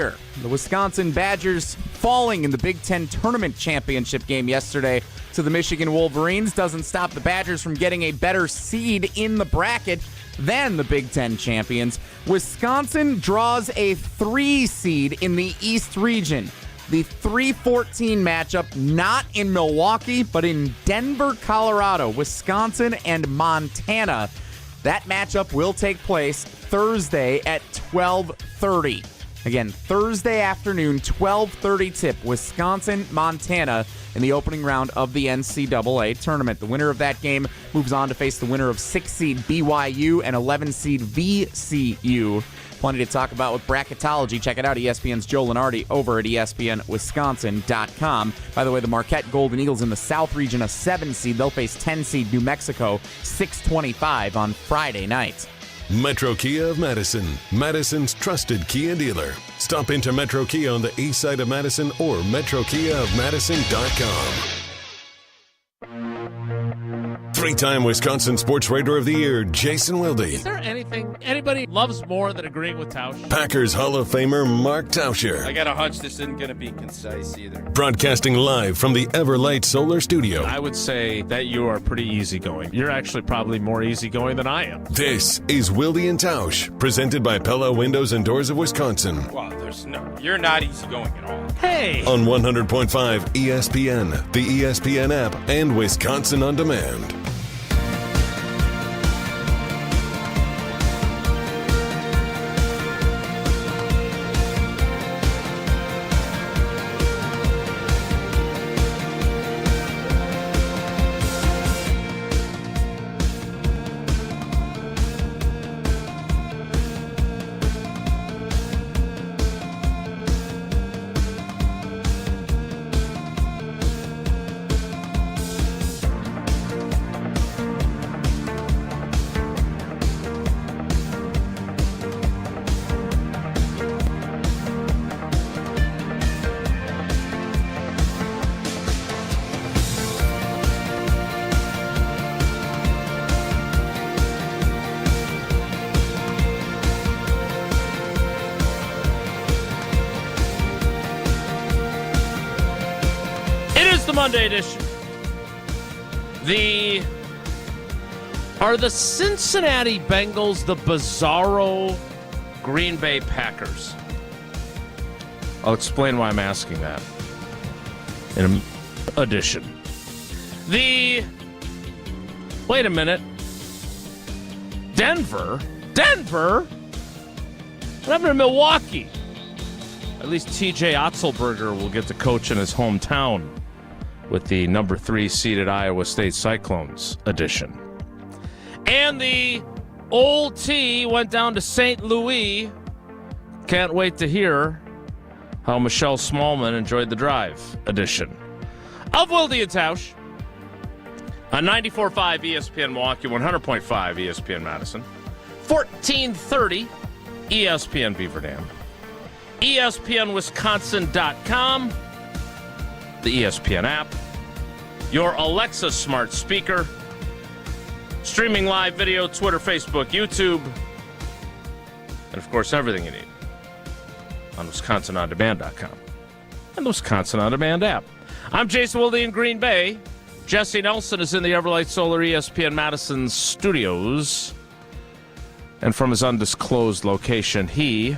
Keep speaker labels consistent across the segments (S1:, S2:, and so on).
S1: The Wisconsin Badgers falling in the Big Ten Tournament Championship game yesterday to the Michigan Wolverines doesn't stop the Badgers from getting a better seed in the bracket than the Big Ten champions. Wisconsin draws a 3 seed in the East region. The 3-14 matchup, not in Milwaukee, but in Denver, Colorado, Wisconsin and Montana. That matchup will take place Thursday at 12:30. Again, Thursday afternoon, 12:30 tip, Wisconsin, Montana, in the opening round of the NCAA Tournament. The winner of that game moves on to face the winner of 6-seed BYU and 11-seed VCU. Plenty to talk about with Bracketology. Check it out, ESPN's Joe Lenardi over at ESPNWisconsin.com. By the way, the Marquette Golden Eagles in the South region, a 7-seed. They'll face 10-seed New Mexico, 6:25 on Friday night.
S2: Metro Kia of Madison, Madison's trusted Kia dealer. Stop into Metro Kia on the east side of Madison or metrokiaofmadison.com. 3-time Wisconsin Sports Writer of the Year, Jason Wilde.
S3: Is there anything anybody loves more than agreeing with Tausch?
S2: Packers Hall of Famer Mark Tauscher.
S4: I got a hunch this isn't going to be concise either.
S2: Broadcasting live from the Everlight Solar Studio.
S3: I would say that you are pretty easygoing. You're actually probably more easygoing than I am.
S2: This is Wilde and Tausch, presented by Pella Windows and Doors of Wisconsin.
S4: Well, you're not easygoing at all.
S3: Hey!
S2: On 100.5 ESPN, the ESPN app, and Wisconsin On Demand.
S3: Monday edition. Are the Cincinnati Bengals the bizarro Green Bay Packers? I'll explain why I'm asking that in addition. Wait a minute. Denver? What happened to Milwaukee? At least TJ Otzelberger will get to coach in his hometown with the number 3 seeded Iowa State Cyclones edition. And the old T went down to St. Louis. Can't wait to hear how Michelle Smallman enjoyed the drive edition of Wilde and Tausch on 94.5 ESPN Milwaukee, 100.5 ESPN Madison, 1430 ESPN Beaver Dam, ESPNWisconsin.com, the ESPN app, your Alexa smart speaker, streaming live video, Twitter, Facebook, YouTube, and, of course, everything you need on WisconsinOnDemand.com and the Wisconsin On Demand app. I'm Jason Wilde in Green Bay. Jesse Nelson is in the Everlight Solar ESPN Madison studios. And from his undisclosed location, he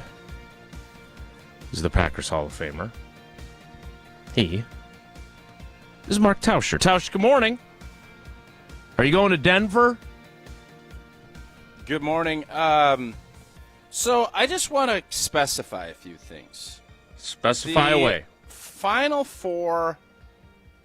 S3: is the Packers Hall of Famer. He is Mark Tauscher. Tausch, good morning. Are you going to Denver?
S4: Good morning. So I just want to specify a few things.
S3: Specify away.
S4: Final Four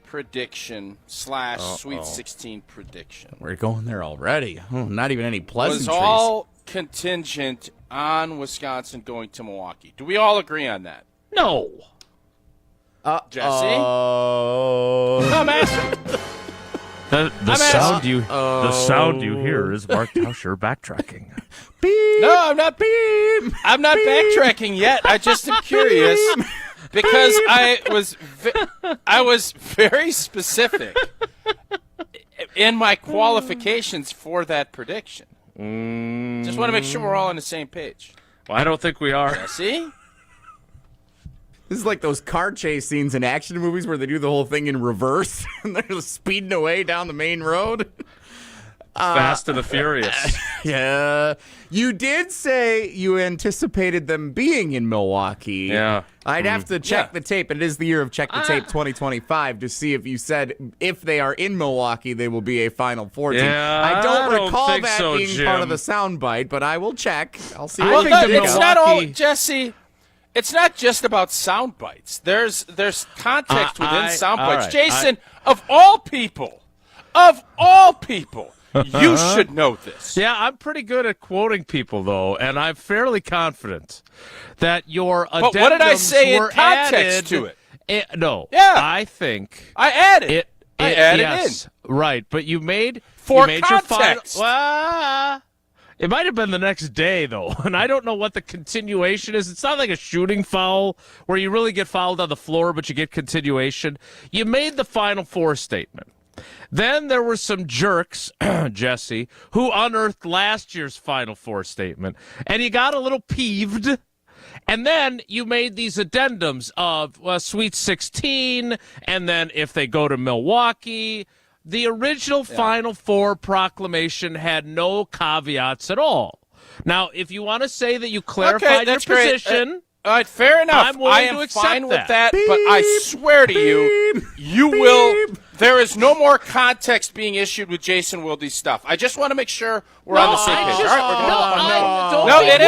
S4: prediction / Sweet 16 prediction.
S1: We're going there already. Not even any pleasantries.
S4: Was all contingent on Wisconsin going to Milwaukee. Do we all agree on that?
S3: No.
S4: Jesse? I'm asking.
S3: The sound you hear is Mark Tauscher backtracking.
S1: Beep.
S4: No, I'm not. Beep. I'm not backtracking yet. I just am curious because I was very specific in my qualifications for that prediction. Just want to make sure we're all on the same page.
S3: Well, I don't think we are.
S4: Jesse?
S1: This is like those car chase scenes in action movies where they do the whole thing in reverse and they're speeding away down the main road.
S3: Fast and the Furious.
S1: Yeah. You did say you anticipated them being in Milwaukee.
S3: Yeah.
S1: I'd have to check the tape. It is the year of Check the Tape 2025 to see if you said if they are in Milwaukee, they will be a Final Four team.
S3: Yeah,
S1: I don't recall
S3: think
S1: that
S3: so,
S1: being
S3: Jim.
S1: part of the soundbite, but I will check. I'll see.
S3: I
S1: what
S3: think
S1: we
S3: the
S1: can
S4: it's
S1: do.
S4: not all,
S3: Milwaukee-
S4: Jesse. It's not just about sound bites. There's context within sound bites.
S3: right,
S4: Jason, of all people, you should know this.
S3: Yeah, I'm pretty good at quoting people, though, and I'm fairly confident that your addendums
S4: But what did I say in
S3: were
S4: context
S3: added,
S4: to it?
S3: No.
S4: Yeah.
S3: I think
S4: I added. I added
S3: yes, right, but you made
S4: For
S3: your
S4: context.
S3: final. Well, it might have been the next day, though, and I don't know what the continuation is. It's not like a shooting foul where you really get fouled on the floor, but you get continuation. You made the Final Four statement. Then there were some jerks, Jesse, who unearthed last year's Final Four statement, and you got a little peeved. And then you made these addendums of Sweet 16, and then if they go to Milwaukee. The original Final Four proclamation had no caveats at all. Now, if you want to say that you clarified your
S4: that's great.
S3: position,
S4: All right, fair enough.
S3: I'm willing
S4: I am
S3: to accept
S4: fine with
S3: that.
S4: that, but I swear to you, you will. There is no more context being issued with Jason Wilde's stuff. I just want to make sure we're on the same page. All right, we're going. No, it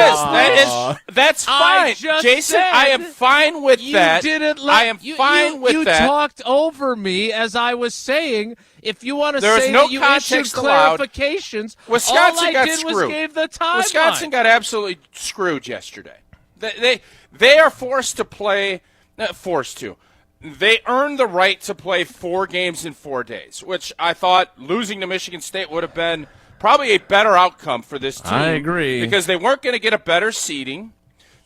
S4: is. That's fine,
S3: just
S4: Jason.
S3: said
S4: I am fine with
S3: you
S4: that.
S3: didn't let,
S4: I am fine with
S3: you
S4: that.
S3: You talked over me as I was saying. If you want to
S4: There is
S3: say
S4: no
S3: that you issued
S4: context allowed.
S3: clarifications,
S4: Wisconsin
S3: all I
S4: got
S3: did was
S4: screwed.
S3: gave the timeline.
S4: Wisconsin got absolutely screwed yesterday. They are forced to play. Not forced to. They earned the right to play 4 games in 4 days, which I thought losing to Michigan State would have been probably a better outcome for this team.
S3: I agree.
S4: Because they weren't going to get a better seeding.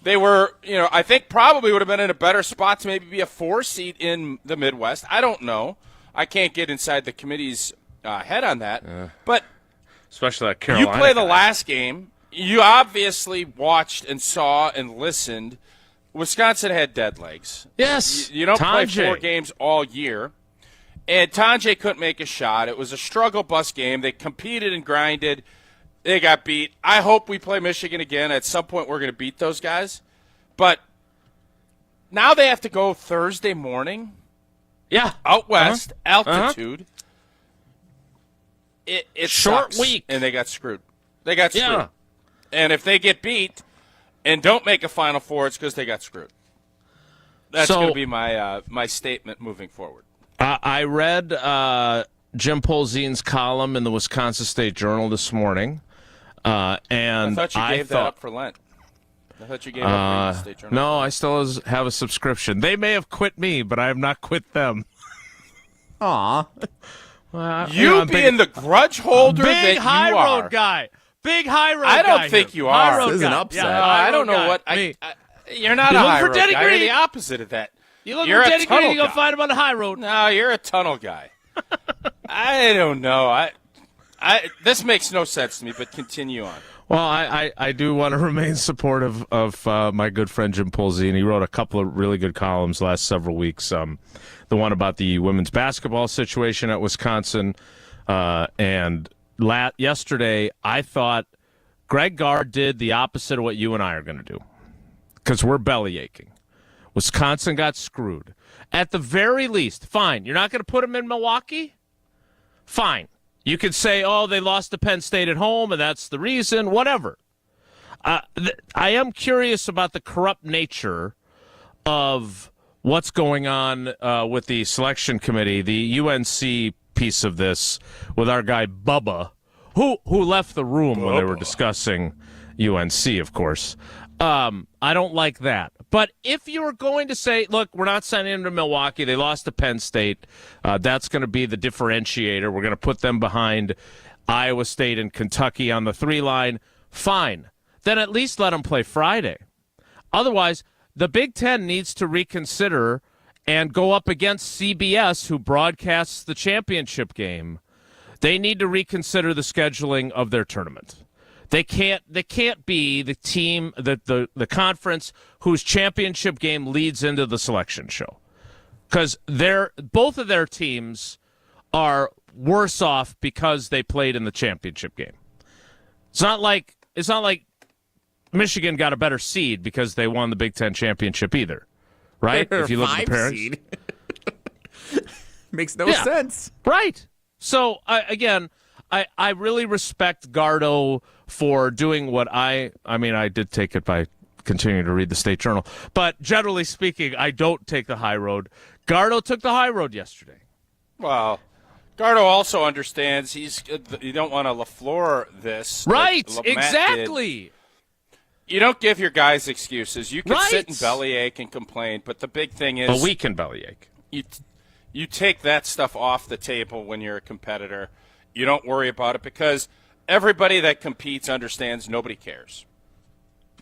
S4: They were, I think probably would have been in a better spot to maybe be a 4 seed in the Midwest. I don't know. I can't get inside the committee's head on that. But
S3: Especially that Carolina.
S4: you play the
S3: guy.
S4: last game. You obviously watched and saw and listened. Wisconsin had dead legs.
S3: Yes.
S4: You don't play
S3: Tanjay.
S4: 4 games all year. And Tanjay couldn't make a shot. It was a struggle bus game. They competed and grinded. They got beat. I hope we play Michigan again. At some point, we're going to beat those guys. But now they have to go Thursday morning.
S3: Yeah.
S4: Out west, altitude. It
S3: Short
S4: sucks,
S3: week.
S4: and they got screwed. They got screwed.
S3: Yeah.
S4: And if they get beat and don't make a Final Four, it's because they got screwed. That's
S3: So-
S4: going to be my statement moving forward.
S3: I read Jim Polzine's column in the Wisconsin State Journal this morning, and
S4: I thought you gave that up for Lent. I thought you gave up for the State Journal.
S3: No, I still have a subscription. They may have quit me, but I have not quit them.
S1: Aw.
S4: You being the grudge holder that
S3: big
S4: you
S3: high
S4: are.
S3: road guy. Big high road guy.
S4: I don't think
S3: here.
S4: you
S3: High
S4: are.
S3: road
S1: This is an
S3: guy.
S1: upset.
S3: Yeah,
S4: I
S3: high
S4: don't
S3: road
S4: know
S3: guy.
S4: what.
S3: Me.
S4: You're not
S3: You
S4: a
S3: look
S4: high
S3: for
S4: road
S3: Denny
S4: guy. You're
S3: Green.
S4: the opposite of that.
S3: You look
S4: You're
S3: for
S4: a
S3: Teddy
S4: tunnel
S3: Green, you'll
S4: guy.
S3: find him on the high road.
S4: No, you're a tunnel guy. I don't know. I this makes no sense to me, but continue on.
S3: Well, I do want to remain supportive of my good friend Jim Polzine. He wrote a couple of really good columns last several weeks. The one about the women's basketball situation at Wisconsin. And yesterday, I thought Greg Gard did the opposite of what you and I are going to do because we're belly aching. Wisconsin got screwed. At the very least, fine. You're not going to put them in Milwaukee? Fine. You could say, oh, they lost to Penn State at home, and that's the reason, whatever. I am curious about the corrupt nature of what's going on with the selection committee, the UNC piece of this, with our guy Bubba, who left the room when they were discussing UNC, of course. I don't like that. But if you were going to say, look, we're not sending them to Milwaukee, they lost to Penn State, that's going to be the differentiator. We're going to put them behind Iowa State and Kentucky on the 3 line. Fine. Then at least let them play Friday. Otherwise, the Big Ten needs to reconsider and go up against CBS, who broadcasts the championship game. They need to reconsider the scheduling of their tournament. They can't be the team that the conference whose championship game leads into the selection show, because both of their teams are worse off because they played in the championship game. It's not like Michigan got a better seed because they won the Big Ten championship either, right?
S1: They're
S3: if you look at the parents,
S1: seed. Makes no sense,
S3: right? So I really respect Gardo for doing what I did take it by continuing to read the State Journal, but generally speaking, I don't take the high road. Gardo took the high road yesterday.
S4: Well, Gardo also understands you don't want to LaFleur this.
S3: Right,
S4: like
S3: exactly.
S4: You don't give your guys excuses. You can
S3: Right.
S4: sit and bellyache and complain, but the big thing is
S3: But we can bellyache.
S4: You take that stuff off the table when you're a competitor. You don't worry about it because everybody that competes understands nobody cares.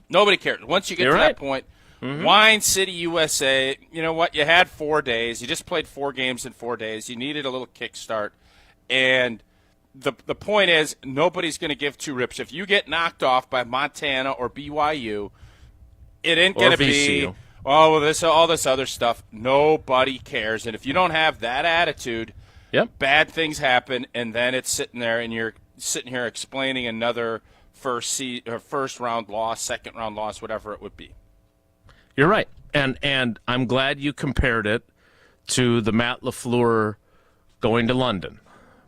S4: Nobody cares. Once you get to that point, Wine City, USA, you know what? You had 4 days. You just played 4 games in 4 days. You needed a little kickstart. And the point is, nobody's going to give two rips. If you get knocked off by Montana or BYU, it ain't going to be, all this other stuff. Nobody cares. And if you don't have that attitude, bad things happen, and then it's sitting there, and you're sitting here explaining another first round loss, second round loss, whatever it would be.
S3: You're right, and I'm glad you compared it to the Matt LaFleur going to London,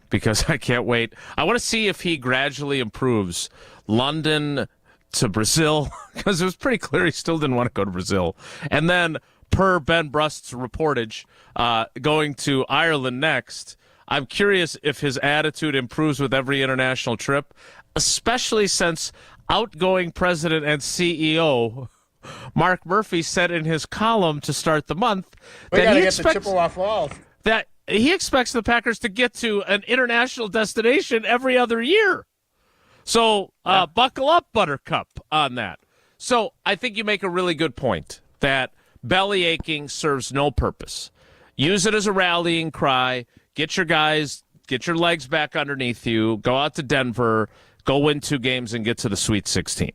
S3: because I can't wait. I want to see if he gradually improves London to Brazil, because it was pretty clear he still didn't want to go to Brazil, and then per Ben Brust's reportage, going to Ireland next. I'm curious if his attitude improves with every international trip, especially since outgoing president and CEO Mark Murphy said in his column to start the month that he expects the Packers to get to an international destination every other year. So buckle up, Buttercup, on that. So I think you make a really good point that belly aching serves no purpose. Use it as a rallying cry. Get your guys, get your legs back underneath you. Go out to Denver, go win 2 games, and get to the Sweet 16.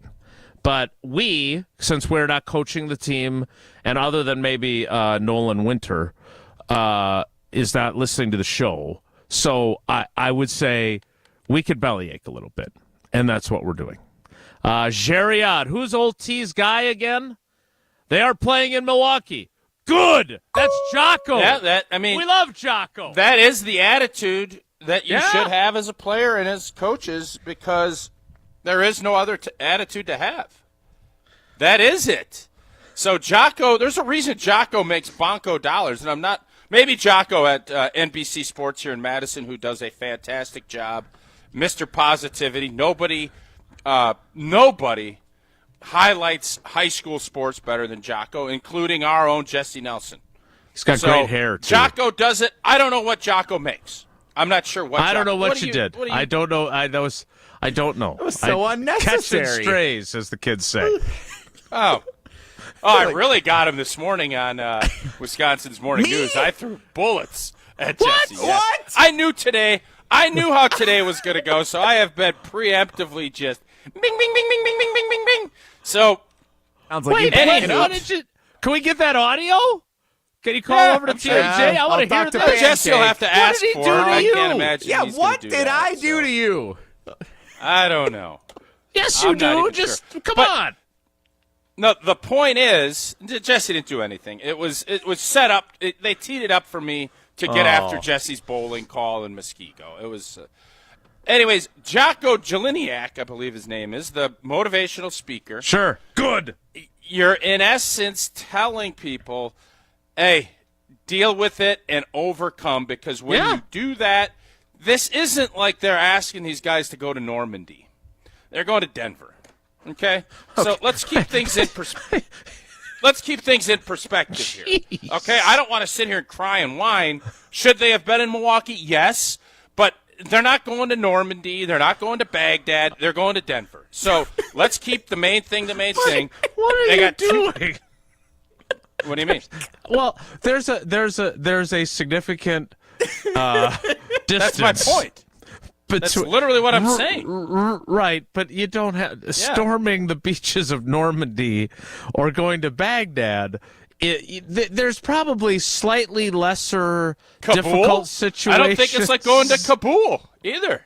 S3: But we, since we're not coaching the team, and other than maybe Nolan Winter, is not listening to the show, so I would say we could bellyache a little bit, and that's what we're doing. Jaire, who's old T's guy again? They are playing in Milwaukee. Good. That's Jocko.
S4: Yeah, we
S3: love Jocko.
S4: That is the attitude that you should have as a player and as coaches, because there is no other attitude to have. That is it. So Jocko, there's a reason Jocko makes bonko dollars, and I'm not. Maybe Jocko at NBC Sports here in Madison, who does a fantastic job, Mr. Positivity. Nobody highlights high school sports better than Jocko, including our own Jesse Nelson.
S3: He's got great hair, too.
S4: Jocko does it. I don't know what Jocko makes. I'm not sure what.
S3: I don't know what you did. I don't know. I don't know.
S1: It was so unnecessary.
S3: Catching strays, as the kids say.
S4: Oh, I really got him this morning on Wisconsin's Morning News. I threw bullets at Jesse.
S1: What?
S4: I knew how today was going to go, so I have been preemptively just bing, bing, bing, bing, bing, bing, bing, bing, bing. So,
S1: sounds like
S3: wait, can we get that audio? Can you call over to TJ? I want to hear that.
S4: Jesse will have to ask
S3: for
S4: it. I can't imagine.
S1: Yeah, what
S4: did
S1: I do to you?
S4: I don't know.
S3: Yes, you do. Just come on.
S4: No, the point is, Jesse didn't do anything. It was set up. They teed it up for me to get after Jesse's bowling call in Muskego. It was, anyways. Jocko Jeliniak, I believe his name is, the motivational speaker.
S3: Sure, good.
S4: You're in essence telling people, hey, deal with it and overcome, because when you do that, this isn't like they're asking these guys to go to Normandy. They're going to Denver. Okay? So let's keep things in perspective. Let's keep things in perspective here. Okay? I don't want to sit here and cry and whine. Should they have been in Milwaukee? Yes. But they're not going to Normandy. They're not going to Baghdad. They're going to Denver. So let's keep the main thing the main thing.
S3: What are you doing?
S4: What do you mean?
S3: Well, there's a significant distance.
S4: That's my point. That's literally what I'm saying.
S5: Right, but you don't have storming the beaches of Normandy or going to Baghdad. There's probably slightly lesser difficult situations.
S4: I don't think it's like going to Kabul either.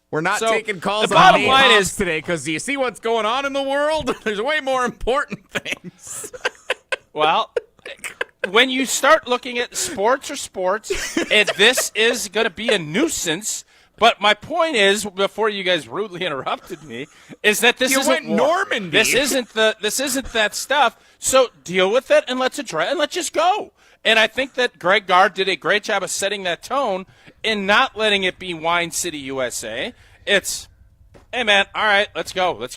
S1: We're not taking calls
S4: the
S1: on
S4: bottom line is
S1: today because do you see what's going on in the world? There's way more important things.
S4: Well, when you start looking at sports, and this is going to be a nuisance. But my point is, before you guys rudely interrupted me, is that this isn't
S1: Normandy.
S4: This isn't that stuff. So deal with it and let's just go. And I think that Greg Gard did a great job of setting that tone and not letting it be Wine City, USA. It's, hey man, all right, let's go. Let's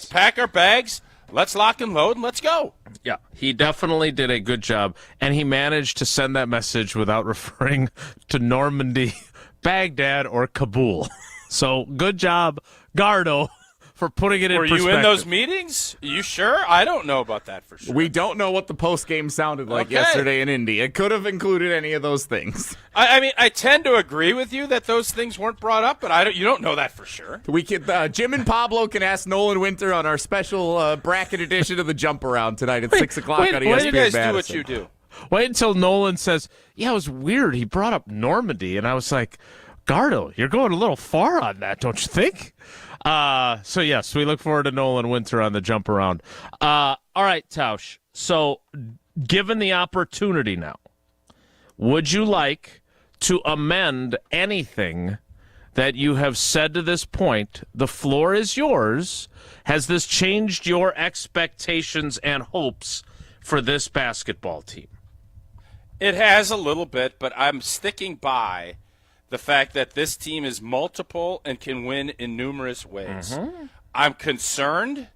S4: pack our bags. Let's lock and load and let's go.
S5: Yeah, he definitely did a good job, and he managed to send that message without referring to Normandy, Baghdad, or Kabul. So good job, Gardo, for putting it in perspective.
S4: Were you in those meetings? You sure? I don't know about that for sure.
S1: We don't know what the post-game sounded like yesterday in Indy. It could have included any of those things.
S4: I mean, I tend to agree with you that those things weren't brought up, but you don't know that for sure.
S1: We could, Jim and Pablo can ask Nolan Winter on our special bracket edition of the Jump Around tonight at 6 o'clock on ESPN
S4: Why do you guys
S1: Madison.
S4: do what you do?
S5: Wait until Nolan says, yeah, it was weird. He brought up Normandy, and I was like, Gardo, you're going a little far on that, don't you think? So, yes, we look forward to Nolan Winter on the Jump Around. All right, Tausch. So, given the opportunity now, would you like to amend anything that you have said to this point? The floor is yours. Has this changed your expectations and hopes for this basketball team?
S4: It has a little bit, but I'm sticking by the fact that this team is multiple and can win in numerous ways. Mm-hmm. I'm concerned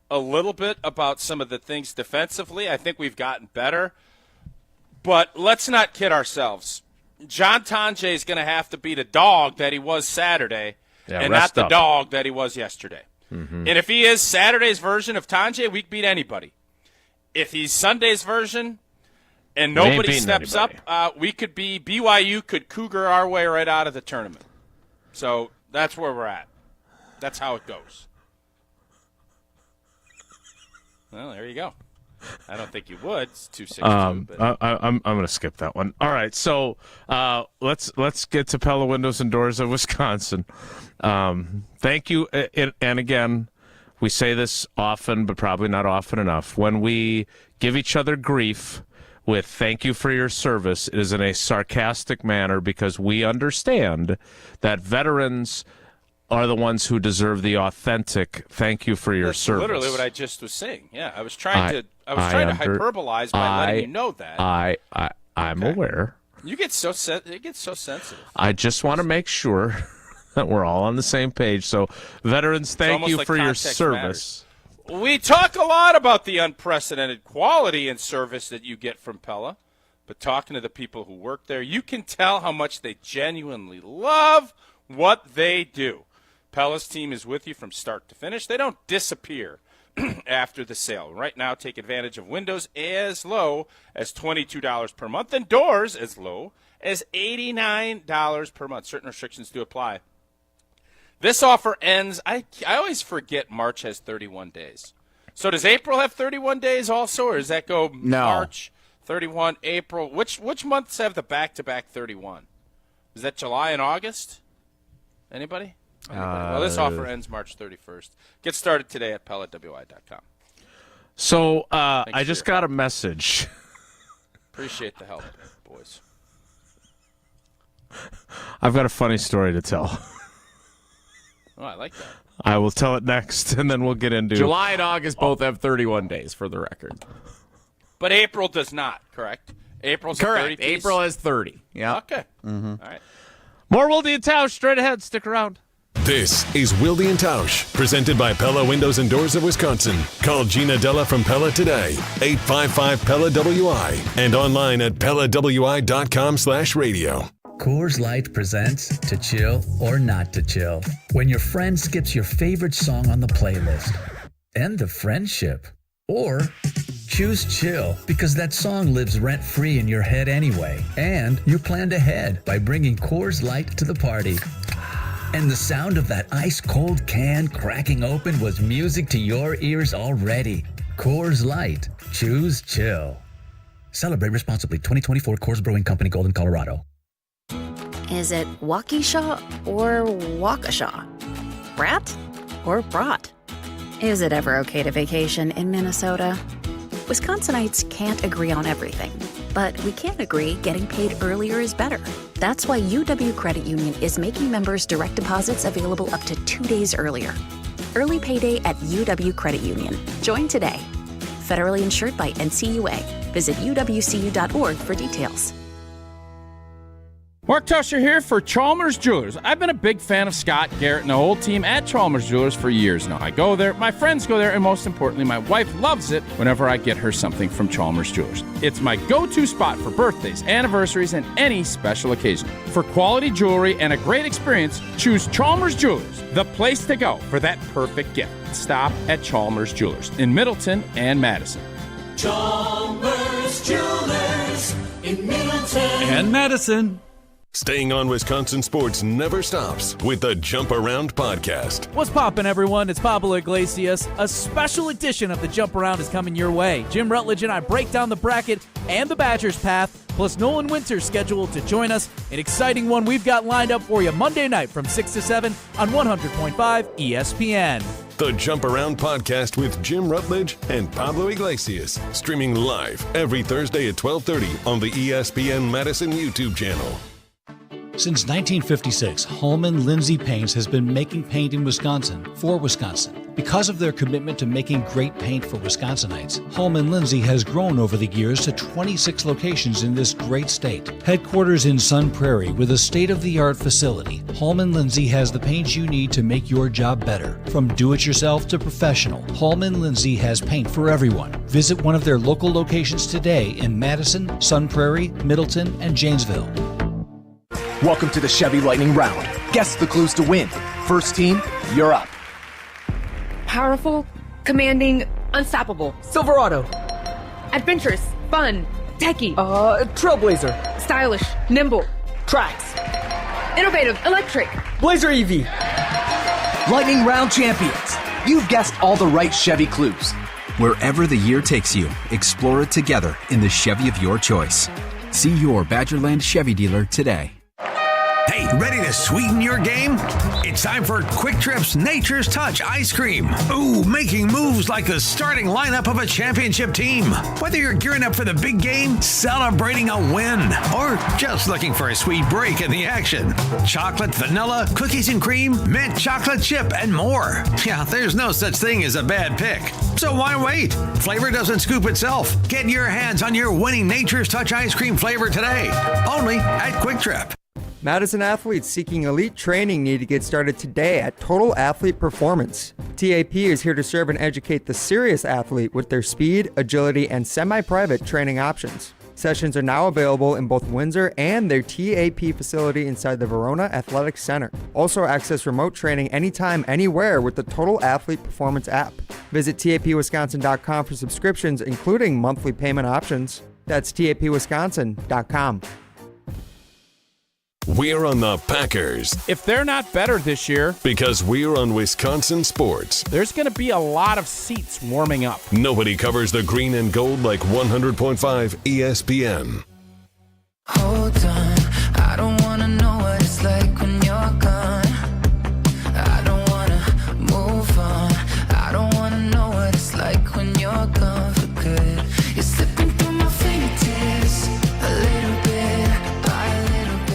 S4: a little bit about some of the things defensively. I think we've gotten better. But let's not kid ourselves. John Tonje is going to have to be the dog that he was Saturday and not the dog that he was yesterday. Mm-hmm. And if he is Saturday's version of Tonje, we can beat anybody. If he's Sunday's version and nobody steps up, we could be BYU could cougar our way right out of the tournament. So that's where we're at. That's how it goes. Well, there you go. I don't think you would. It's 262. But
S5: I'm going to skip that one. All right, so let's get to Pella Windows and Doors of Wisconsin. Thank you, and again, we say this often, but probably not often enough. When we give each other grief with thank you for your service, it is in a sarcastic manner because we understand that veterans are the ones who deserve the authentic thank you for your service.
S4: That's literally what I just was saying. Yeah, I was trying to hyperbolize by letting you know that.
S5: I'm aware.
S4: You get so sensitive.
S5: I just want to make sure that we're all on the same page. So, veterans, thank you for your service.
S4: Matters. We talk a lot about the unprecedented quality and service that you get from Pella, but talking to the people who work there, you can tell how much they genuinely love what they do. Pella's team is with you from start to finish. They don't disappear after the sale. Right now, take advantage of windows as low as $22 per month and doors as low as $89 per month. Certain restrictions do apply. This offer ends, I always forget March has 31 days. So does April have 31 days also, or does that go March, 31, April? Which months have the back-to-back 31? Is that July and August? Anybody? Well, this offer ends March 31st. Get started today at PellaWI.com.
S5: So I just got a message.
S4: Appreciate the help, boys.
S5: I've got a funny story to tell.
S4: Oh, I like that.
S5: I will tell it next, and then we'll get into
S1: July and August both have 31 days for the record.
S4: But April does not, correct? April's
S1: correct.
S4: 30 piece?
S1: April has 30. Yeah.
S3: Okay.
S5: Mm-hmm.
S3: All right.
S5: More Wilde and Tausch straight ahead. Stick around.
S2: This is Wilde and Tausch, presented by Pella Windows and Doors of Wisconsin. Call Gina Della from Pella today, 855-PELLA-WI, and online at PellaWI.com/radio.
S6: Coors Light presents To Chill or Not to Chill. When your friend skips your favorite song on the playlist. End the friendship. Or choose chill because that song lives rent-free in your head anyway. And you planned ahead by bringing Coors Light to the party. And the sound of that ice-cold can cracking open was music to your ears already. Coors Light. Choose chill. Celebrate responsibly. 2024 Coors Brewing Company, Golden, Colorado.
S7: Is it Waukesha or Waukesha? Brat or brat? Is it ever okay to vacation in Minnesota? Wisconsinites can't agree on everything, but we can agree getting paid earlier is better. That's why UW Credit Union is making members direct deposits available up to 2 days earlier. Early payday at UW Credit Union. Join today. Federally insured by NCUA. Visit uwcu.org for details.
S8: Mark Tauscher here for Chalmers Jewelers. I've been a big fan of Scott Garrett and the whole team at Chalmers Jewelers for years now. I go there, my friends go there, and most importantly, my wife loves it whenever I get her something from Chalmers Jewelers. It's my go-to spot for birthdays, anniversaries, and any special occasion. For quality jewelry and a great experience, choose Chalmers Jewelers, the place to go for that perfect gift. Stop at Chalmers Jewelers in Middleton and Madison.
S9: Chalmers Jewelers in Middleton
S10: and Madison.
S2: Staying on Wisconsin sports never stops with the Jump Around podcast.
S10: What's poppin', everyone? It's Pablo Iglesias. A special edition of the Jump Around is coming your way. Jim Rutledge and I break down the bracket and the Badgers' path, plus Nolan Winter's scheduled to join us. An exciting one we've got lined up for you Monday night from 6 to 7 on 100.5 ESPN.
S2: The Jump Around podcast with Jim Rutledge and Pablo Iglesias, streaming live every Thursday at 12:30 on the ESPN Madison YouTube channel.
S11: Since 1956, Holman Lindsay Paints has been making paint in Wisconsin for Wisconsin. Because of their commitment to making great paint for Wisconsinites, Holman Lindsay has grown over the years to 26 locations in this great state. Headquarters in Sun Prairie with a state-of-the-art facility, Holman Lindsay has the paint you need to make your job better. From do-it-yourself to professional, Holman Lindsay has paint for everyone. Visit one of their local locations today in Madison, Sun Prairie, Middleton, and Janesville.
S12: Welcome to the Chevy Lightning Round. Guess the clues to win. First team, you're up.
S13: Powerful, commanding, unstoppable.
S14: Silverado.
S13: Adventurous, fun, techie.
S14: Trailblazer.
S13: Stylish, nimble.
S14: Trax.
S13: Innovative, electric.
S14: Blazer EV.
S12: Lightning Round champions. You've guessed all the right Chevy clues.
S15: Wherever the year takes you, explore it together in the Chevy of your choice. See your Badgerland Chevy dealer today.
S16: Hey, ready to sweeten your game? It's time for Quick Trip's Nature's Touch Ice Cream. Ooh, making moves like the starting lineup of a championship team. Whether you're gearing up for the big game, celebrating a win, or just looking for a sweet break in the action. Chocolate, vanilla, cookies and cream, mint chocolate chip, and more. Yeah, there's no such thing as a bad pick. So why wait? Flavor doesn't scoop itself. Get your hands on your winning Nature's Touch Ice Cream flavor today. Only at Quick Trip.
S17: Madison athletes seeking elite training need to get started today at Total Athlete Performance. TAP is here to serve and educate the serious athlete with their speed, agility, and semi-private training options. Sessions are now available in both Windsor and their TAP facility inside the Verona Athletics Center. Also access remote training anytime, anywhere with the Total Athlete Performance app. Visit tapwisconsin.com for subscriptions, including monthly payment options. That's tapwisconsin.com.
S2: We're on the Packers.
S8: If they're not better this year,
S2: because we're on Wisconsin sports,
S8: there's going to be a lot of seats warming up.
S2: Nobody covers the green and gold like 100.5 ESPN.
S9: Hold on, I don't wanna know what it's like when you're gone. I don't wanna move on. I don't wanna know what it's like when you're gone for good. You're slipping through my fingertips a little bit by a little bit.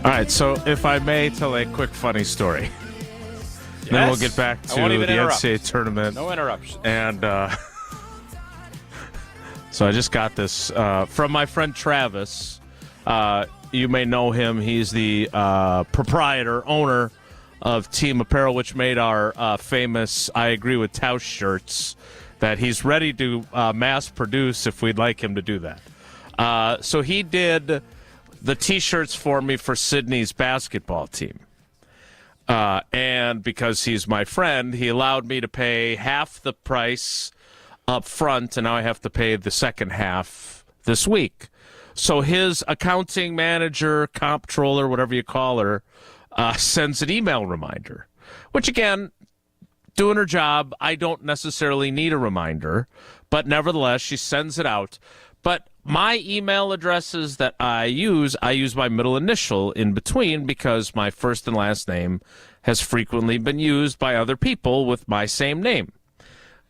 S5: All right, so if I may tell a quick funny story. Yes. Then we'll get back to the NCAA tournament.
S4: No interruption.
S5: And so I just got this from my friend Travis. You may know him. He's the proprietor, owner of Team Apparel, which made our famous I Agree with Tausch shirts that he's ready to mass produce if we'd like him to do that. So he did the T-shirts for me for Sydney's basketball team. And because he's my friend, he allowed me to pay half the price up front, and now I have to pay the second half this week. So his accounting manager, comptroller, whatever you call her, sends an email reminder, which again, doing her job, I don't necessarily need a reminder, but nevertheless, she sends it out. But my email addresses that I use my middle initial in between because my first and last name has frequently been used by other people with my same name,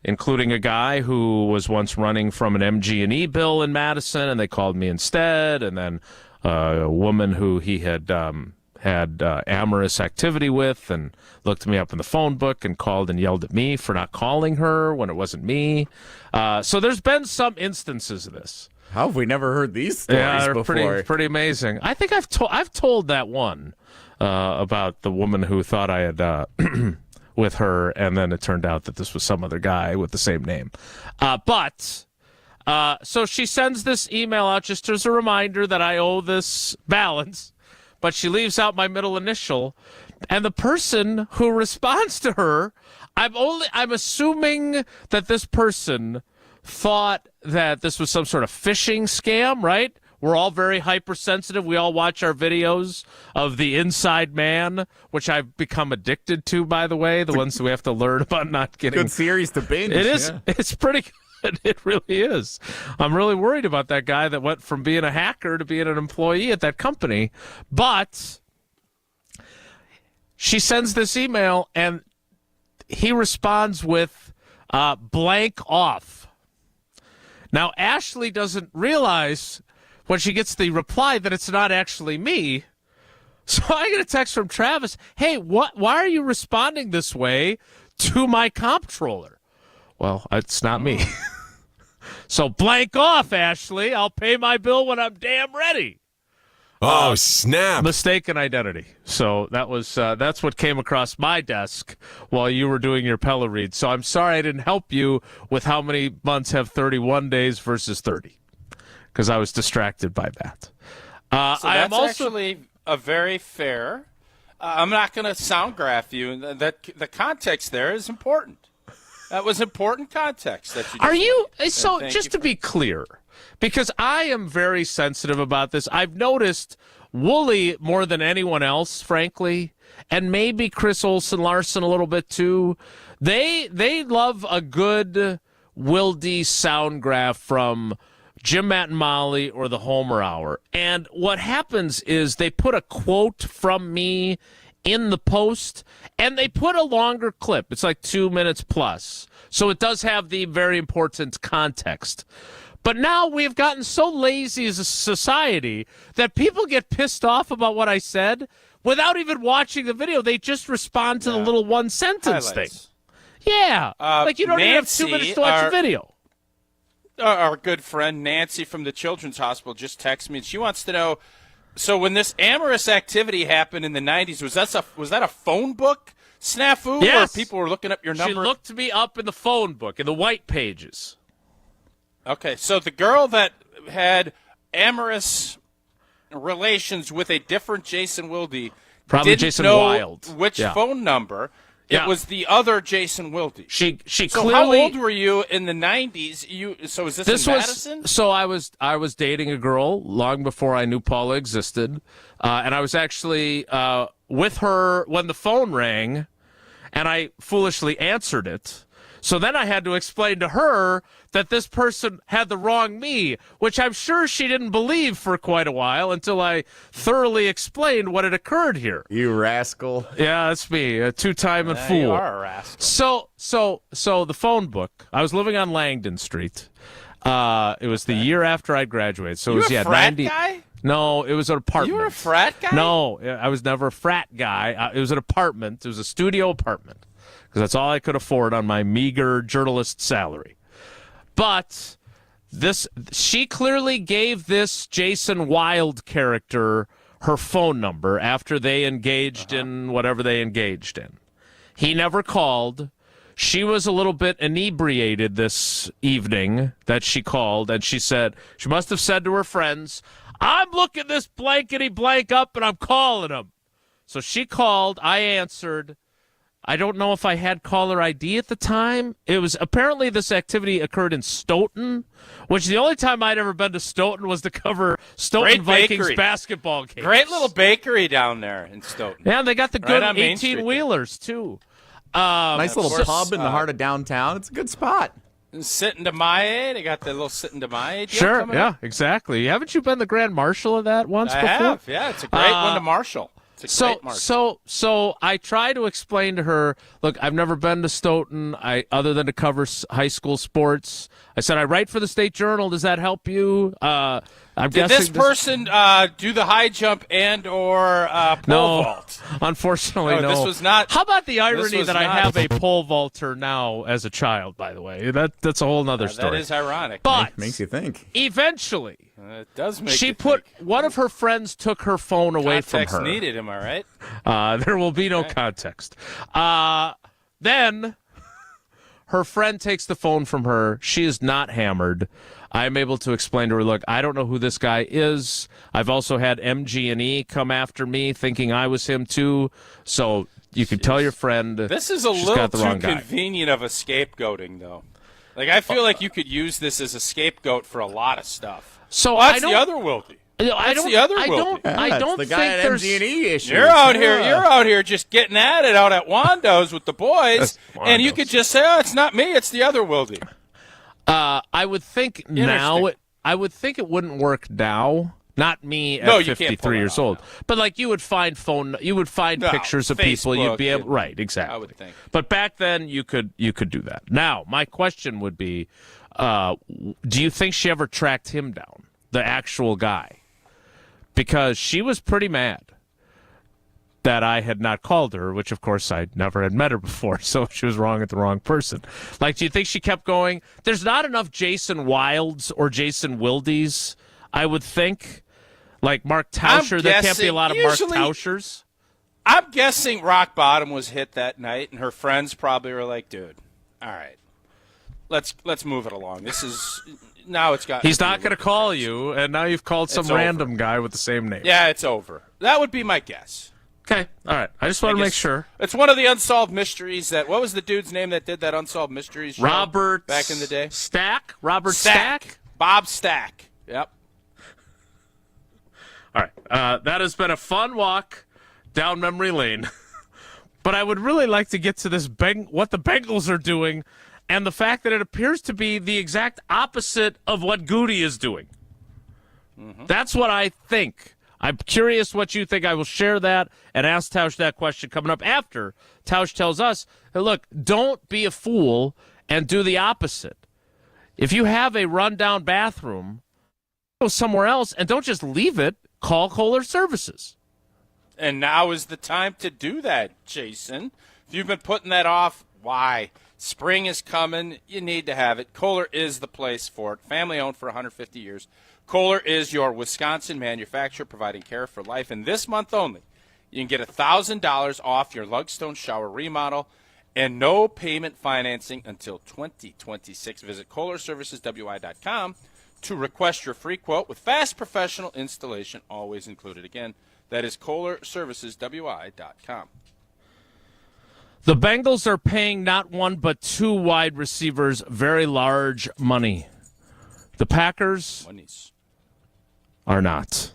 S5: including a guy who was once running from an MG&E bill in Madison, and they called me instead, and then a woman who he had amorous activity with and looked me up in the phone book and called and yelled at me for not calling her when it wasn't me. So there's been some instances of this.
S1: How have we never heard these stories before?
S5: Pretty amazing. I think I've told that one about the woman who thought I had with her, and then it turned out that this was some other guy with the same name. So she sends this email out just as a reminder that I owe this balance, but she leaves out my middle initial, and the person who responds to her, I'm assuming that this person thought that this was some sort of phishing scam, right? We're all very hypersensitive. We all watch our videos of the Inside Man, which I've become addicted to, by the way, the ones that we have to learn about not getting.
S1: Good series to binge.
S5: It is. Yeah. It's pretty good. It really is. I'm really worried about that guy that went from being a hacker to being an employee at that company. But she sends this email, and he responds with blank off. Now, Ashley doesn't realize when she gets the reply that it's not actually me. So I get a text from Travis, hey, why are you responding this way to my comptroller? Well, it's not me. So blank off, Ashley. I'll pay my bill when I'm damn ready.
S2: Oh, snap.
S5: Mistaken identity. So that's what came across my desk while you were doing your Pella read. So I'm sorry I didn't help you with how many months have 31 days versus 30, because I was distracted by that.
S4: So that's actually a very fair. I'm not going to sound graph you. That the context there is important. That was important context. That you
S5: are you? So just to be clear, because I am very sensitive about this. I've noticed Wooly more than anyone else, frankly, and maybe Chris Olsen-Larson a little bit too. They love a good Wilde sound graph from Jim, Matt, and Molly or the Homer Hour. And what happens is they put a quote from me in the post, and they put a longer clip. It's like 2 minutes plus. So it does have the very important context. But now we have gotten so lazy as a society that people get pissed off about what I said without even watching the video. They just respond to the little one-sentence thing. Yeah. Like you don't even have 2 minutes to watch the video.
S4: Our good friend Nancy from the Children's Hospital just texted me, and she wants to know, so when this amorous activity happened in the 90s, was that a phone book snafu?
S5: Yes.
S4: Where people were looking up your number?
S5: She looked me up in the phone book, in the white pages.
S4: Okay, so the girl that had amorous relations with a different Jason Wilde
S5: probably
S4: didn't
S5: Jason
S4: know
S5: Wilde.
S4: Which phone number. It was the other Jason Wilde.
S5: She
S4: so
S5: clearly.
S4: How old were you in the 90s? So is this in Madison?
S5: So I was dating a girl long before I knew Paula existed, and I was actually with her when the phone rang, and I foolishly answered it. So then I had to explain to her that this person had the wrong me, which I'm sure she didn't believe for quite a while until I thoroughly explained what had occurred here.
S1: You rascal.
S5: Yeah, that's me, a two-time and fool.
S4: You are a rascal.
S5: So the phone book, I was living on Langdon Street. It was the year after I graduated. So it was,
S4: a frat guy?
S5: No, it was an apartment.
S4: You were a frat guy?
S5: No, I was never a frat guy. It was an apartment. It was a studio apartment. Because that's all I could afford on my meager journalist salary. But she clearly gave this Jason Wilde character her phone number after they engaged in whatever they engaged in. He never called. She was a little bit inebriated this evening that she called, and she said, she must have said to her friends, I'm looking this blankety blank up and I'm calling him. So she called, I answered. I don't know if I had caller ID at the time. It was apparently this activity occurred in Stoughton, which the only time I'd ever been to Stoughton was to cover Stoughton Vikings basketball games.
S4: Great little bakery down there in Stoughton.
S5: Yeah, they got the good 18-wheelers, too.
S1: Nice little pub in the heart of downtown. It's a good spot.
S4: Sitting to my they got the little sitting to my deal
S5: Sure,
S4: coming
S5: yeah,
S4: up.
S5: Exactly. Haven't you been the grand marshal of that once before?
S4: I have, yeah. It's a great one to marshal. It's a great marshal.
S5: So I try to explain to her, look, I've never been to Stoughton, other than to cover high school sports. I said, I write for the State Journal. Does that help you?
S4: Did this person do the high jump and or pole vault?
S5: Unfortunately, no.
S4: This was not.
S5: How about the irony that I have a pole vaulter now as a child, by the way? That's a whole other story.
S4: That is ironic.
S5: But
S1: makes you think.
S5: Eventually,
S4: it does make
S5: she
S4: you
S5: put
S4: think.
S5: One of her friends took her phone away from her.
S4: Context needed, am I right?
S5: There will be no context. Then her friend takes the phone from her. She is not hammered. I'm able to explain to her, look, I don't know who this guy is. I've also had MG&E come after me thinking I was him too. So you can tell your friend
S4: This is a little too convenient of a scapegoating, though. Like, I feel like you could use this as a scapegoat for a lot of stuff.
S5: So
S4: that's the other Wildy.
S5: I don't
S1: the
S5: think
S1: guy at
S5: there's
S1: MG&E issues.
S4: You're out here just getting at it out at Wando's with the boys, and you could just say, "Oh, it's not me, it's the other Wildy."
S5: I would think now. I would think it wouldn't work now. Not me at 53 years old, but like you would find pictures of people. You'd be able, right? Exactly.
S4: I would think.
S5: But back then, you could do that. Now, my question would be, do you think she ever tracked him down, the actual guy? Because she was pretty mad that I had not called her, which, of course, I never had met her before, so she was wrong at the wrong person. Like, do you think she kept going? There's not enough Jason Wildes or Jason Wildes, I would think. Like Mark Tauscher, there can't be a lot of Mark Tauschers.
S4: I'm guessing rock bottom was hit that night, and her friends probably were like, dude, all right, let's move it along. This is... Now it's got.
S5: He's not going to call you, and now you've called some random guy with the same name.
S4: Yeah, it's over. That would be my guess.
S5: Okay, all right. I just want to make sure.
S4: It's one of the unsolved mysteries that. What was the dude's name that did that unsolved mysteries show
S5: Robert
S4: back in the day?
S5: Stack. Robert Stack.
S4: Bob Stack. Yep.
S5: All right. That has been a fun walk down memory lane, but I would really like to get to this what the Bengals are doing. And the fact that it appears to be the exact opposite of what Goody is doing. Mm-hmm. That's what I think. I'm curious what you think. I will share that and ask Tausch that question coming up after Tausch tells us, hey, look, don't be a fool and do the opposite. If you have a rundown bathroom, go somewhere else and don't just leave it. Call Kohler Services.
S4: And now is the time to do that, Jason. If you've been putting that off, why? Spring is coming. You need to have it. Kohler is the place for it. Family-owned for 150 years. Kohler is your Wisconsin manufacturer providing care for life. And this month only, you can get $1,000 off your Lugstone shower remodel and no payment financing until 2026. Visit KohlerServicesWI.com to request your free quote with fast professional installation always included. Again, that is KohlerServicesWI.com.
S5: The Bengals are paying not one but two wide receivers very large money. The Packers are not.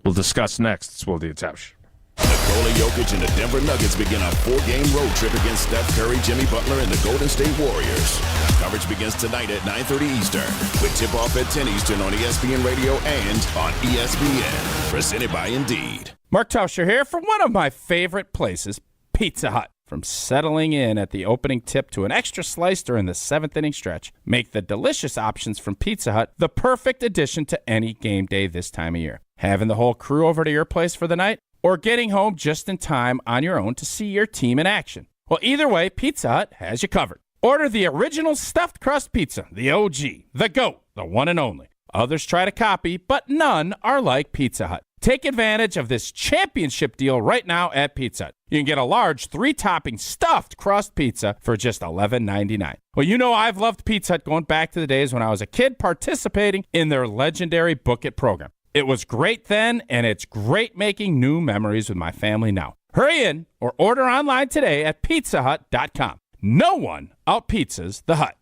S5: We'll discuss next. It's Wilde and Tausch.
S18: Nikola Jokic and the Denver Nuggets begin a 4-game road trip against Steph Curry, Jimmy Butler, and the Golden State Warriors. Coverage begins tonight at 9:30 Eastern with tip-off at 10 Eastern on ESPN Radio and on ESPN. Presented by Indeed.
S8: Mark Tauscher here from one of my favorite places, Pizza Hut. From settling in at the opening tip to an extra slice during the 7th inning stretch, make the delicious options from Pizza Hut the perfect addition to any game day this time of year. Having the whole crew over to your place for the night, or getting home just in time on your own to see your team in action. Well, either way, Pizza Hut has you covered. Order the original stuffed crust pizza, the OG, the GOAT, the one and only. Others try to copy, but none are like Pizza Hut. Take advantage of this championship deal right now at Pizza Hut. You can get a large 3-topping stuffed crust pizza for just $11.99. Well, you know I've loved Pizza Hut going back to the days when I was a kid participating in their legendary Book It program. It was great then, and it's great making new memories with my family now. Hurry in or order online today at pizzahut.com. No one out-pizzas the Hut.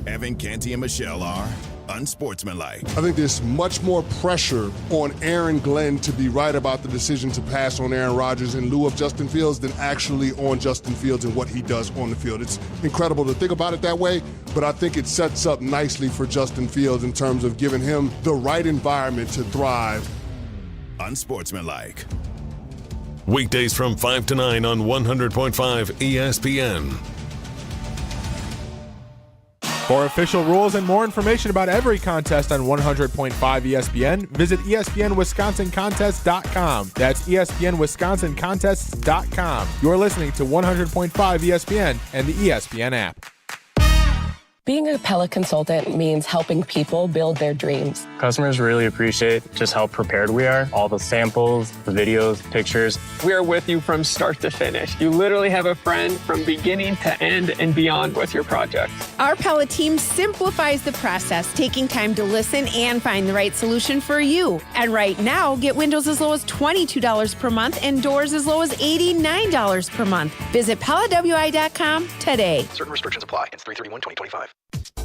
S18: Evan, Canty, and Michelle are unsportsmanlike.
S19: I think there's much more pressure on Aaron Glenn to be right about the decision to pass on Aaron Rodgers in lieu of Justin Fields than actually on Justin Fields and what he does on the field. It's incredible to think about it that way, but I think it sets up nicely for Justin Fields in terms of giving him the right environment to thrive.
S18: Unsportsmanlike.
S2: Weekdays from 5 to 9 on 100.5 ESPN.
S20: For official rules and more information about every contest on 100.5 ESPN, visit ESPNWisconsinContests.com. That's ESPNWisconsinContests.com. You're listening to 100.5 ESPN and the ESPN app.
S21: Being a Pella consultant means helping people build their dreams.
S22: Customers really appreciate just how prepared we are. All the samples, the videos, pictures.
S23: We are with you from start to finish. You literally have a friend from beginning to end and beyond with your project.
S24: Our Pella team simplifies the process, taking time to listen and find the right solution for you. And right now, get windows as low as $22 per month and doors as low as $89 per month. Visit PellaWI.com today.
S25: Certain restrictions apply. It's 3/31/2025.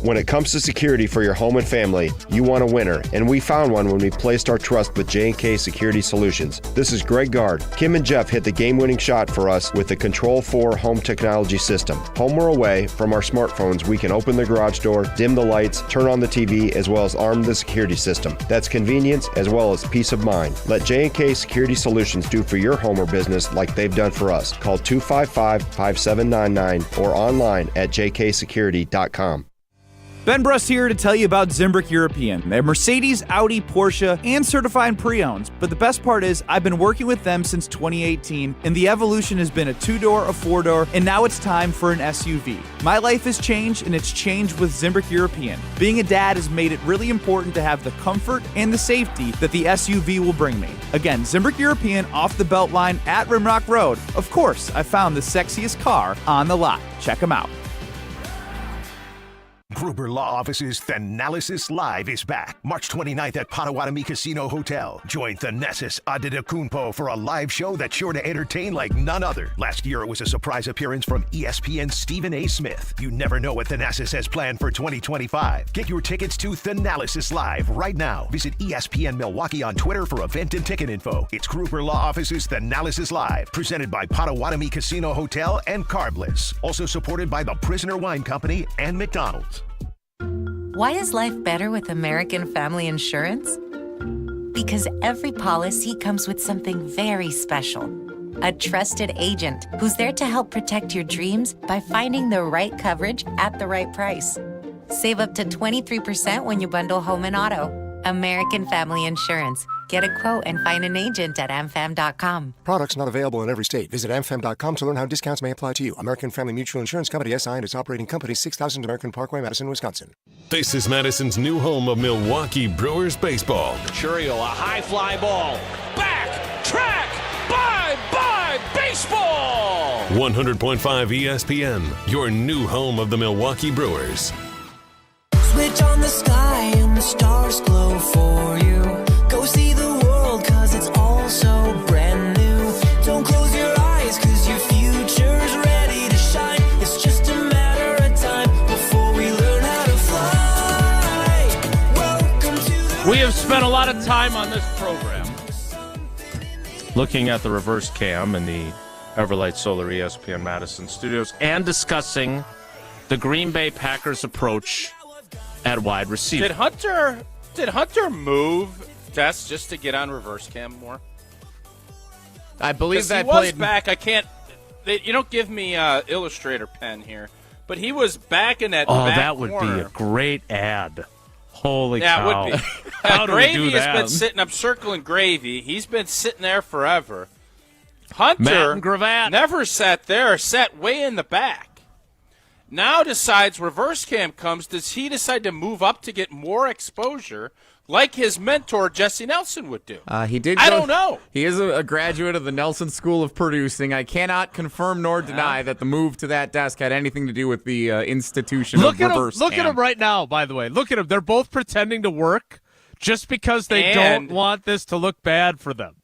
S26: When it comes to security for your home and family, you want a winner, and we found one when we placed our trust with J&K Security Solutions. This is Greg Gard. Kim and Jeff hit the game-winning shot for us with the Control 4 home technology system. Home or away, from our smartphones, we can open the garage door, dim the lights, turn on the TV, as well as arm the security system. That's convenience as well as peace of mind. Let J&K Security Solutions do for your home or business like they've done for us. Call 255-5799 or online at jksecurity.com.
S27: Ben Brust here to tell you about Zimbrick European. They're Mercedes, Audi, Porsche, and certified pre-owns. But the best part is I've been working with them since 2018, and the evolution has been a 2-door, a 4-door, and now it's time for an SUV. My life has changed, and it's changed with Zimbrick European. Being a dad has made it really important to have the comfort and the safety that the SUV will bring me. Again, Zimbrick European off the Beltline at Rimrock Road. Of course, I found the sexiest car on the lot. Check them out.
S28: Gruber Law Office's Thanalysis Live is back. March 29th at Potawatomi Casino Hotel. Join Thanasis Adetokunbo for a live show that's sure to entertain like none other. Last year it was a surprise appearance from ESPN's Stephen A. Smith. You never know what Thanasis has planned for 2025. Get your tickets to Thanalysis Live right now. Visit ESPN Milwaukee on Twitter for event and ticket info. It's Gruber Law Office's Thanalysis Live, presented by Potawatomi Casino Hotel and Carbliss. Also supported by the Prisoner Wine Company and McDonald's.
S29: Why is life better with American Family Insurance? Because every policy comes with something very special. A trusted agent who's there to help protect your dreams by finding the right coverage at the right price. Save up to 23% when you bundle home and auto. American Family Insurance. Get a quote and find an agent at amfam.com.
S30: Products not available in every state. Visit amfam.com to learn how discounts may apply to you. American Family Mutual Insurance Company, SI, and its operating company, 6000 American Parkway, Madison, Wisconsin.
S2: This is Madison's new home of Milwaukee Brewers baseball.
S3: Churiel, a high fly ball. Back, track, bye, baseball!
S2: 100.5 ESPN, your new home of the Milwaukee Brewers.
S9: Switch on the sky and the stars glow for you. Go see the world cause it's all so brand new. Don't close your eyes cause your future's ready to shine. It's just a matter of time before we learn how to fly. Welcome to the
S3: We have spent a lot of time on this program looking at the reverse cam in the Everlight Solar ESPN Madison studios and discussing the Green Bay Packers approach at wide receiver.
S4: Did Hunter move Tess just to get on reverse cam more?
S1: I believe that
S4: he was
S1: played
S4: back. I can't. You don't give me Illustrator pen here, but he was back in that.
S5: Oh,
S4: back
S5: that would
S4: corner.
S5: be a great ad. Holy cow!
S4: Yeah, it would be.
S5: How do
S4: Gravy
S5: we do that?
S4: has been sitting. I'm circling Gravy. He's been sitting there forever. Hunter
S5: Matt and Gravatt
S4: never sat there. Sat way in the back. Now decides reverse cam comes. Does he decide to move up to get more exposure like his mentor Jesse Nelson would do?
S1: He did.
S4: I don't know.
S1: He is a graduate of the Nelson School of Producing. I cannot confirm nor deny that the move to that desk had anything to do with the institution of reverse cam.
S5: Look at him right now, by the way. Look at him. They're both pretending to work just because they don't want this to look bad for them.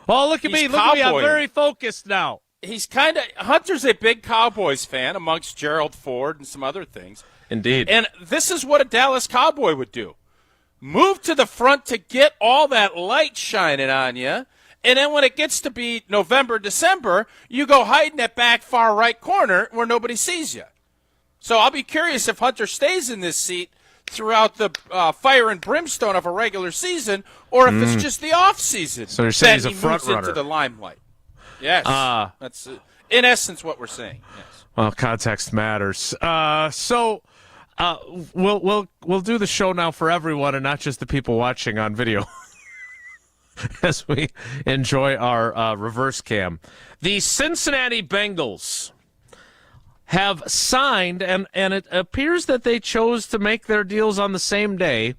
S5: Oh, look at me. Look at me. I'm very focused now.
S4: Hunter's a big Cowboys fan amongst Gerald Ford and some other things.
S5: Indeed.
S4: And this is what a Dallas Cowboy would do. Move to the front to get all that light shining on you. And then when it gets to be November, December, you go hide in that back far right corner where nobody sees you. So I'll be curious if Hunter stays in this seat throughout the fire and brimstone of a regular season, or if it's just the off season.
S5: So you're saying he's a front runner
S4: into the limelight. Yes, that's in essence what we're saying. Yes.
S5: Well, context matters. So we'll do the show now for everyone and not just the people watching on video. As we enjoy our reverse cam. The Cincinnati Bengals have signed, and it appears that they chose to make their deals on the same day.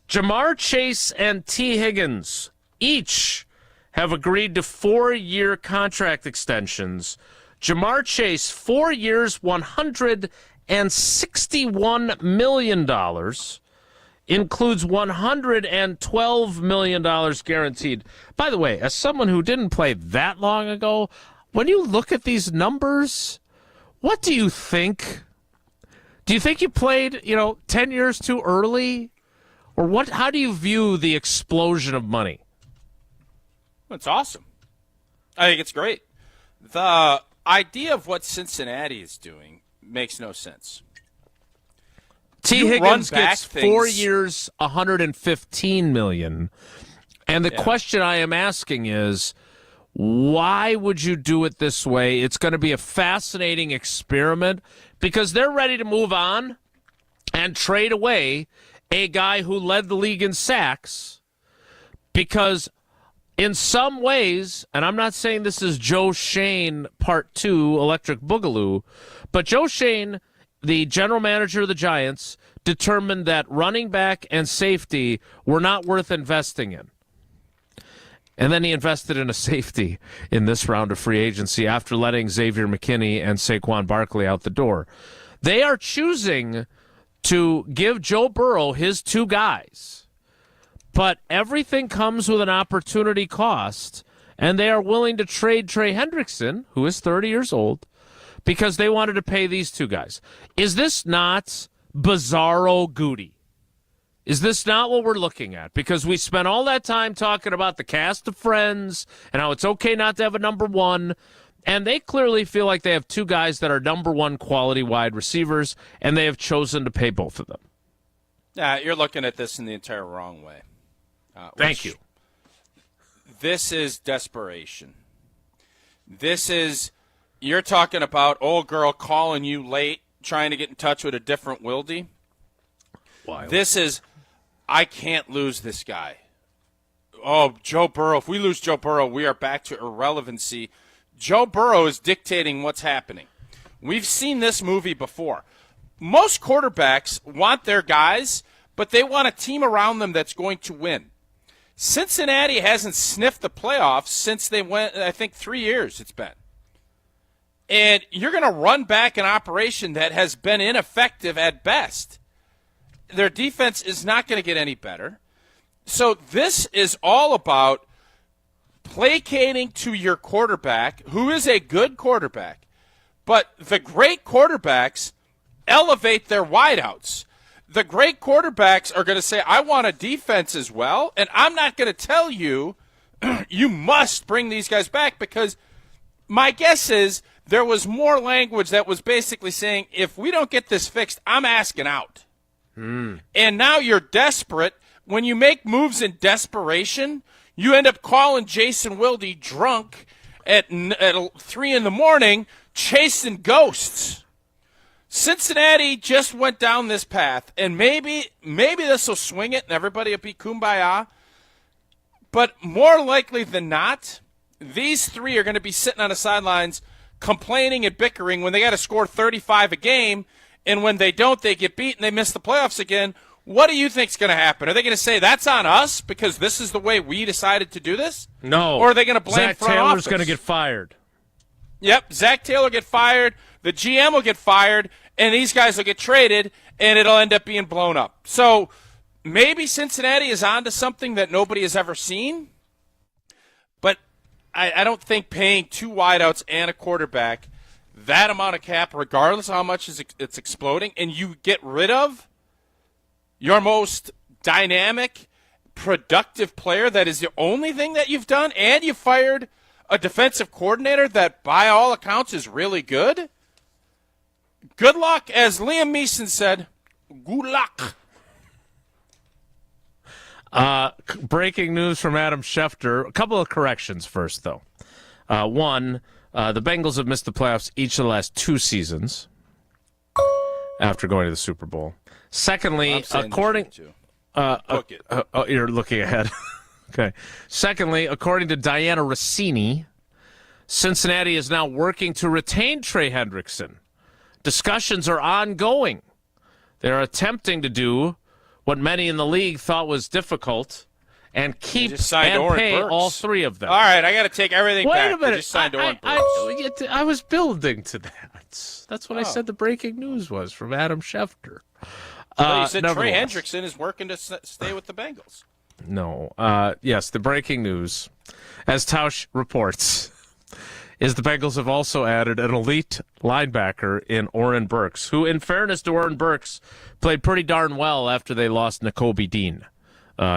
S5: Jamar Chase and T. Higgins each have agreed to 4-year contract extensions. Jamar Chase, 4 years, $161 million. Includes $112 million guaranteed. By the way, as someone who didn't play that long ago, when you look at these numbers, what do you think? Do you think you played, 10 years too early? Or what? How do you view the explosion of money?
S4: It's awesome. I think it's great. The idea of what Cincinnati is doing makes no sense.
S5: T. Higgins gets 4 years, $115 million. And the question I am asking is, why would you do it this way? It's going to be a fascinating experiment because they're ready to move on and trade away a guy who led the league in sacks because in some ways, and I'm not saying this is Joe Schoen Part 2, Electric Boogaloo, but Joe Schoen, the general manager of the Giants, determined that running back and safety were not worth investing in. And then he invested in a safety in this round of free agency after letting Xavier McKinney and Saquon Barkley out the door. They are choosing to give Joe Burrow his 2 guys. But everything comes with an opportunity cost, and they are willing to trade Trey Hendrickson, who is 30 years old, because they wanted to pay these 2 guys. Is this not bizarro goody? Is this not what we're looking at? Because we spent all that time talking about the cast of Friends and how it's okay not to have a number one, and they clearly feel like they have 2 guys that are number 1 quality wide receivers, and they have chosen to pay both of them.
S4: Yeah, you're looking at this in the entire wrong way.
S5: Thank you.
S4: This is desperation. You're talking about old girl calling you late, trying to get in touch with a different Wilde.
S5: Wild.
S4: This is, I can't lose this guy. Oh, Joe Burrow. If we lose Joe Burrow, we are back to irrelevancy. Joe Burrow is dictating what's happening. We've seen this movie before. Most quarterbacks want their guys, but they want a team around them that's going to win. Cincinnati hasn't sniffed the playoffs since they went, I think, 3 years it's been. And you're going to run back an operation that has been ineffective at best. Their defense is not going to get any better. So this is all about placating to your quarterback, who is a good quarterback. But the great quarterbacks elevate their wideouts. The great quarterbacks are going to say, I want a defense as well, and I'm not going to tell you, you must bring these guys back, because my guess is there was more language that was basically saying, if we don't get this fixed, I'm asking out. And now you're desperate. When you make moves in desperation, you end up calling Jason Wilde drunk at 3 in the morning, chasing ghosts. Cincinnati just went down this path, and maybe this will swing it and everybody will be kumbaya. But more likely than not, these 3 are going to be sitting on the sidelines complaining and bickering when they got to score 35 a game, and when they don't, they get beat and they miss the playoffs again. What do you think is going to happen? Are they going to say that's on us because this is the way we decided to do this?
S5: No.
S4: Or are they going to blame
S5: Zach
S4: front
S5: Taylor's
S4: office?
S5: going to get fired.
S4: Yep, Zach Taylor will get fired, the GM will get fired, and these guys will get traded, and it'll end up being blown up. So maybe Cincinnati is on to something that nobody has ever seen. I don't think paying 2 wideouts and a quarterback that amount of cap, regardless of how much it's exploding, and you get rid of your most dynamic, productive player, that is the only thing that you've done, and you fired a defensive coordinator that, by all accounts, is really good. Good luck, as Liam Neeson said. Good luck.
S5: Breaking news from Adam Schefter. A couple of corrections first, though. One, the Bengals have missed the playoffs each of the last 2 seasons after going to the Super Bowl. Secondly, according you're looking ahead. Okay. Secondly, according to Diana Rossini, Cincinnati is now working to retain Trey Hendrickson. Discussions are ongoing. They're attempting to do what many in the league thought was difficult and keep and pay all 3 of them.
S4: All right, I got to take everything back.
S5: Wait a minute.
S4: They just signed Oren Burks.
S5: I was building to that. That's what I said the breaking news was from Adam Schefter.
S4: Well, you said Trey Hendrickson is working to stay with the Bengals.
S5: No. Yes, the breaking news, as Tausch reports, is the Bengals have also added an elite linebacker in Oren Burks, who, in fairness to Oren Burks, played pretty darn well after they lost Nakobe Dean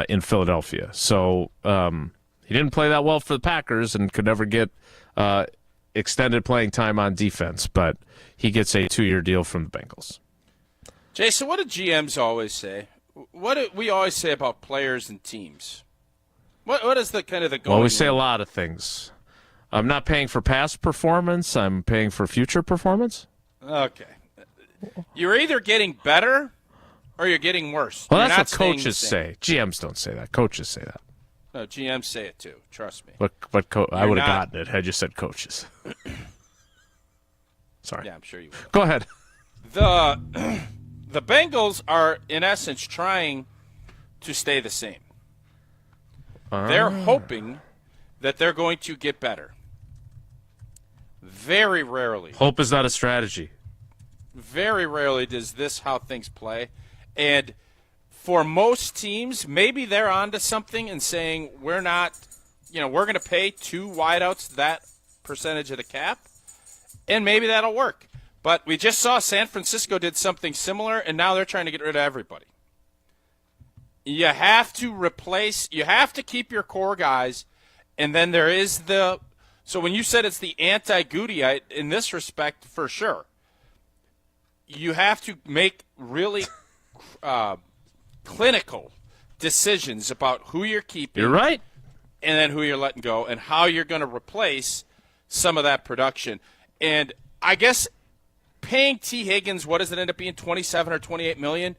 S5: in Philadelphia. So he didn't play that well for the Packers and could never get extended playing time on defense, but he gets a 2-year deal from the Bengals.
S4: Jason, what do GMs always say? What do we always say about players and teams? What is the kind of the going?
S5: Well, we say a lot of things. I'm not paying for past performance. I'm paying for future performance.
S4: Okay. You're either getting better or you're getting worse.
S5: Well,
S4: you're
S5: that's
S4: not
S5: what coaches say. GMs don't say that. Coaches say that.
S4: No, GMs say it too. Trust me.
S5: But I would have gotten it had you said coaches. Sorry.
S4: Yeah, I'm sure you would.
S5: Go ahead.
S4: The Bengals are, in essence, trying to stay the same. They're hoping that they're going to get better. Very rarely.
S5: Hope is not a strategy.
S4: Very rarely does this how things play. And for most teams, maybe they're onto something and saying, we're not, we're going to pay 2 wideouts that percentage of the cap, and maybe that'll work. But we just saw San Francisco did something similar, and now they're trying to get rid of everybody. You have to keep your core guys, and then there is so when you said it's the anti-Goody, in this respect, for sure, you have to make really clinical decisions about who you're keeping.
S5: You're right.
S4: And then who you're letting go, and how you're going to replace some of that production. And I guess paying T. Higgins, what does it end up being, $27 or $28 million?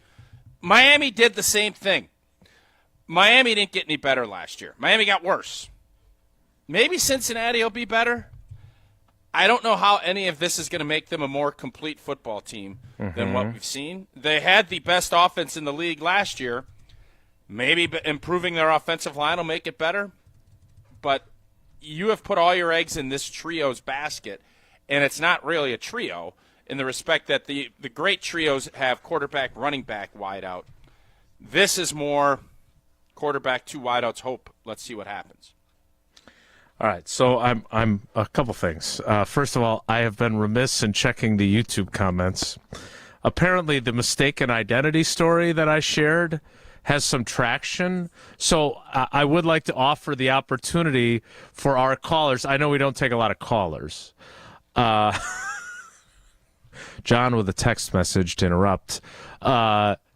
S4: Miami did the same thing. Miami didn't get any better last year. Miami got worse. Maybe Cincinnati will be better. I don't know how any of this is going to make them a more complete football team than what we've seen. They had the best offense in the league last year. Maybe improving their offensive line will make it better. But you have put all your eggs in this trio's basket, and it's not really a trio in the respect that the great trios have quarterback, running back, wide out. This is more quarterback, 2 wideouts, hope. Let's see what happens.
S5: All right, so I'm a couple things. First of all, I have been remiss in checking the YouTube comments. Apparently, the mistaken identity story that I shared has some traction. So I would like to offer the opportunity for our callers. I know we don't take a lot of callers. John with a text message to interrupt.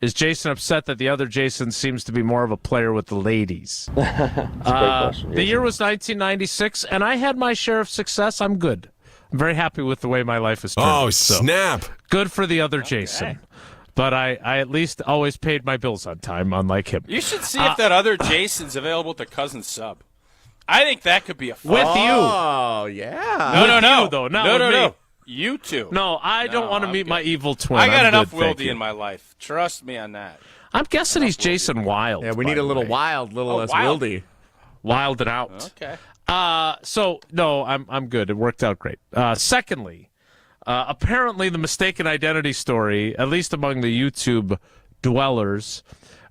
S5: Is Jason upset that the other Jason seems to be more of a player with the ladies? The year was 1996, and I had my share of success. I'm good. I'm very happy with the way my life is turned.
S2: Oh, snap.
S5: So, good for the other Jason. But I at least always paid my bills on time, unlike him.
S4: You should see if that other Jason's available to Cousin Sub. I think that could be a fun.
S5: With you.
S1: Oh, yeah.
S4: No. You two.
S5: No, I don't want to meet my evil twin.
S4: I got enough Wilde in my life. Trust me on that.
S5: I'm guessing he's Jason Wilde.
S1: Yeah, we need a little Wilde, less Wildy.
S5: Wild it out.
S4: Okay.
S5: So no, I'm good. It worked out great. Secondly, apparently the mistaken identity story, at least among the YouTube dwellers,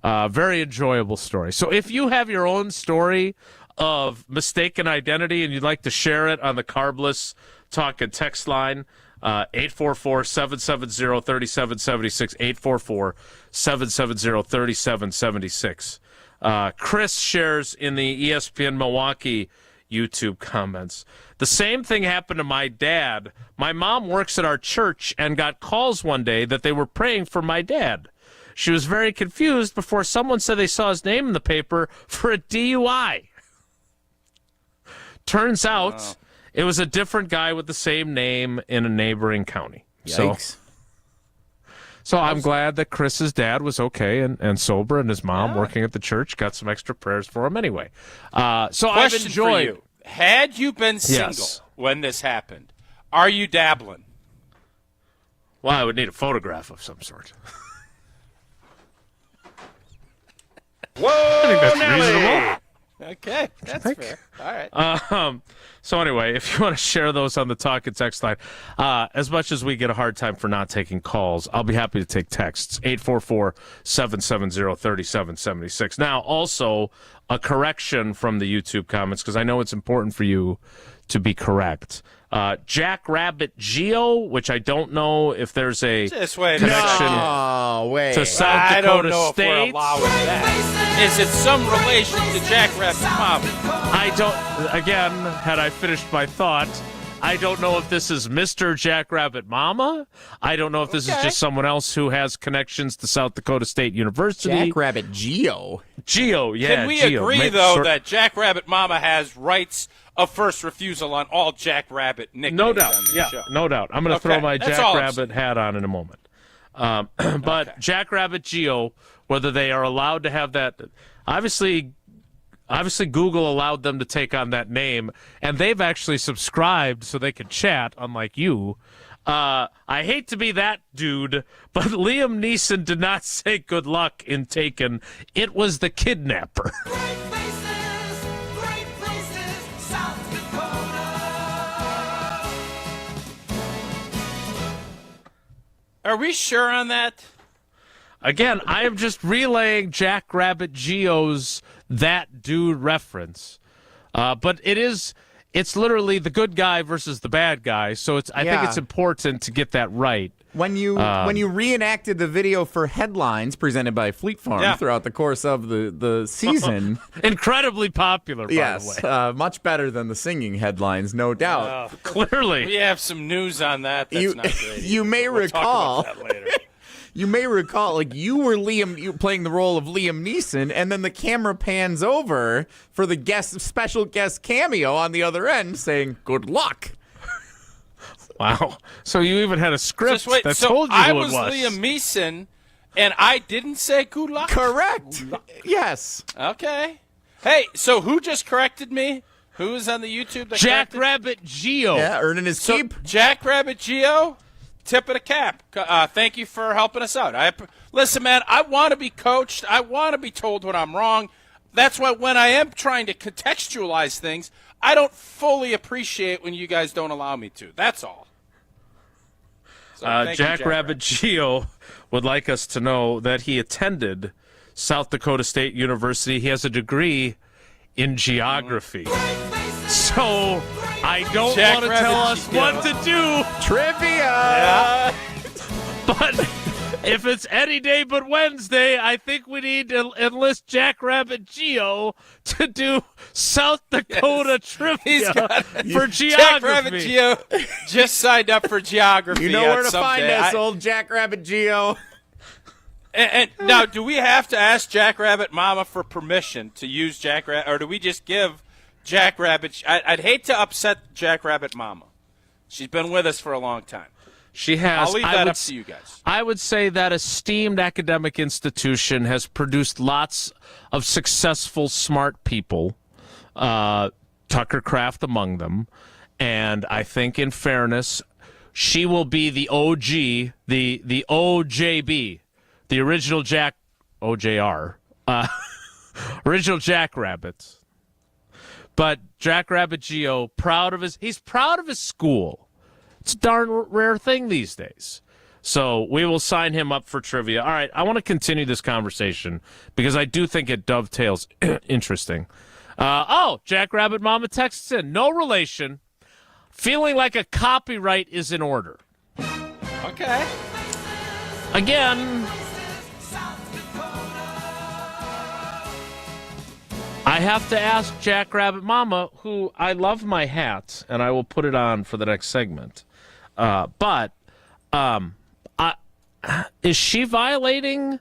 S5: very enjoyable story. So if you have your own story of mistaken identity and you'd like to share it on the Carbless Talk and Text line, 844-770-3776, 844-770-3776. Chris shares in the ESPN Milwaukee YouTube comments. The same thing happened to my dad. My mom works at our church and got calls one day that they were praying for my dad. She was very confused before someone said they saw his name in the paper for a DUI. Turns out it was a different guy with the same name in a neighboring county.
S1: Yikes.
S5: So I'm glad that Chris's dad was okay and sober, and his mom working at the church got some extra prayers for him anyway. So I've
S4: Question
S5: enjoyed.
S4: for you. Had you been single when this happened, are you dabbling?
S5: Well, I would need a photograph of some sort.
S4: Whoa,
S5: I think that's reasonable.
S4: Okay, that's fair. All right.
S5: So anyway, if you want to share those on the Talk and Text line, as much as we get a hard time for not taking calls, I'll be happy to take texts, 844-770-3776. Now, also, a correction from the YouTube comments, because I know it's important for you to be correct. Jackrabbit Geo, which I don't know if there's a connection to South Dakota State.
S4: If we're allowing that. Is it some relation to Jackrabbit Mama?
S5: I don't, again, had I finished my thought, I don't know if this is Mr. Jackrabbit Mama. I don't know if this is just someone else who has connections to South Dakota State University.
S1: Jackrabbit Geo.
S5: Geo, yeah.
S4: Can we
S5: Geo.
S4: agree, though, that Jackrabbit Mama has rights of first refusal on all Jackrabbit nicknames
S5: No doubt,
S4: on the show?
S5: no doubt. I'm going to throw my
S4: That's all I'm
S5: Jackrabbit hat on in a moment. But Jackrabbit Geo, whether they are allowed to have that, obviously Google allowed them to take on that name, and they've actually subscribed so they can chat, unlike you. I hate to be that dude, but Liam Neeson did not say good luck in Taken. It was the kidnapper.
S4: Are we sure on that?
S5: Again, I am just relaying Jackrabbit Geo's that dude reference. But it's literally the good guy versus the bad guy, so I think it's important to get that right.
S1: When you reenacted the video for headlines presented by Fleet Farm throughout the course of the season.
S5: Incredibly popular, by the way.
S1: Much better than the singing headlines, no doubt.
S5: Clearly.
S4: We have some news on that. That's not great.
S1: You may recall.
S4: Talk about that later.
S1: You may recall, like, you were you playing the role of Liam Neeson, and then the camera pans over for the special guest cameo on the other end saying, good luck.
S5: Wow. So you even had a script that told you
S4: I
S5: who it
S4: was
S5: was.
S4: Liam Neeson, and I didn't say good luck?
S1: Correct. Yes.
S4: Okay. Hey, so who just corrected me? Who is on the YouTube that
S5: Jackrabbit Geo.
S1: Yeah, earning his keep.
S4: Jackrabbit Geo, tip of the cap. Thank you for helping us out. Listen, man, I want to be coached. I want to be told when I'm wrong. That's why when I am trying to contextualize things, I don't fully appreciate when you guys don't allow me to. That's all. So
S5: Jackrabbit Geo would like us to know that he attended South Dakota State University. He has a degree in geography. So I don't want to tell us what to do.
S1: Trivia!
S5: Yeah. But if it's any day but Wednesday, I think we need to enlist Jackrabbit Geo to do South Dakota trivia for geography.
S4: Jackrabbit Geo just signed up for geography.
S1: You know where to find us, old Jackrabbit Geo.
S4: And now, do we have to ask Jackrabbit Mama for permission to use Jackrabbit, or do we just give Jackrabbit? I'd hate to upset Jackrabbit Mama. She's been with us for a long time.
S5: She has.
S4: I'll leave that up to you guys.
S5: I would say that esteemed academic institution has produced lots of successful, smart people, Tucker Kraft among them, and I think, in fairness, she will be the OG, the OJB, the original OJR, original Jackrabbit. But Jackrabbit Geo, he's proud of his school. It's a darn rare thing these days. So we will sign him up for trivia. All right, I want to continue this conversation because I do think it dovetails interesting. Jackrabbit Mama texts in. No relation. Feeling like a copyright is in order.
S4: Okay.
S5: Again, I have to ask Jackrabbit Mama, who I love my hat, and I will put it on for the next segment. Is she violating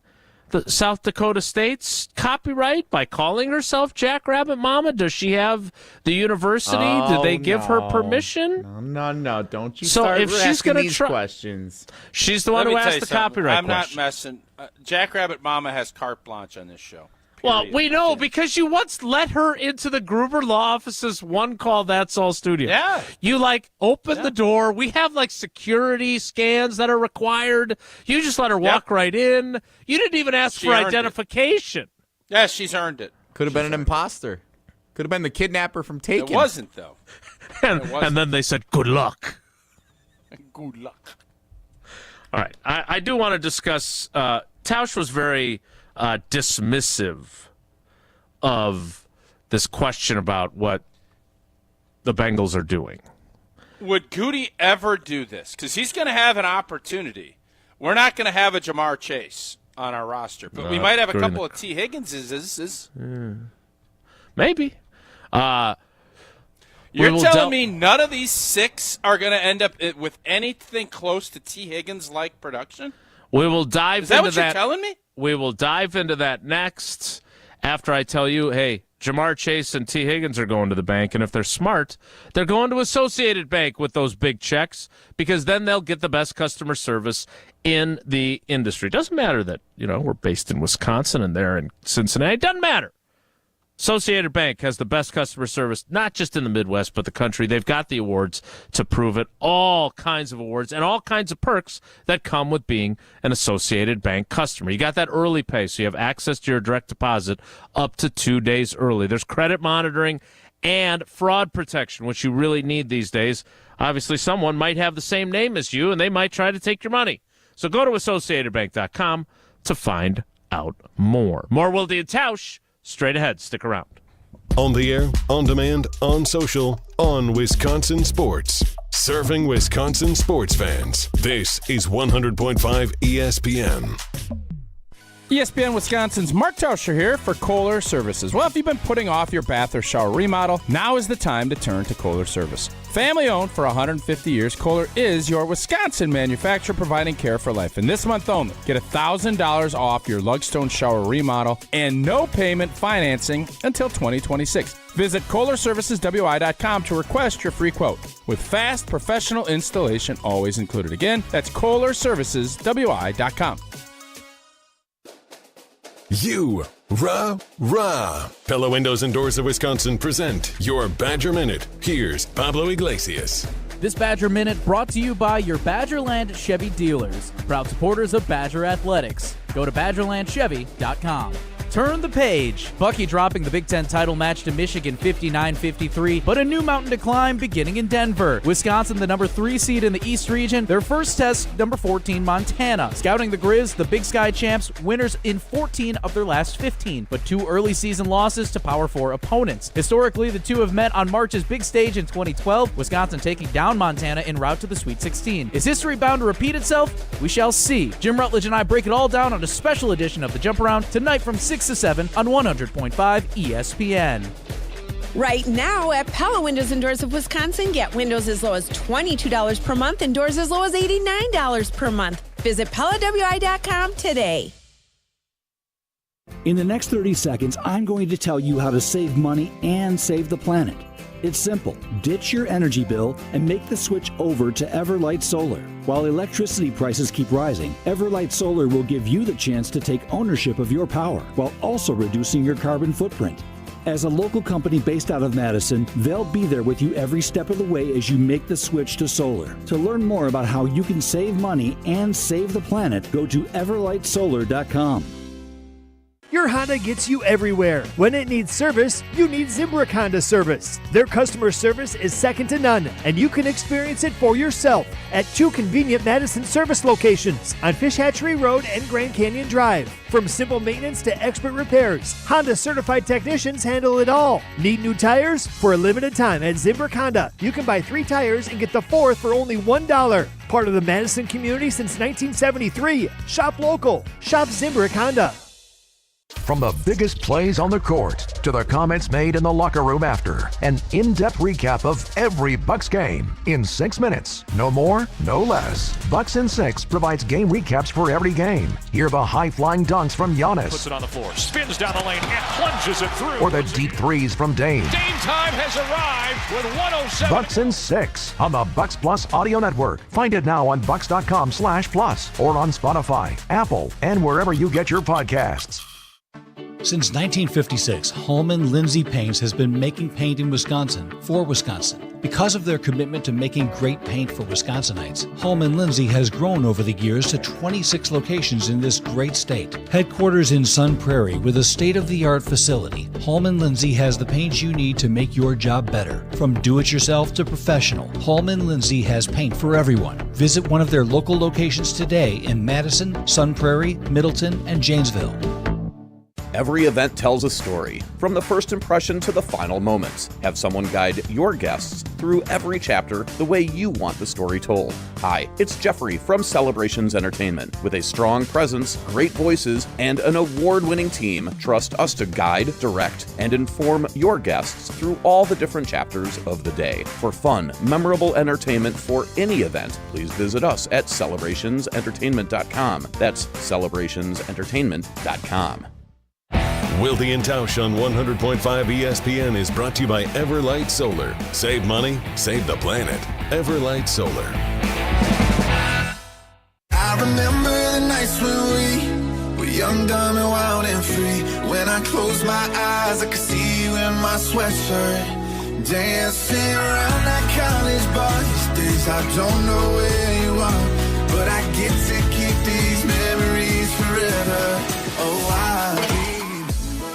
S5: the South Dakota State's copyright by calling herself Jackrabbit Mama? Does she have the university? Did they give her permission?
S1: No. Don't you
S5: So
S1: start
S5: if she's
S1: asking
S5: gonna
S1: these questions.
S5: She's the one who asked the copyright
S4: I'm not
S5: question.
S4: messing. Jackrabbit Mama has carte blanche on this show.
S5: Well,
S4: Period.
S5: we know because you once let her into the Gruber Law Office's One Call That's All studio.
S4: Yeah.
S5: You, open the door. We have, security scans that are required. You just let her walk right in. You didn't even ask for identification.
S4: Yes, she's earned it.
S1: Could have been an imposter. Could have been the kidnapper from Taken.
S4: It wasn't, though.
S5: And then they said, good luck.
S4: Good luck.
S5: All right. I do want to discuss Tausch was very dismissive of this question about what the Bengals are doing.
S4: Would Goody ever do this? Because he's going to have an opportunity. We're not going to have a Jamar Chase on our roster, but we might have a couple of T. Higginses.
S5: Maybe.
S4: You're telling me none of these 6 are going to end up with anything close to T. Higgins-like production?
S5: We will dive
S4: into that.
S5: into
S4: Is that what you're telling me?
S5: We will dive into that next after I tell you, hey, Jamar Chase and T. Higgins are going to the bank, and if they're smart, they're going to Associated Bank with those big checks because then they'll get the best customer service in the industry. Doesn't matter that, we're based in Wisconsin and they're in Cincinnati. It doesn't matter. Associated Bank has the best customer service, not just in the Midwest, but the country. They've got the awards to prove it, all kinds of awards and all kinds of perks that come with being an Associated Bank customer. You got that early pay, so you have access to your direct deposit up to 2 days early. There's credit monitoring and fraud protection, which you really need these days. Obviously, someone might have the same name as you, and they might try to take your money. So go to AssociatedBank.com to find out more. More Wilde and Tausch. Straight ahead. Stick around.
S2: On the air, on demand, on social, on Wisconsin Sports. Serving Wisconsin sports fans. This is 100.5 ESPN.
S8: ESPN Wisconsin's Mark Tauscher here for Kohler Services. Well, if you've been putting off your bath or shower remodel, now is the time to turn to Kohler Service. Family owned for 150 years, Kohler is your Wisconsin manufacturer providing care for life. And this month only, get $1,000 off your Lugstone shower remodel and no payment financing until 2026. Visit KohlerServicesWI.com to request your free quote. With fast, professional installation always included. Again, that's KohlerServicesWI.com.
S2: Rah. Pella Windows and Doors of Wisconsin present your Badger Minute. Here's Pablo Iglesias.
S6: This Badger Minute brought to you by your Badgerland Chevy dealers, proud supporters of Badger Athletics. Go to BadgerlandChevy.com. Turn the page. Bucky dropping the Big Ten title match to Michigan 59-53, but a new mountain to climb beginning in Denver. Wisconsin, the number 3 seed in the East region, their first test, number 14 Montana. Scouting the Grizz, the Big Sky champs, winners in 14 of their last 15, but 2 early season losses to Power 4 opponents. Historically, the two have met on March's big stage in 2012, Wisconsin taking down Montana en route to the Sweet 16. Is history bound to repeat itself? We shall see. Jim Rutledge and I break it all down on a special edition of the Jump Around tonight from 6 to 7 on 100.5 ESPN.
S24: Right now at Pella Windows and Doors of Wisconsin, get windows as low as $22 per month and doors as low as $89 per month. Visit PellaWI.com today.
S7: In the next 30 seconds, I'm going to tell you how to save money and save the planet. It's simple. Ditch your energy bill and make the switch over to Everlight Solar. While electricity prices keep rising, Everlight Solar will give you the chance to take ownership of your power while also reducing your carbon footprint. As a local company based out of Madison, they'll be there with you every step of the way as you make the switch to solar. To learn more about how you can save money and save the planet, go to everlightsolar.com.
S10: Your Honda gets you everywhere. When it needs service, you need Zimbrick Honda service. Their customer service is second to none, and you can experience it for yourself at 2 convenient Madison service locations on Fish Hatchery Road and Grand Canyon Drive. From simple maintenance to expert repairs, Honda certified technicians handle it all. Need new tires? For a limited time at Zimbrick Honda, you can buy 3 tires and get the 4th for only $1. Part of the Madison community since 1973. Shop local. Shop Zimbrick Honda.
S11: From the biggest plays on the court to the comments made in the locker room after, an in-depth recap of every Bucks game in 6 minutes. No more, no less. Bucks in 6 provides game recaps for every game. Hear the high-flying dunks from Giannis.
S12: Puts it on the floor, spins down the lane, and plunges it through.
S11: Or the deep threes from Dame.
S12: Dame time has arrived with 107.
S11: Bucks in 6 on the Bucks Plus Audio Network. Find it now on bucks.com/plus or on Spotify, Apple, and wherever you get your podcasts.
S7: Since 1956, Holman Lindsay Paints has been making paint in Wisconsin for Wisconsin. Because of their commitment to making great paint for Wisconsinites, Holman Lindsay has grown over the years to 26 locations in this great state. Headquarters in Sun Prairie with a state-of-the-art facility, Holman Lindsay has the paint you need to make your job better. From do-it-yourself to professional, Holman Lindsay has paint for everyone. Visit one of their local locations today in Madison, Sun Prairie, Middleton, and Janesville.
S13: Every event tells a story, from the first impression to the final moments. Have someone guide your guests through every chapter the way you want the story told. Hi, it's Jeffrey from Celebrations Entertainment. With a strong presence, great voices, and an award-winning team, trust us to guide, direct, and inform your guests through all the different chapters of the day. For fun, memorable entertainment for any event, please visit us at celebrationsentertainment.com. That's celebrationsentertainment.com.
S2: Wilde and Tausch on 100.5 ESPN is brought to you by Everlight Solar. Save money, save the planet. Everlight Solar.
S9: I remember the nights when we were young, dumb, and wild and free. When I closed my eyes, I could see you in my sweatshirt, dancing around that college bar. These days I don't know where you are, but I get to keep these memories forever. Oh,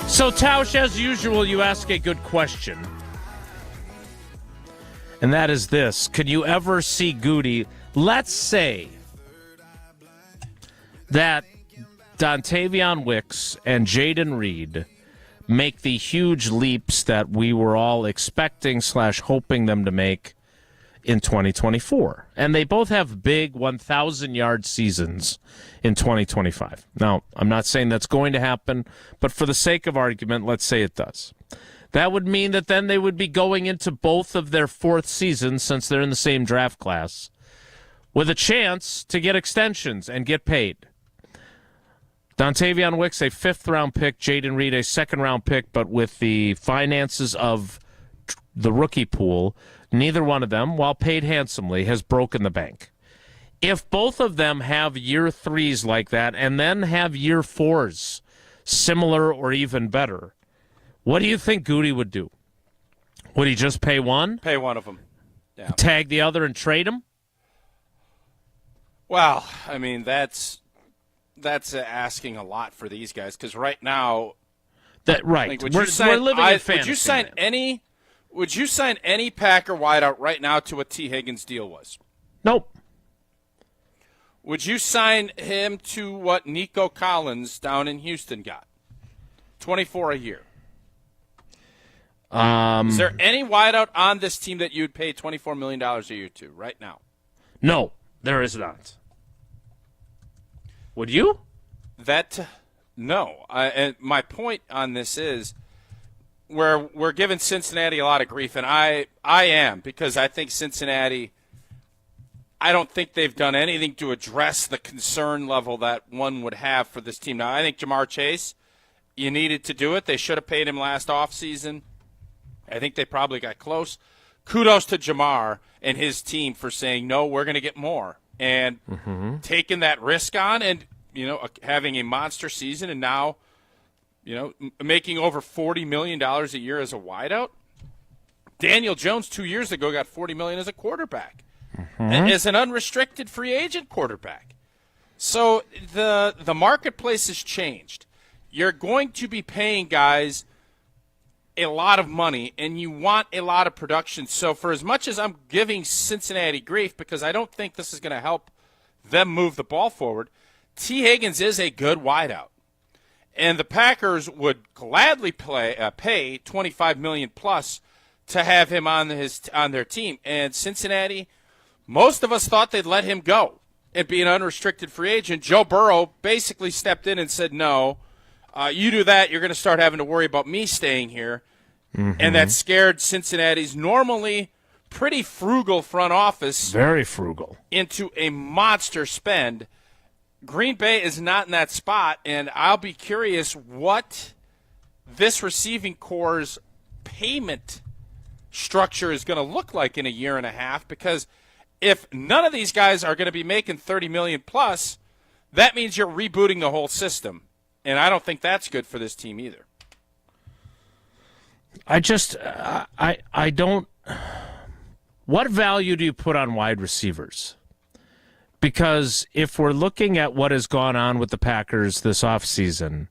S3: So, Tausch, as usual, you ask a good question. And that is this. Can you ever see Goody? Let's say that Dontavion Wicks and Jaden Reed make the huge leaps that we were all expecting / hoping them to make in 2024. And they both have big 1,000-yard seasons in 2025. Now, I'm not saying that's going to happen, but for the sake of argument, let's say it does. That would mean that then they would be going into both of their 4th seasons, since they're in the same draft class, with a chance to get extensions and get paid. Dontavion Wicks, a 5th-round pick, Jaden Reed, a 2nd-round pick, but with the finances of the rookie pool, neither one of them, while paid handsomely, has broken the bank. If both of them have year 3s like that and then have year 4s similar or even better, what do you think Goody would do? Would he just pay one?
S4: Pay one of them. Yeah.
S3: Tag the other and trade him?
S4: Well, I mean, that's asking a lot for these guys, because right now,
S3: right,
S4: Like,
S3: we're living in fantasy.
S4: Would you sign any Packer wideout right now to what T. Higgins' deal was?
S3: Nope.
S4: Would you sign him to what Nico Collins down in Houston got? 24 a year. Is there any wideout on this team that you'd pay $24 million a year to right now?
S3: No, there is not. Would you?
S4: No. And my point on this is, we're giving Cincinnati a lot of grief, and I am, because I think Cincinnati, I don't think they've done anything to address the concern level that one would have for this team. Now, I think Jamar Chase, you needed to do it. They should have paid him last offseason. I think they probably got close. Kudos to Jamar and his team for saying, no, we're going to get more, and taking that risk on, and having a monster season, and now making over $40 million a year as a wideout. Daniel Jones 2 years ago got $40 million as a quarterback, as an unrestricted free agent quarterback. So the marketplace has changed. you're going to be paying guys a lot of money, and you want a lot of production. So for as much as I'm giving Cincinnati grief, because I don't think this is going to help them move the ball forward, T. Higgins is a good wideout. And the Packers would gladly pay $25 million plus to have him on their team. And Cincinnati, most of us thought they'd let him go and be an unrestricted free agent. Joe Burrow basically stepped in and said, no, you do that, you're going to start having to worry about me staying here. Mm-hmm. And that scared Cincinnati's normally pretty frugal front office.
S5: Very frugal.
S4: Into a monster spend. Green Bay is not in that spot, and I'll be curious what this receiving corps' payment structure is going to look like in a year and a half, because if none of these guys are going to be making $30 million plus, that means you're rebooting the whole system. And I don't think that's good for this team either.
S5: I don't. What value do you put on wide receivers? Because if we're looking at what has gone on with the Packers this offseason,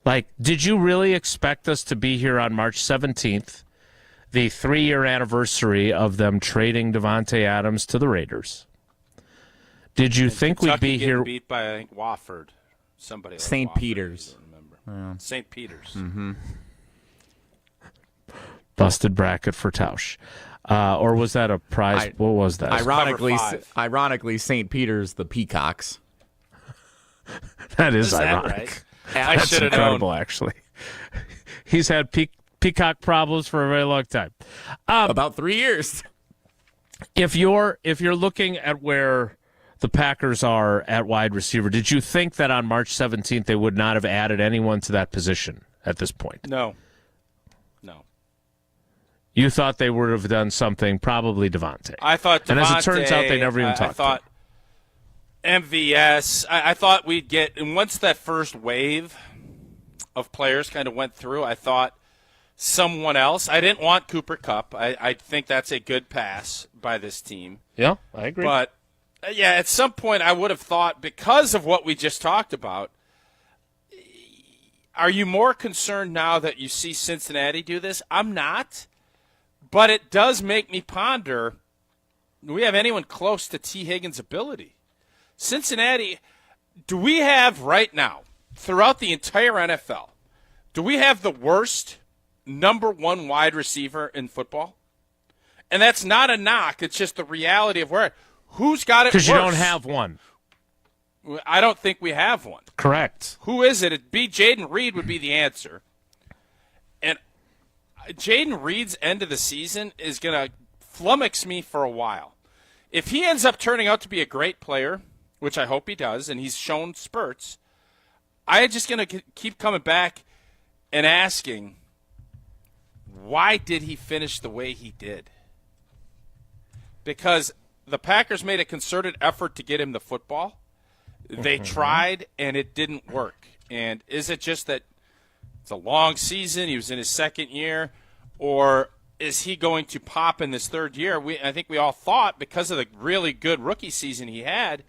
S5: like, did you really expect us to be here on March 17th, the 3-year anniversary of them trading Devontae Adams to the Raiders? Did you think we'd be here?
S4: Beat by, I think, Wofford. Somebody like
S1: St.
S4: Wofford,
S1: Peter's.
S4: Yeah. St. Peter's.
S1: Mm-hmm.
S5: Busted bracket for Tausch. Or was that a prize? What was that?
S1: Ironically, St. Peter's, the Peacocks.
S5: That is ironic.
S4: That right?
S5: That's incredible, actually. He's had peacock problems for a very long time.
S1: About 3 years.
S5: If you're looking at where the Packers are at wide receiver, did you think that on March 17th they would not have added anyone to that position at this point?
S4: No.
S5: You thought they would have done something, probably Devontae.
S4: I thought Devontae.
S5: And as it turns out, they never even talked.
S4: I thought MVS. I thought we'd get, and once that first wave of players kind of went through, I thought someone else. I didn't want Cooper Kupp. I think that's a good pass by this team.
S5: Yeah, I agree.
S4: But, yeah, at some point I would have thought, because of what we just talked about, are you more concerned now that you see Cincinnati do this? I'm not. But it does make me ponder, do we have anyone close to T. Higgins' ability? Cincinnati, do we have right now, throughout the entire NFL, do we have the worst number one wide receiver in football? And that's not a knock. It's just the reality of who's got it worse?
S5: Because you don't have one.
S4: I don't think we have one.
S5: Correct.
S4: Who is it? It'd be Jaden Reed would be the answer. And Jaden Reed's end of the season is going to flummox me for a while. If he ends up turning out to be a great player, which I hope he does, and he's shown spurts, I'm just going to keep coming back and asking, why did he finish the way he did? Because the Packers made a concerted effort to get him the football. They tried, and it didn't work. And is it just that it's a long season, he was in his second year, or is he going to pop in this third year? I think we all thought, because of the really good rookie season he had,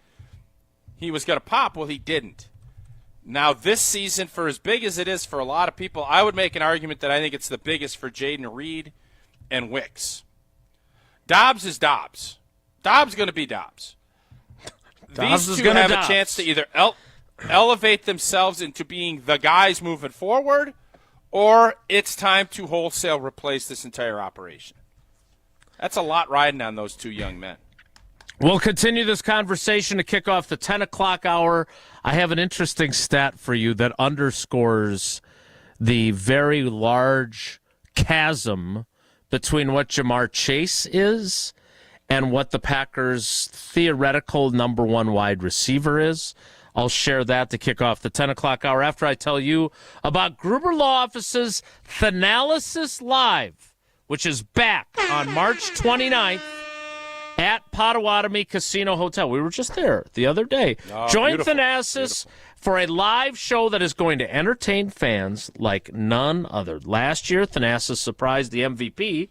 S4: he was going to pop. Well, he didn't. Now, this season, for as big as it is for a lot of people, I would make an argument that I think it's the biggest for Jaden Reed and Wicks. Dobbs is Dobbs. Dobbs is going to be Dobbs. These two have a chance to either elevate themselves into being the guys moving forward, or it's time to wholesale replace this entire operation. That's a lot riding on those two young men.
S5: We'll continue this conversation to kick off the 10 o'clock hour. I have an interesting stat for you that underscores the very large chasm between what Jamar Chase is and what the Packers' theoretical number one wide receiver is. I'll share that to kick off the 10 o'clock hour after I tell you about Gruber Law Office's Thanalysis Live, which is back on March 29th at Potawatomi Casino Hotel. We were just there the other day. Join Thanasis for a live show that is going to entertain fans like none other. Last year, Thanasis surprised the MVP,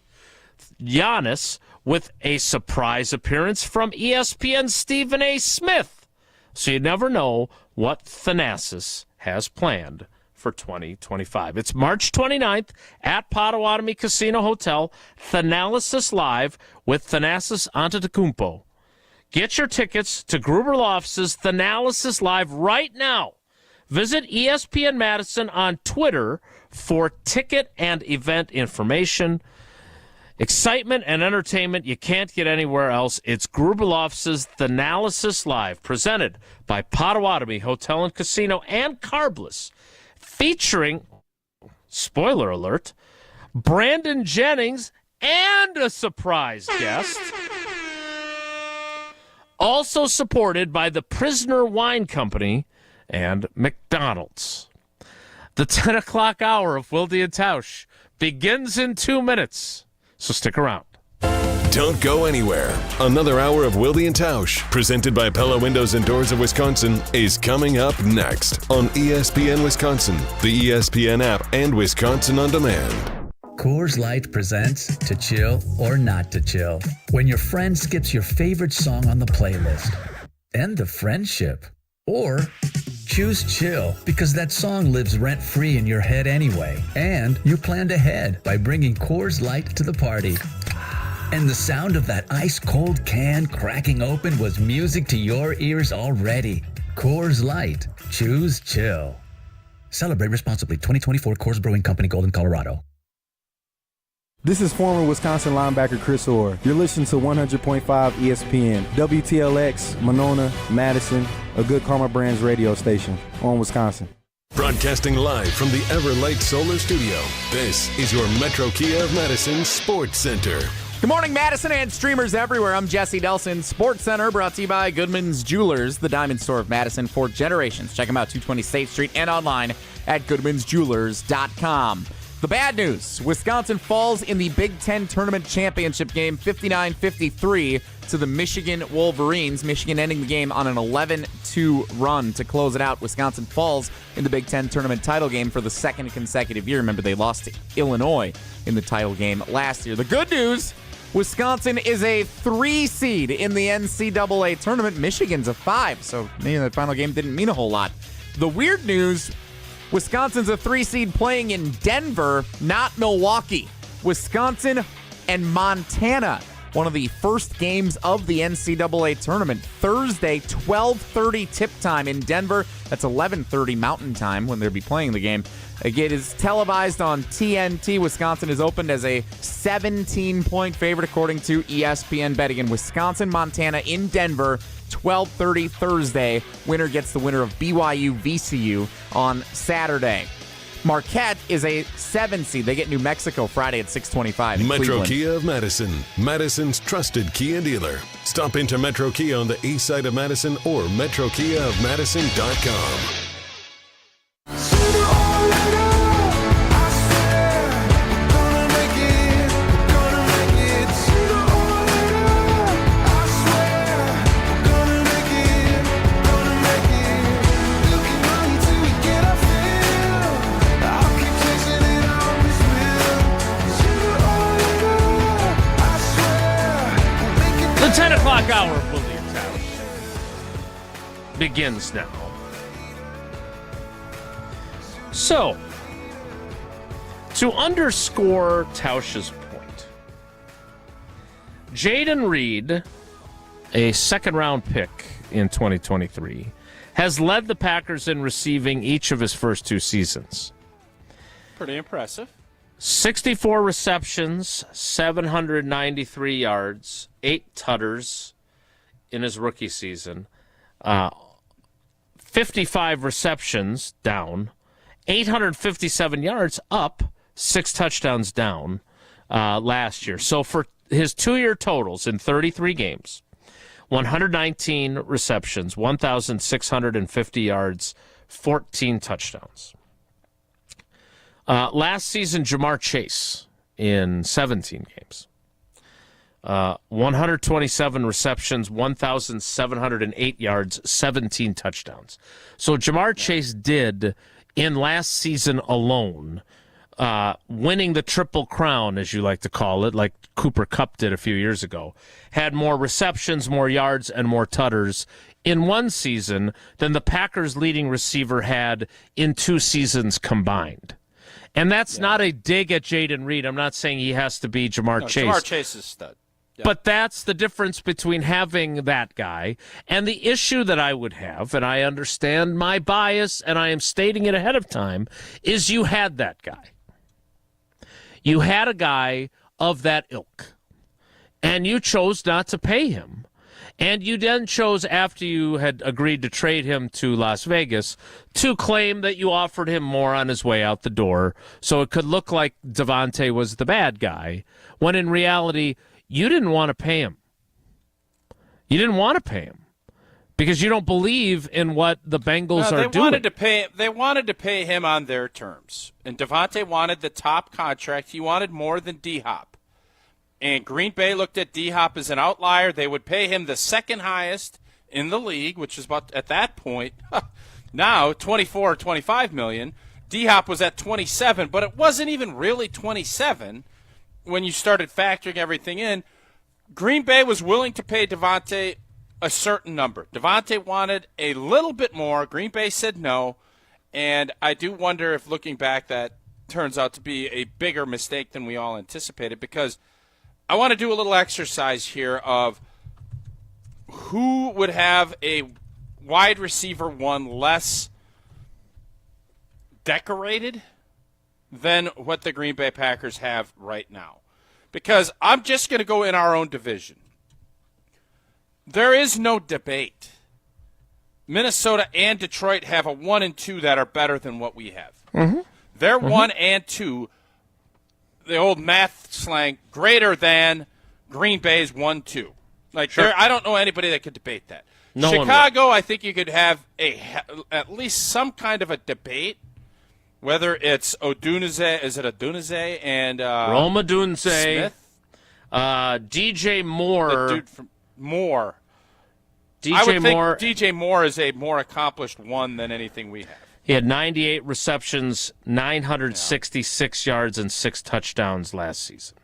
S5: Giannis, with a surprise appearance from ESPN's Stephen A. Smith. So you never know what Thanasis has planned
S3: for 2025. It's March 29th at Potawatomi Casino Hotel, Thanasis Live with Thanasis Antetokounmpo. Get your tickets to Gruber Law Office's Thanasis Live right now. Visit ESPN Madison on Twitter for ticket and event information. Excitement and entertainment you can't get anywhere else. It's Gruber Law Office's Thanasis Live, presented by Potawatomi Hotel and Casino and Carbless, featuring, spoiler alert, Brandon Jennings and a surprise guest. Also supported by the Prisoner Wine Company and McDonald's. The 10 o'clock hour of Wilde and Tausch begins in 2 minutes, so stick around.
S2: Don't go anywhere. Another hour of Wilde and Tausch, presented by Pella Windows and Doors of Wisconsin, is coming up next on ESPN Wisconsin, the ESPN app, and Wisconsin On Demand.
S14: Coors Light presents To Chill or Not to Chill. When your friend skips your favorite song on the playlist. End the friendship. Or choose chill because that song lives rent-free in your head anyway. And you planned ahead by bringing Coors Light to the party. And the sound of that ice-cold can cracking open was music to your ears already. Coors Light. Choose chill. Celebrate responsibly. 2024 Coors Brewing Company, Golden, Colorado.
S15: This is former Wisconsin linebacker Chris Orr. You're listening to 100.5 ESPN, WTLX, Monona, Madison, a good Karma Brands radio station on Wisconsin.
S2: Broadcasting live from the Everlight Solar Studio, this is your Metro Kia of Madison Sports Center.
S1: Good morning, Madison and streamers everywhere. I'm Jesse Delson. Sports Center brought to you by Goodman's Jewelers, the diamond store of Madison for generations. Check them out, 220 State Street and online at goodmansjewelers.com. The bad news, Wisconsin falls in the Big Ten Tournament Championship game 59-53 to the Michigan Wolverines. Michigan ending the game on an 11-2 run to close it out. Wisconsin falls in the Big Ten Tournament title game for the second consecutive year. Remember, they lost to Illinois in the title game last year. The good news, Wisconsin is a 3 seed in the NCAA Tournament. Michigan's a 5, so maybe that final game didn't mean a whole lot. The weird news, Wisconsin's a 3 seed playing in Denver, not Milwaukee. Wisconsin and Montana, one of the first games of the NCAA tournament. Thursday, 12:30 tip time in Denver. That's 11:30 Mountain Time when they'll be playing the game. It is televised on TNT. Wisconsin is opened as a 17-point favorite according to ESPN betting. In Wisconsin, Montana in Denver, 12:30 Thursday. Winner gets the winner of BYU VCU on Saturday. Marquette is a 7 seed. They get New Mexico Friday at 6:25 in
S2: Metro
S1: Cleveland.
S2: Kia of Madison, Madison's trusted Kia dealer. Stop into Metro Kia on the east side of Madison or metrokiaofmadison.com.
S3: The 10 o'clock hour of Wilde and Tausch begins now. So, to underscore Tausch's point, Jaden Reed, a second-round pick in 2023, has led the Packers in receiving each of his first 2 seasons.
S4: Pretty impressive.
S3: 64 receptions, 793 yards, 8 tutters in his rookie season. 55 receptions down, 857 yards up, 6 touchdowns down last year. So for his 2-year totals in 33 games, 119 receptions, 1,650 yards, 14 touchdowns. Last season, Jamar Chase in 17 games. 127 receptions, 1,708 yards, 17 touchdowns. So Jamar Chase did, in last season alone,
S5: winning the Triple Crown, as you like to call it, like Cooper Kupp did a few years ago, had more receptions, more yards, and more tutters in one season than the Packers' leading receiver had in 2 seasons combined. And that's not a dig at Jaden Reed. I'm not saying he has to be Jamar Chase.
S4: Jamar Chase is stud. Yeah.
S5: But that's the difference between having that guy and the issue that I would have, and I understand my bias, and I am stating it ahead of time, is you had that guy. You had a guy of that ilk, and you chose not to pay him. And you then chose, after you had agreed to trade him to Las Vegas, to claim that you offered him more on his way out the door so it could look like Davante was the bad guy, when in reality, you didn't want to pay him. You didn't want to pay him because you don't believe in what the Bengals are doing.
S4: They wanted to pay him on their terms. And Davante wanted the top contract. He wanted more than D-Hop. And Green Bay looked at D-Hop as an outlier. They would pay him the second highest in the league, which is about, at that point, now $24 or $25 million. D-Hop was at 27, but it wasn't even really 27 when you started factoring everything in. Green Bay was willing to pay Davante a certain number. Davante wanted a little bit more. Green Bay said no. And I do wonder if, looking back, that turns out to be a bigger mistake than we all anticipated, because I want to do a little exercise here of who would have a wide receiver one less decorated than what the Green Bay Packers have right now. Because I'm just going to go in our own division. There is no debate. Minnesota and Detroit have a 1 and 2 that are better than what we have.
S5: Mm-hmm.
S4: They're 1 and 2. The old math slang, greater than Green Bay's 1-2. Like,
S5: Sure.
S4: I don't know anybody that could debate that.
S5: No one
S4: Chicago, I think you could have at least some kind of a debate, whether it's Odunze and
S5: Rome Odunze,
S4: Smith,
S5: DJ Moore,
S4: the dude from Moore.
S5: DJ
S4: I would
S5: Moore.
S4: think DJ Moore is a more accomplished one than anything we have.
S5: He had 98 receptions, 966 yards, and 6 touchdowns last season.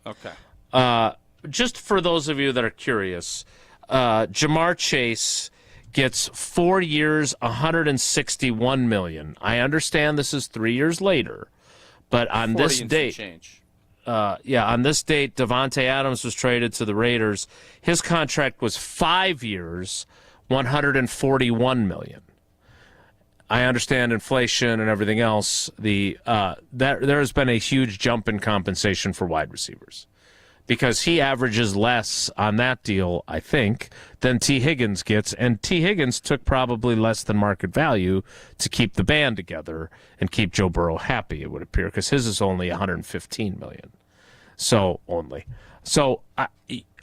S4: Okay.
S5: Just for those of you that are curious, Jamar Chase gets 4 years, $161 million. I understand this is 3 years later, but on this date, on this date, Davante Adams was traded to the Raiders. His contract was 5 years, $141 million. I understand inflation and everything else. There has been a huge jump in compensation for wide receivers because he averages less on that deal, I think, than T. Higgins gets, and T. Higgins took probably less than market value to keep the band together and keep Joe Burrow happy, it would appear, because his is only $115 million. So only. So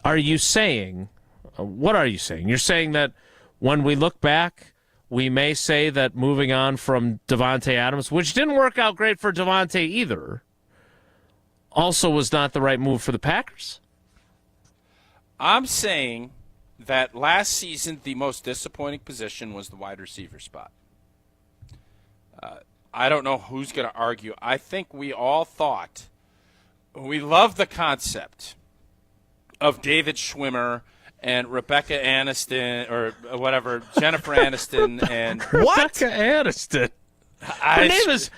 S5: are you saying, what are you saying? You're saying that when we look back, we may say that moving on from Davante Adams, which didn't work out great for Davante either, also was not the right move for the Packers?
S4: I'm saying that last season the most disappointing position was the wide receiver spot. I don't know who's going to argue. I think we all thought, we love the concept of David Schwimmer and Rebecca Aniston, or whatever, Jennifer Aniston and
S5: Rebecca Aniston. Her name is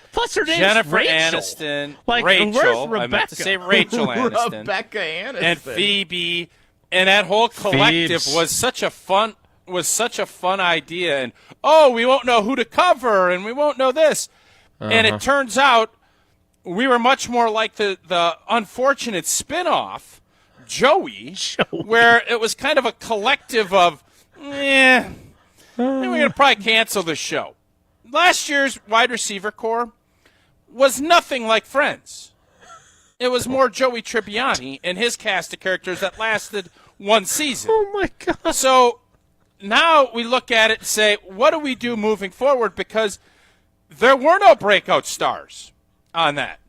S4: Jennifer
S5: Rachel.
S4: Aniston.
S5: Like,
S4: Rachel.
S5: where's
S4: I meant to say Rachel Aniston.
S1: Rebecca Aniston.
S4: And Phoebe. And that whole collective was such a fun idea. And we won't know who to cover, and we won't know this. And it turns out we were much more like the unfortunate spinoff, Joey, where it was kind of a collective of, we're going to probably cancel the show. Last year's wide receiver core was nothing like Friends. It was more Joey Tribbiani and his cast of characters that lasted one season.
S5: Oh, my God.
S4: So now we look at it and say, what do we do moving forward? Because there were no breakout stars on that.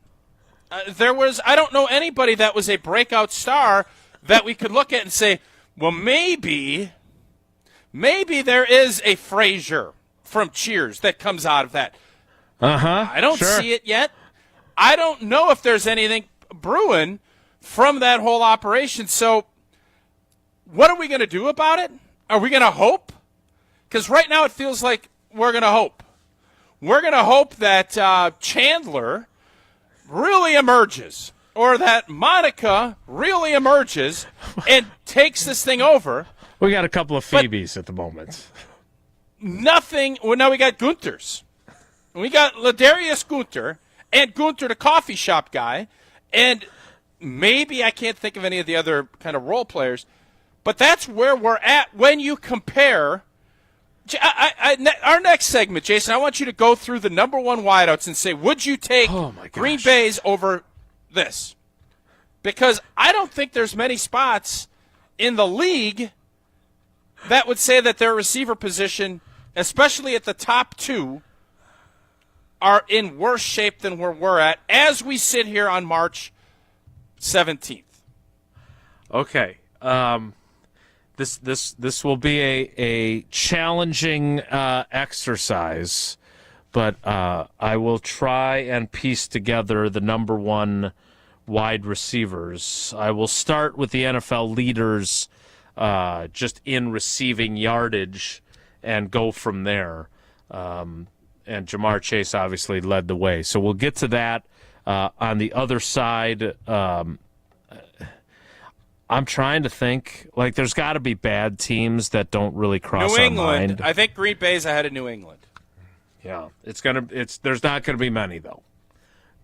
S4: I don't know anybody that was a breakout star that we could look at and say, well, maybe there is a Frasier from Cheers that comes out of that. I don't see it yet. I don't know if there's anything brewing from that whole operation. So what are we going to do about it? Are we going to hope? Because right now it feels like we're going to hope. We're going to hope that Chandler really emerges, or that Monica really emerges and takes this thing over.
S5: We got a couple of Phoebes at the moment.
S4: Nothing. Well, now we got Gunter's. We got Ladarius Gunter and Gunter, the coffee shop guy, and maybe I can't think of any of the other kind of role players, but that's where we're at when you compare. Our next segment, Jason, I want you to go through the number one wideouts and say, would you take Green Bay's over this? Because I don't think there's many spots in the league that would say that their receiver position, especially at the top two, are in worse shape than where we're at as we sit here on March 17th.
S5: Okay. This will be a challenging exercise, but I will try and piece together the number one wide receivers. I will start with the NFL leaders just in receiving yardage and go from there. And Jamar Chase obviously led the way. So we'll get to that. On the other side, I'm trying to think. Like, there's got to be bad teams that don't really cross
S4: New
S5: our
S4: England.
S5: mind.
S4: I think Green Bay's ahead of New England.
S5: Yeah, there's not going to be many, though.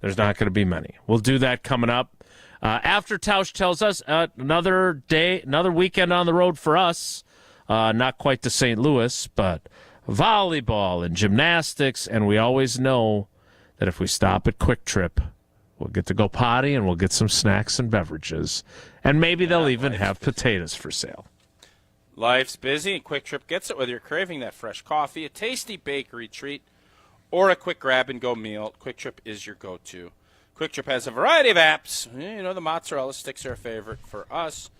S5: There's not going to be many. We'll do that coming up. After Tausch tells us, another day, another weekend on the road for us. Not quite to St. Louis, but volleyball and gymnastics, and we always know that if we stop at Quick Trip, we'll get to go potty and we'll get some snacks and beverages. And maybe they'll even have potatoes for sale.
S4: Life's busy, and Quick Trip gets it, whether you're craving that fresh coffee, a tasty bakery treat, or a quick grab-and-go meal. Quick Trip is your go-to. Quick Trip has a variety of apps. You know, the mozzarella sticks are a favorite for us.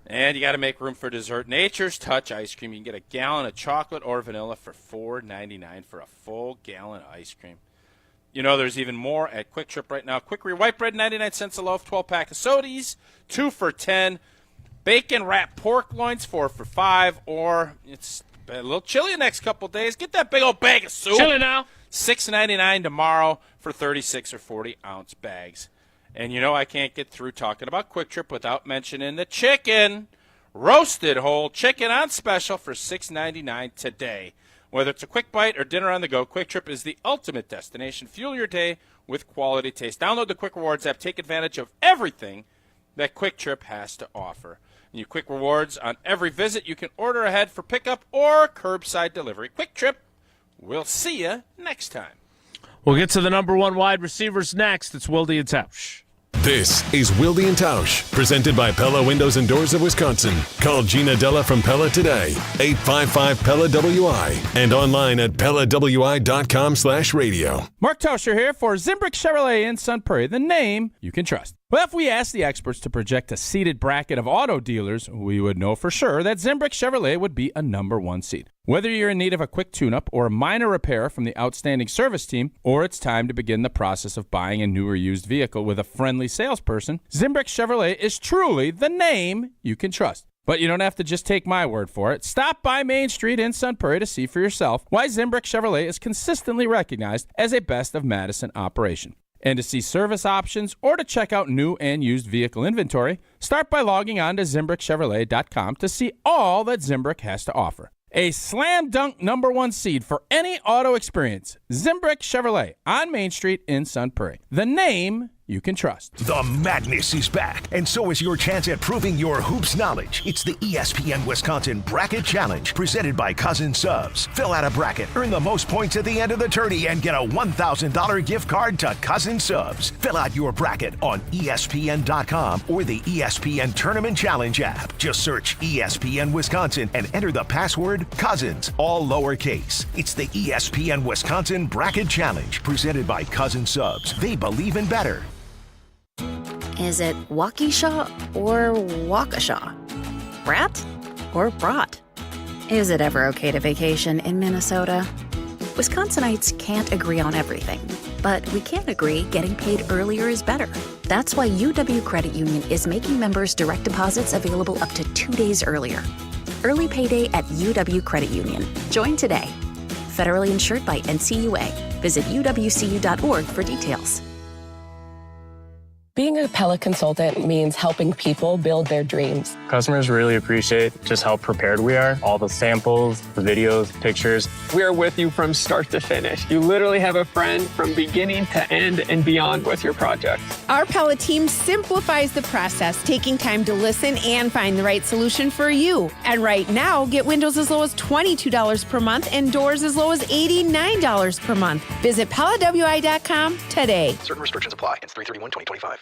S4: And you got to make room for dessert. Nature's Touch ice cream. You can get a gallon of chocolate or vanilla for $4.99 for a full gallon of ice cream. You know, there's even more at Quick Trip right now. Quick white bread, 99 cents a loaf, 12-pack of sodas, 2 for $10. Bacon wrapped pork loins, 4 for $5. Or it's a little chilly the next couple days. Get that big old bag of soup.
S5: Chilly now.
S4: $6.99 tomorrow for 36 or 40-ounce bags. And you know I can't get through talking about Quick Trip without mentioning the chicken. Roasted whole chicken on special for $6.99 today. Whether it's a quick bite or dinner on the go, Quick Trip is the ultimate destination. Fuel your day with quality taste. Download the Quick Rewards app. Take advantage of everything that Quick Trip has to offer. And you Quick Rewards on every visit. You can order ahead for pickup or curbside delivery. Quick Trip. We'll see you next time.
S5: We'll get to the number one wide receivers next. It's Wilde and Tausch.
S2: This is Wilde and Tausch, presented by Pella Windows and Doors of Wisconsin. Call Gina Della from Pella today, 855-PELLA-WI, and online at PellaWI.com/radio.
S8: Mark Tauscher here for Zimbrick Chevrolet in Sun Prairie, the name you can trust. Well, if we asked the experts to project a seeded bracket of auto dealers, we would know for sure that Zimbrick Chevrolet would be a number one seed. Whether you're in need of a quick tune-up or a minor repair from the outstanding service team, or it's time to begin the process of buying a new or used vehicle with a friendly salesperson, Zimbrick Chevrolet is truly the name you can trust. But you don't have to just take my word for it. Stop by Main Street in Sun Prairie to see for yourself why Zimbrick Chevrolet is consistently recognized as a best of Madison operation. And to see service options or to check out new and used vehicle inventory, start by logging on to ZimbrickChevrolet.com to see all that Zimbrick has to offer. A slam dunk number one seed for any auto experience. Zimbrick Chevrolet on Main Street in Sun Prairie. The name you can trust.
S28: The madness is back, and so is your chance at proving your hoops knowledge. It's the ESPN Wisconsin Bracket Challenge, presented by Cousin Subs. Fill out a bracket, earn the most points at the end of the tourney, and get a $1,000 gift card to Cousin Subs. Fill out your bracket on ESPN.com or the ESPN Tournament Challenge app. Just search ESPN Wisconsin and enter the password Cousins, all lowercase. It's the ESPN Wisconsin Bracket Challenge, presented by Cousin Subs. They believe in better.
S16: Is it Waukesha or Waukesha? Brat or Brat? Is it ever okay to vacation in Minnesota? Wisconsinites can't agree on everything, but we can agree getting paid earlier is better. That's why UW Credit Union is making members' direct deposits available up to 2 days earlier. Early payday at UW Credit Union. Join today. Federally insured by NCUA. Visit uwcu.org for details.
S17: Being a Pella consultant means helping people build their dreams.
S18: Customers really appreciate just how prepared we are. All the samples, the videos, pictures.
S19: We are with you from start to finish. You literally have a friend from beginning to end and beyond with your project.
S24: Our Pella team simplifies the process, taking time to listen and find the right solution for you. And right now, get windows as low as $22 per month and doors as low as $89 per month. Visit PellaWI.com today.
S28: Certain restrictions apply. It's 3/31/2025.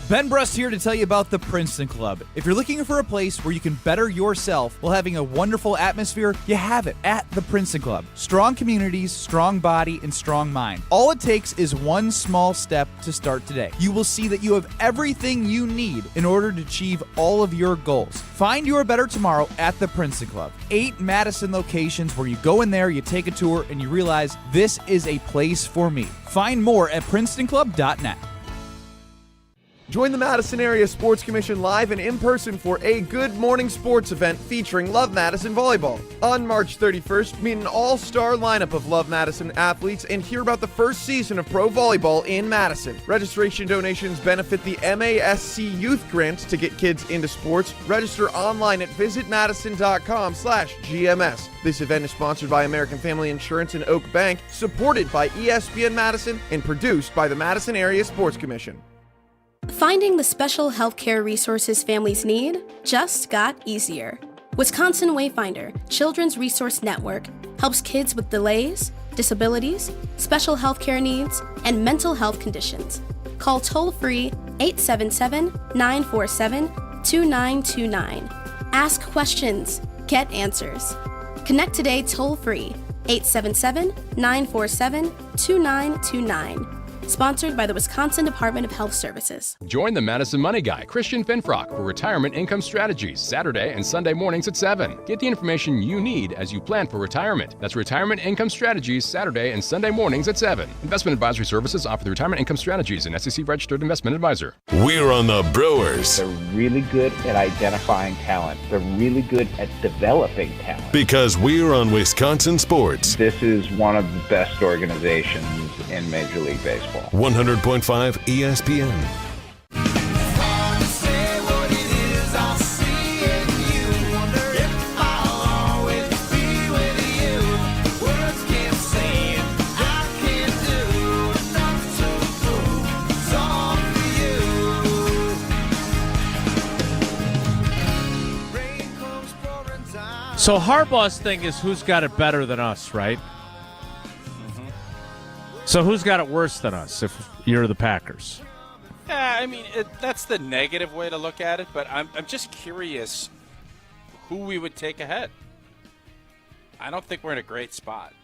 S6: Ben Brust here to tell you about the Princeton Club. If you're looking for a place where you can better yourself while having a wonderful atmosphere, you have it at the Princeton Club. Strong communities, strong body, and strong mind. All it takes is one small step to start today. You will see that you have everything you need in order to achieve all of your goals. Find your better tomorrow at the Princeton Club. 8 Madison locations where you go in there, you take a tour, and you realize this is a place for me. Find more at PrincetonClub.net.
S20: Join the Madison Area Sports Commission live and in person for a Good Morning Sports event featuring Love Madison Volleyball. On March 31st, meet an all-star lineup of Love Madison athletes and hear about the first season of pro volleyball in Madison. Registration donations benefit the MASC Youth Grant to get kids into sports. Register online at visitmadison.com/GMS. This event is sponsored by American Family Insurance and Oak Bank, supported by ESPN Madison, and produced by the Madison Area Sports Commission.
S21: Finding the special healthcare resources families need just got easier. Wisconsin Wayfinder Children's Resource Network helps kids with delays, disabilities, special healthcare needs, and mental health conditions. Call toll-free 877-947-2929. Ask questions, get answers. Connect today toll-free 877-947-2929. Sponsored by the Wisconsin Department of Health Services.
S22: Join the Madison Money Guy, Christian Finfrock, for Retirement Income Strategies, Saturday and Sunday mornings at 7. Get the information you need as you plan for retirement. That's Retirement Income Strategies, Saturday and Sunday mornings at 7. Investment advisory services offered through Retirement Income Strategies, an SEC-registered investment advisor.
S2: We're on the Brewers.
S23: They're really good at identifying talent. They're really good at developing talent.
S2: Because we're on Wisconsin sports.
S23: This is one of the best organizations in Major League Baseball.
S2: 100.5 ESPN.
S5: So Harbaugh's thing is who's got it better than us, right? So who's got it worse than us if you're the Packers?
S4: Yeah, I mean, that's the negative way to look at it, but I'm just curious who we would take ahead. I don't think we're in a great spot.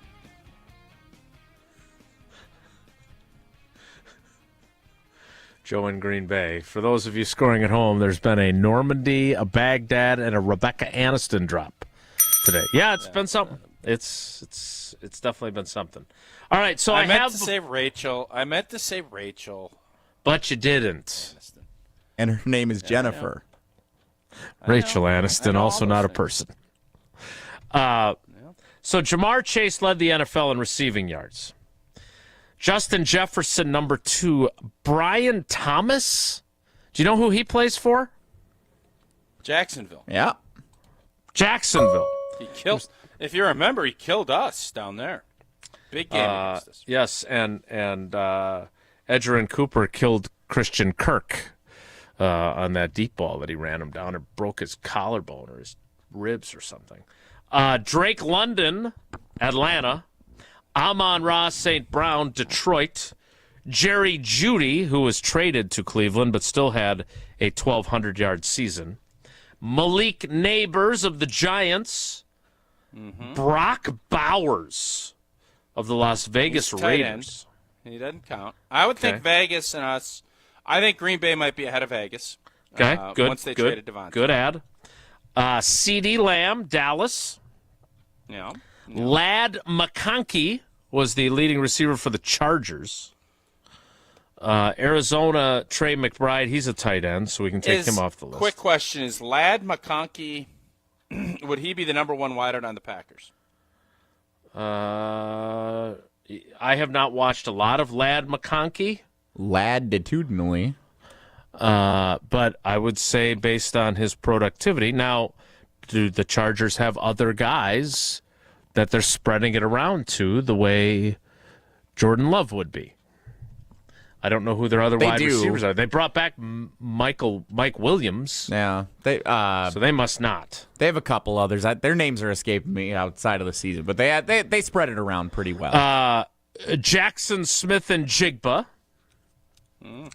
S5: Joe in Green Bay. For those of you scoring at home, there's been a Normandy, a Baghdad, and a Rebecca Aniston drop today. Yeah, it's been something. It's definitely been something. All right, so I
S4: meant to say Rachel.
S5: But you didn't.
S1: And her name is Jennifer.
S5: Rachel Aniston, also not a person. So Jamar Chase led the NFL in receiving yards. Justin Jefferson, number 2. Brian Thomas. Do you know who he plays for?
S4: Jacksonville.
S1: Yeah.
S5: Jacksonville.
S4: He killed. If you remember, he killed us down there. Big game against us.
S5: Yes, and Edgerrin Cooper killed Christian Kirk on that deep ball that he ran him down and broke his collarbone or his ribs or something. Drake London, Atlanta. Amon-Ra St. Brown, Detroit. Jerry Jeudy, who was traded to Cleveland but still had a 1,200-yard season. Malik Neighbors of the Giants. Mm-hmm. Brock Bowers of the Las Vegas Raiders.
S4: He doesn't count. I would think Vegas and us. I think Green Bay might be ahead of Vegas.
S5: Okay, good.
S4: Once they traded Devontae.
S5: Good ad. CeeDee Lamb, Dallas.
S4: Yeah.
S5: Ladd McConkey,
S3: was the leading receiver for the Chargers. Arizona, Trey McBride, he's a tight end, so we can take him off the list.
S4: Quick question, is Ladd McConkey, would he be the number one wideout on the Packers?
S3: I have not watched a lot of Ladd McConkey.
S1: Latitudinally.
S3: But I would say based on his productivity. Now, do the Chargers have other guys that they're spreading it around to the way Jordan Love would be? I don't know who their other wide receivers are. They brought back Mike Williams.
S1: Yeah.
S3: So they must not.
S1: They have a couple others. Their names are escaping me outside of the season, but they spread it around pretty well.
S3: Jackson Smith and Jigba.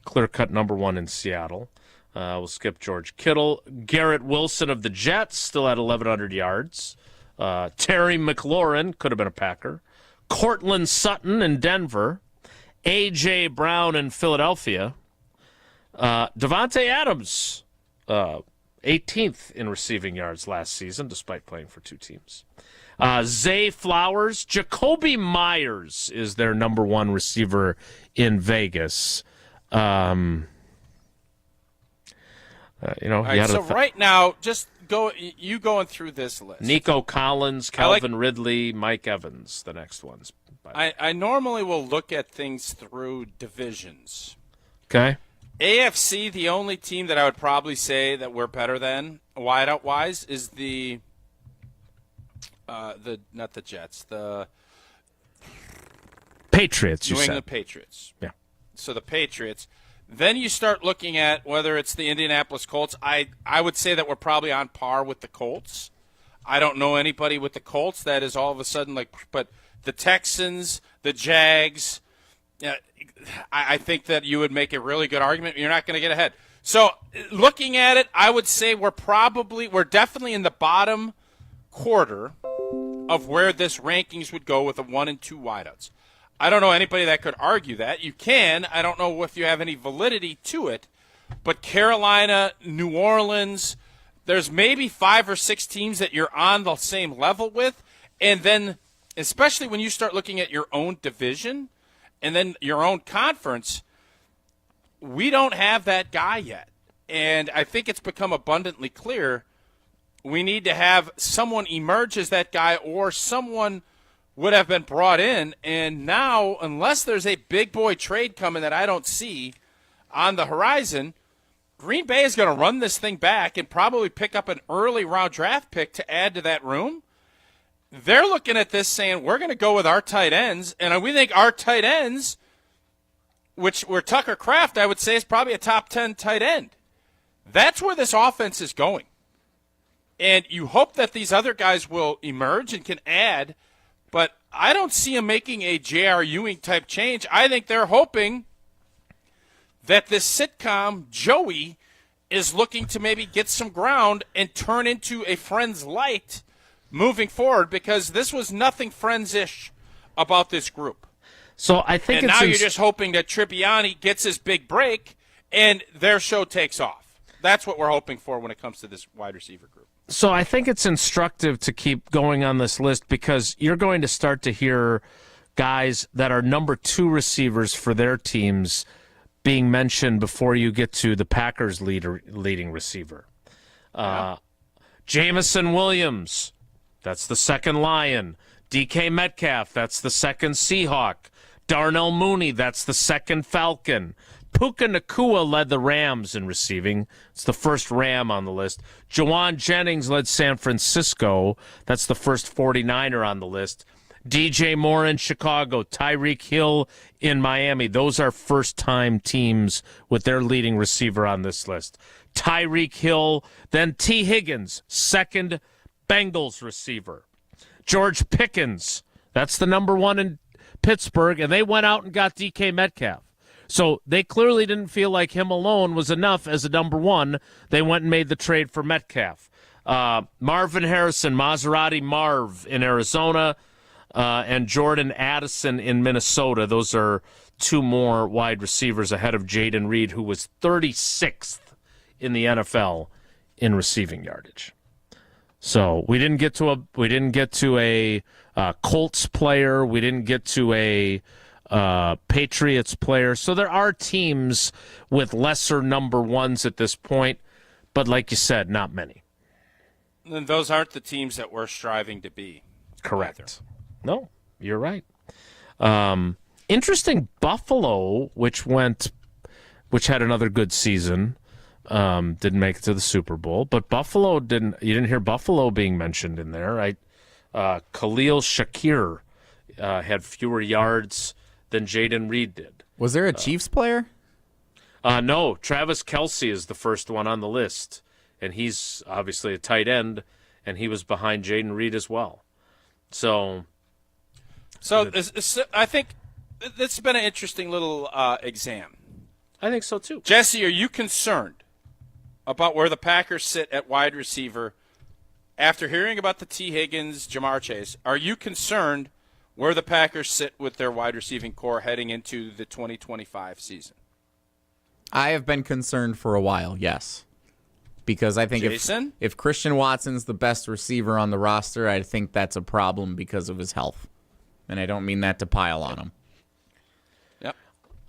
S3: Clear-cut number one in Seattle. We'll skip George Kittle. Garrett Wilson of the Jets, still at 1,100 yards. Terry McLaurin, could have been a Packer. Cortland Sutton in Denver. A.J. Brown in Philadelphia. Devontae Adams, 18th in receiving yards last season, despite playing for two teams. Zay Flowers. Jacoby Myers is their number one receiver in Vegas.
S4: All right, so right now, just going through this list.
S3: Nico Collins, Calvin Ridley, Mike Evans, the next ones.
S4: I normally will look at things through divisions.
S3: Okay.
S4: AFC, the only team that I would probably say that we're better than, wideout-wise, is not the Jets, the
S3: Patriots,
S4: New England Patriots.
S3: Yeah.
S4: So the Patriots. Then you start looking at whether it's the Indianapolis Colts. I would say that we're probably on par with the Colts. I don't know anybody with the Colts that is all of a sudden but the Texans, the Jags, I think that you would make a really good argument. You're not going to get ahead. So looking at it, I would say we're definitely in the bottom quarter of where this rankings would go with a 1 and 2 wideouts. I don't know anybody that could argue that. You can. I don't know if you have any validity to it. But Carolina, New Orleans, there's maybe 5 or 6 teams that you're on the same level with. And then, especially when you start looking at your own division and then your own conference, we don't have that guy yet. And I think it's become abundantly clear we need to have someone emerge as that guy, or someone would have been brought in. And now, unless there's a big boy trade coming that I don't see on the horizon, Green Bay is going to run this thing back and probably pick up an early round draft pick to add to that room. They're looking at this saying, we're going to go with our tight ends. And we think our tight ends, which were Tucker Kraft, I would say is probably a top 10 tight end. That's where this offense is going. And you hope that these other guys will emerge and can add, but I don't see them making a J.R. Ewing type change. I think they're hoping that this sitcom, Joey, is looking to maybe get some ground and turn into a Friends light moving forward, because this was nothing Friends-ish about this group.
S3: So I think
S4: now you're just hoping that Tribbiani gets his big break and their show takes off. That's what we're hoping for when it comes to this wide receiver group.
S3: So I think it's instructive to keep going on this list, because you're going to start to hear guys that are number 2 receivers for their teams being mentioned before you get to the Packers' leading receiver. Jamison Williams, that's the second Lion. DK Metcalf, that's the second Seahawk. Darnell Mooney, that's the second Falcon. Puka Nacua led the Rams in receiving. It's the first Ram on the list. Jawan Jennings led San Francisco. That's the first 49er on the list. DJ Moore in Chicago. Tyreek Hill in Miami. Those are first-time teams with their leading receiver on this list. Tyreek Hill, then T. Higgins, second Bengals receiver. George Pickens, that's the number 1 in Pittsburgh, and they went out and got DK Metcalf. So they clearly didn't feel like him alone was enough as a number 1. They went and made the trade for Metcalf. Marvin Harrison, Maserati Marv in Arizona, and Jordan Addison in Minnesota. Those are 2 more wide receivers ahead of Jaden Reed, who was 36th in the NFL in receiving yardage.
S5: So we didn't get to a Colts player. We didn't get to a Patriots player. So there are teams with lesser number ones at this point, but like you said, not many.
S4: And those aren't the teams that we're striving to be.
S5: Correct.
S4: Either.
S5: No, you're right. Interesting, Buffalo, which had another good season. Didn't make it to the Super Bowl, but Buffalo didn't. You didn't hear Buffalo being mentioned in there, right? Khalil Shakir had fewer yards than Jaden Reed did.
S1: Was there a Chiefs player?
S5: No, Travis Kelce is the first one on the list, and he's obviously a tight end, and he was behind Jaden Reed as well. So
S4: I think it's been an interesting little exam.
S5: I think so too.
S4: Jesse, are you concerned about where the Packers sit at wide receiver after hearing about the T. Higgins, Jamar Chase? Are you concerned where the Packers sit with their wide receiving core heading into the 2025 season?
S1: I have been concerned for a while, yes. Because I think if Christian Watson's the best receiver on the roster, I think that's a problem because of his health. And I don't mean that to pile on him.
S4: Yep.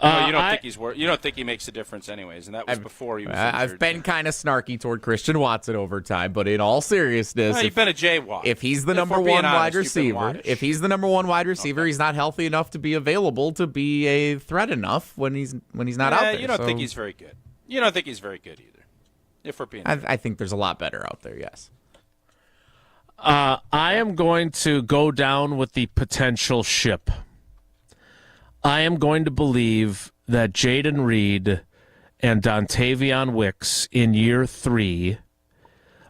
S4: You don't think he makes a difference anyways, and that was before he was injured.
S1: I've been kind of snarky toward Christian Watson over time, but in all seriousness,
S4: you've been a jaywalk.
S1: If he's the number one wide receiver, he's not healthy enough to be available to be a threat enough when he's not out there.
S4: You don't think he's very good. You don't think he's very good either. If we're being
S1: I think there's a lot better out there, yes.
S5: I am going to go down with the potential ship. I am going to believe that Jaden Reed and Dontavion Wicks in year 3,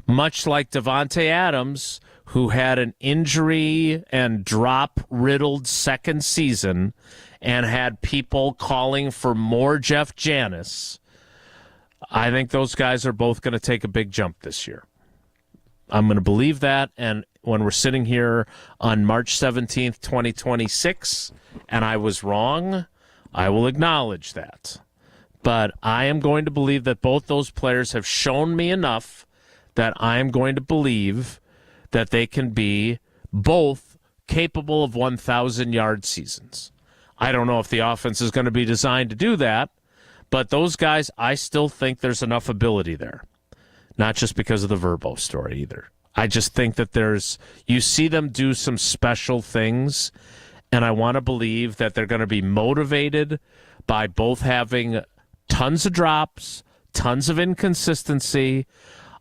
S5: much like Devontae Adams, who had an injury and drop-riddled second season and had people calling for more Jeff Janis, I think those guys are both going to take a big jump this year. I'm going to believe that, and when we're sitting here on March 17th, 2026, and I was wrong, I will acknowledge that. But I am going to believe that both those players have shown me enough that I am going to believe that they can be both capable of 1,000-yard seasons. I don't know if the offense is going to be designed to do that, but those guys, I still think there's enough ability there. Not just because of the Verbo story either. I just think that you see them do some special things, and I want to believe that they're going to be motivated by both having tons of drops, tons of inconsistency.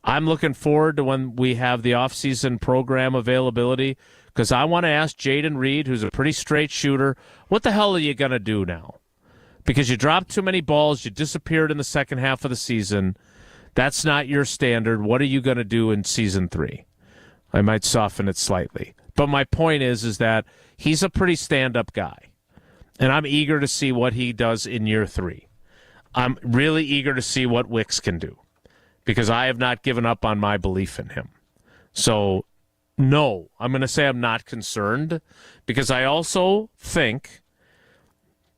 S5: I'm looking forward to when we have the offseason program availability, because I want to ask Jaden Reed, who's a pretty straight shooter, what the hell are you going to do now? Because you dropped too many balls, you disappeared in the second half of the season. That's not your standard. What are you going to do in season 3? I might soften it slightly. But my point is that he's a pretty stand-up guy. And I'm eager to see what he does in year 3. I'm really eager to see what Wicks can do, because I have not given up on my belief in him. So, no, I'm going to say I'm not concerned, because I also think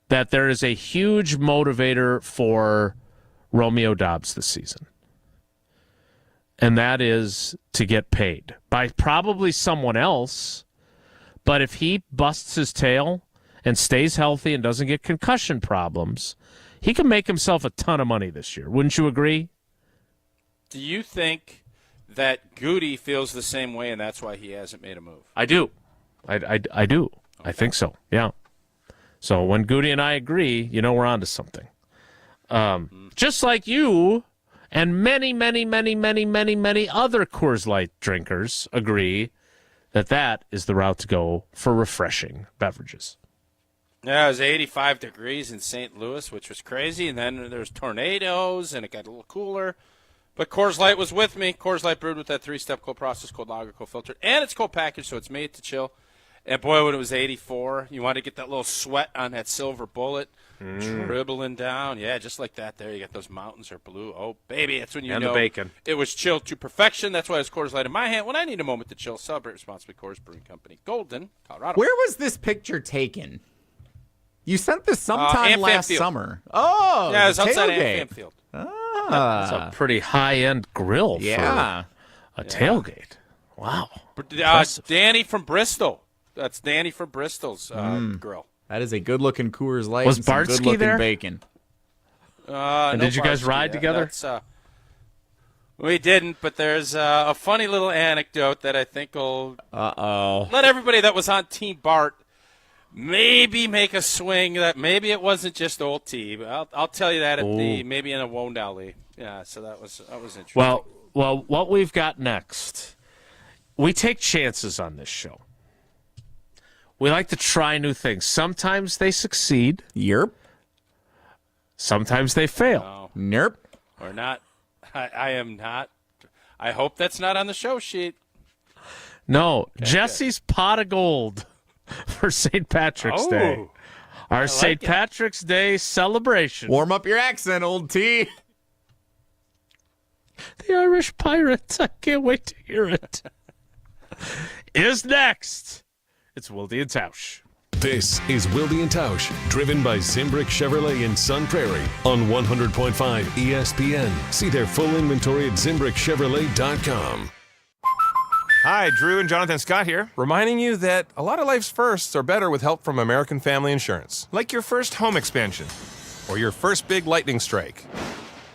S5: that there is a huge motivator for Romeo Doubs this season. And that is to get paid by probably someone else. But if he busts his tail and stays healthy and doesn't get concussion problems, he can make himself a ton of money this year. Wouldn't you agree?
S4: Do you think that Goody feels the same way and that's why he hasn't made a move?
S5: I do. I do. Okay. I think so, yeah. So when Goody and I agree, we're onto something. Just like you and many, many, many, many, many, many other Coors Light drinkers agree that is the route to go for refreshing beverages.
S4: Yeah, it was 85 degrees in St. Louis, which was crazy, and then there was tornadoes, and it got a little cooler. But Coors Light was with me. Coors Light brewed with that 3-step cold process, cold lager, cold filtered, and it's cold packaged, so it's made to chill. And boy, when it was 84, you wanted to get that little sweat on that silver bullet dribbling down. Yeah, just like that there. You got those mountains are blue. Oh, baby, that's when you know
S5: the bacon.
S4: It was chilled to perfection. That's why it's Coors Light in my hand. When I need a moment to chill, celebrate responsibly. Coors Brewing Company, Golden, Colorado.
S1: Where was this picture taken? You sent this sometime last summer. Oh,
S4: yeah, it was outside Amp Field.
S5: That's a pretty high-end grill for a tailgate. Wow.
S4: Danny from Bristol. That's Danny from Bristol's grill.
S1: That is a good-looking Coors Light.
S5: Was
S1: and some
S5: Barsky
S1: good-looking
S5: there?
S1: Bacon.
S5: And did you guys ride together?
S4: We didn't, but there's a funny little anecdote that I think will let everybody that was on Team Bart maybe make a swing that maybe it wasn't just old T. I'll tell you that maybe in a W-Nelli. Yeah, so that was interesting.
S5: Well, what we've got next, we take chances on this show. We like to try new things. Sometimes they succeed.
S1: Yerp.
S5: Sometimes they fail.
S1: Nerp.
S4: Or not. I am not. I hope that's not on the show sheet.
S5: No. Okay, Jesse's pot of gold for St. Patrick's Day. Our St. Patrick's Day celebration.
S1: Warm up your accent, old T.
S5: The Irish Pirates. I can't wait to hear it. Is next. It's Wilde and Tausch.
S2: This is Wilde and Tausch, driven by Zimbrick Chevrolet in Sun Prairie on 100.5 ESPN. See their full inventory at ZimbrickChevrolet.com.
S7: Hi, Drew and Jonathan Scott here, reminding you that a lot of life's firsts are better with help from American Family Insurance. Like your first home expansion or your first big lightning strike.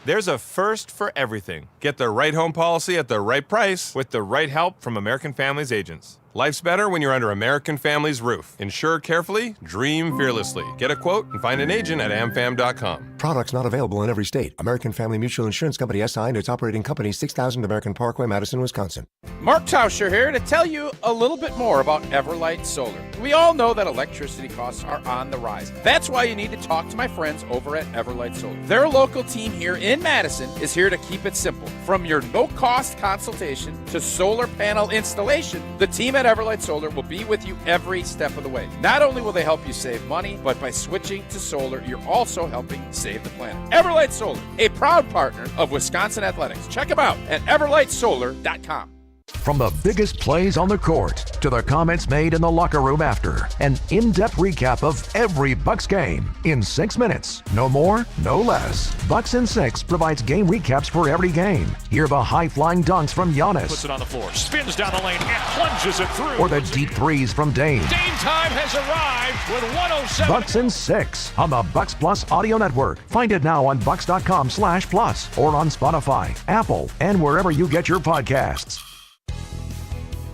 S7: There's a first for everything. Get the right home policy at the right price with the right help from American Family's agents. Life's better when you're under American Family's roof. Insure carefully, dream fearlessly. Get a quote and find an agent at amfam.com.
S10: Products not available in every state. American Family Mutual Insurance Company SI and its operating company 6000 American Parkway, Madison, Wisconsin.
S4: Mark Tauscher here to tell you a little bit more about Everlight Solar. We all know that electricity costs are on the rise. That's why you need to talk to my friends over at Everlight Solar. Their local team here in Madison is here to keep it simple. From your no-cost consultation to solar panel installation, the team at Everlight Solar will be with you every step of the way. Not only will they help you save money, but by switching to solar, you're also helping save the planet. Everlight Solar, a proud partner of Wisconsin Athletics. Check them out at everlightsolar.com.
S11: From the biggest plays on the court to the comments made in the locker room after, an in-depth recap of every Bucks game in 6 minutes. No more, no less. Bucks in 6 provides game recaps for every game. Hear the high-flying dunks from Giannis.
S12: Puts it on the floor, spins down the lane, and plunges it through.
S11: Or the deep threes from Dame.
S12: Dame time has arrived with 107.
S11: Bucks in 6 on the Bucks Plus Audio Network. Find it now on bucks.com/plus or on Spotify, Apple, and wherever you get your podcasts.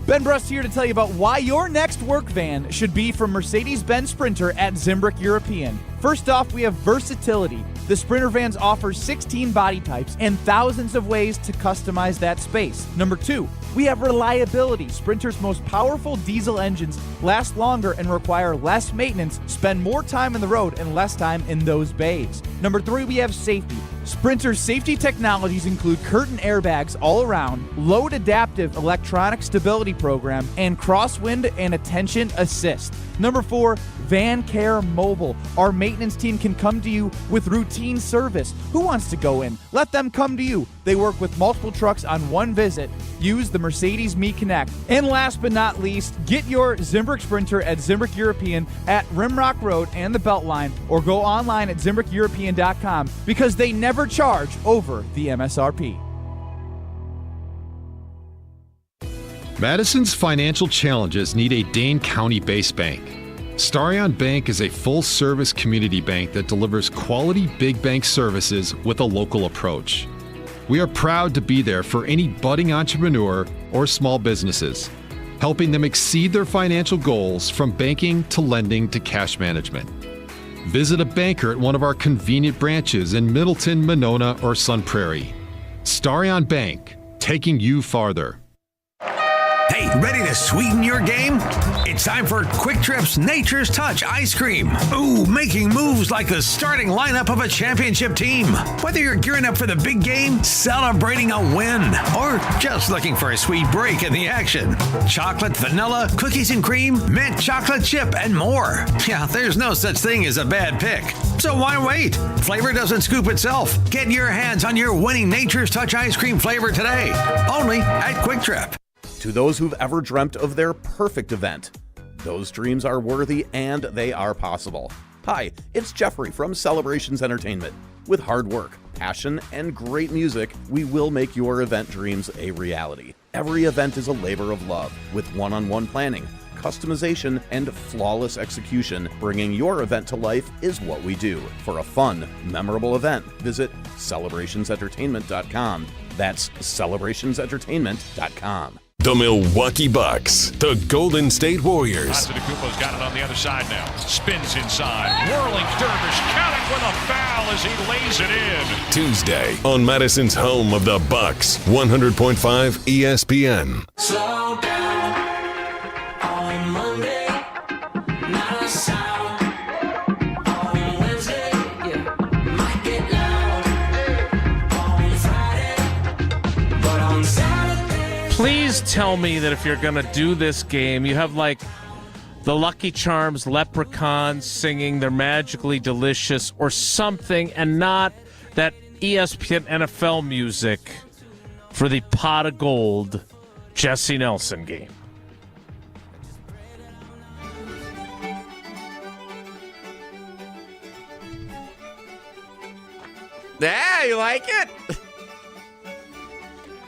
S6: Ben Brust here to tell you about why your next work van should be from Mercedes-Benz Sprinter at Zimbrick European. First off, we have versatility. The Sprinter vans offer 16 body types and thousands of ways to customize that space. Number 2, we have reliability. Sprinter's most powerful diesel engines last longer and require less maintenance, spend more time on the road and less time in those bays. Number 3, we have safety. Sprinter's safety technologies include curtain airbags all around, load adaptive electronic stability program, and crosswind and attention assist. Number 4, Van Care Mobile. Our maintenance team can come to you with routine service. Who wants to go in? Let them come to you. They work with multiple trucks on one visit. Use the Mercedes Me Connect. And last but not least, get your Zimbrick Sprinter at Zimbrick European at Rimrock Road and the Beltline, or go online at ZimbrickEuropean.com because they never charge over the MSRP.
S13: Madison's financial challenges need a Dane County-based bank. Starion Bank is a full-service community bank that delivers quality big bank services with a local approach. We are proud to be there for any budding entrepreneur or small businesses, helping them exceed their financial goals from banking to lending to cash management. Visit a banker at one of our convenient branches in Middleton, Monona, or Sun Prairie. Starion Bank, taking you farther.
S28: Hey, ready to sweeten your game? It's time for Quick Trip's Nature's Touch Ice Cream. Ooh, making moves like the starting lineup of a championship team. Whether you're gearing up for the big game, celebrating a win, or just looking for a sweet break in the action. Chocolate, vanilla, cookies and cream, mint chocolate chip, and more. Yeah, there's no such thing as a bad pick. So why wait? Flavor doesn't scoop itself. Get your hands on your winning Nature's Touch Ice Cream flavor today. Only at Quick Trip.
S25: To those who've ever dreamt of their perfect event, those dreams are worthy and they are possible. Hi, it's Jeffrey from Celebrations Entertainment. With hard work, passion, and great music, we will make your event dreams a reality. Every event is a labor of love with one-on-one planning, customization, and flawless execution. Bringing your event to life is what we do. For a fun, memorable event, visit celebrationsentertainment.com. That's celebrationsentertainment.com.
S2: The Milwaukee Bucks, the Golden State Warriors.
S12: Antetokounmpo's got it on the other side now. Spins inside. Whirling dervish. Counting with a foul as he lays it in.
S2: Tuesday on Madison's home of the Bucks, 100.5 ESPN.
S8: Slow down on Monday. Not a sound on Wednesday. Yeah. Might get loud on Friday. But on Saturday.
S5: Please tell me that if you're going to do this game, you have like the Lucky Charms leprechauns singing They're Magically Delicious or something, and not that ESPN NFL music for the Pot of Gold Jesse Nelson game.
S1: Yeah, you like it?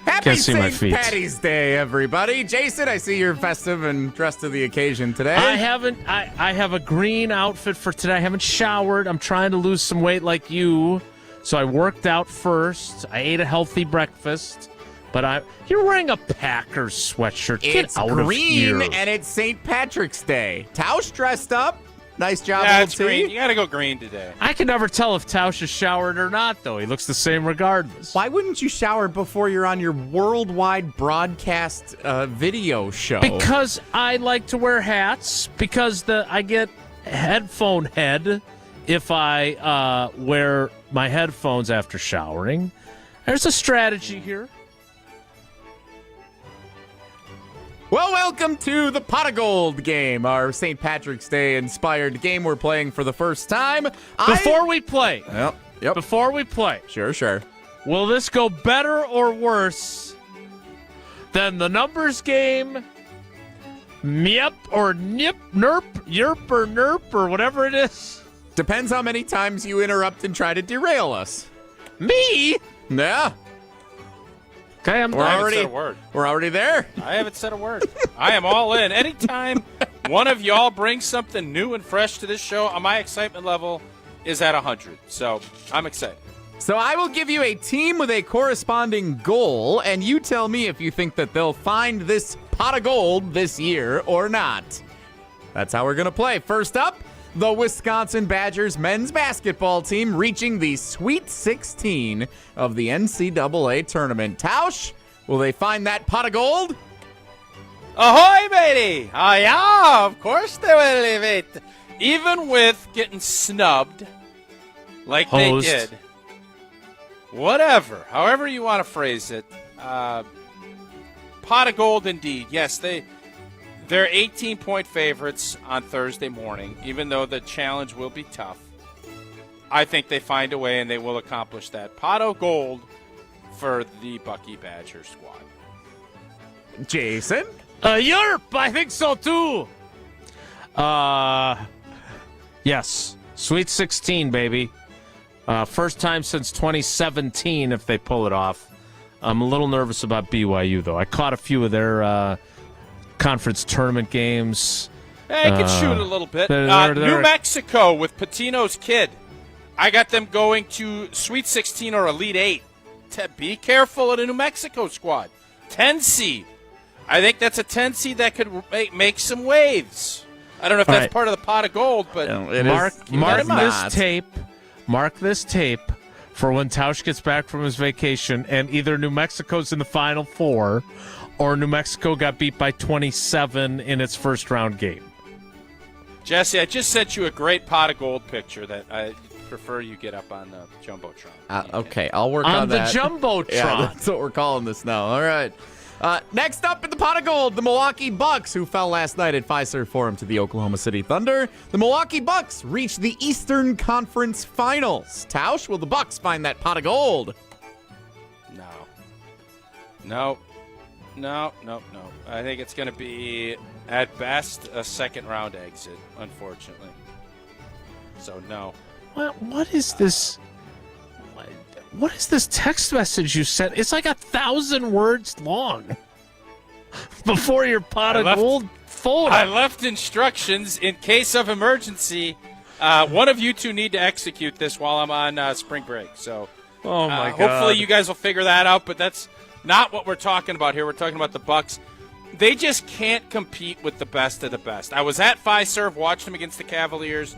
S1: Happy St. Patty's Day, everybody. Jason, I see you're festive and dressed to the occasion today.
S5: I have a green outfit for today. I haven't showered. I'm trying to lose some weight like you. So I worked out first. I ate a healthy breakfast. But you're wearing a Packers sweatshirt. Get out of here.
S1: It's green and it's St. Patrick's Day. Tausch dressed up. Nice job,
S4: Yeah,
S1: old
S4: it's
S1: team.
S4: green. You got to go green today.
S5: I can never tell if Tausch is showered or not, though. He looks the same regardless.
S1: Why wouldn't you shower before you're on your worldwide broadcast video show?
S5: Because I like to wear hats. Because I get headphone head if I wear my headphones after showering. There's a strategy here.
S1: Well, welcome to the Pot of Gold game, our St. Patrick's Day inspired game we're playing for the first time.
S5: Before we play.
S1: Yep.
S5: Before we play.
S1: Sure.
S5: Will this go better or worse than the numbers game? Yep or nip, nerp, yerp or nerp or whatever it is?
S1: Depends how many times you interrupt and try to derail us.
S5: Me?
S1: Yeah.
S5: Okay,
S4: I haven't said a word.
S1: We're already there.
S4: I haven't said a word. I am all in. Anytime one of y'all brings something new and fresh to this show, my excitement level is at 100. So I'm excited.
S1: So I will give you a team with a corresponding goal, and you tell me if you think that they'll find this pot of gold this year or not. That's how we're going to play. First up, the Wisconsin Badgers men's basketball team reaching the Sweet 16 of the NCAA Tournament. Tausch, will they find that pot of gold?
S4: Ahoy, matey! Oh, yeah, of course they will leave it. Even with getting snubbed like
S5: Hosed.
S4: they did. Whatever, however you want to phrase it. Pot of gold indeed. Yes, they're 18-point favorites on Thursday morning, even though the challenge will be tough. I think they find a way and they will accomplish that. Pot of gold for the Bucky Badger squad.
S1: Jason?
S5: Yerp, I think so too. Yes. Sweet 16, baby. First time since 2017 if they pull it off. I'm a little nervous about BYU, though. I caught a few of their conference tournament games.
S4: They can shoot a little bit. New Mexico with Patino's kid. I got them going to Sweet 16 or Elite 8. Be careful of the New Mexico squad. 10 seed. I think that's a 10 seed that could make some waves. I don't know if that's part of the pot of gold, but
S5: mark this tape for when Tausch gets back from his vacation and either New Mexico's in the Final Four or New Mexico got beat by 27 in its first round game.
S4: Jesse, I just sent you a great pot of gold picture that I prefer you get up on the Jumbotron.
S1: Okay, I'll work on that.
S5: On the Jumbotron.
S1: Yeah, that's what we're calling this now. All right. Next up in the pot of gold, the Milwaukee Bucks, who fell last night at Fiserv Forum to the Oklahoma City Thunder. The Milwaukee Bucks reached the Eastern Conference Finals. Tausch, will the Bucks find that pot of gold?
S4: No. I think it's going to be, at best, a second-round exit, unfortunately. So, no.
S5: What is this? What is this text message you sent? It's like 1,000 words long. before your pot of gold folder.
S4: I left instructions in case of emergency. One of you two need to execute this while I'm on spring break. So,
S5: oh my God.
S4: Hopefully you guys will figure that out. But that's not what we're talking about here. We're talking about the Bucks. They just can't compete with the best of the best. I was at Fiserv, watched them against the Cavaliers.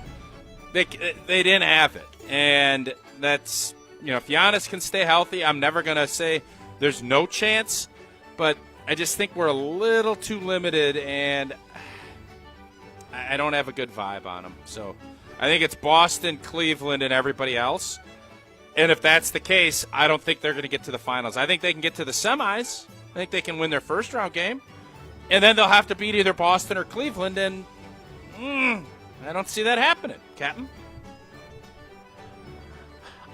S4: They didn't have it, and that's, if Giannis can stay healthy, I'm never going to say there's no chance, but I just think we're a little too limited, and I don't have a good vibe on them. So I think it's Boston, Cleveland, and everybody else. And if that's the case, I don't think they're going to get to the finals. I think they can get to the semis. I think they can win their first-round game. And then they'll have to beat either Boston or Cleveland, and I don't see that happening, Captain.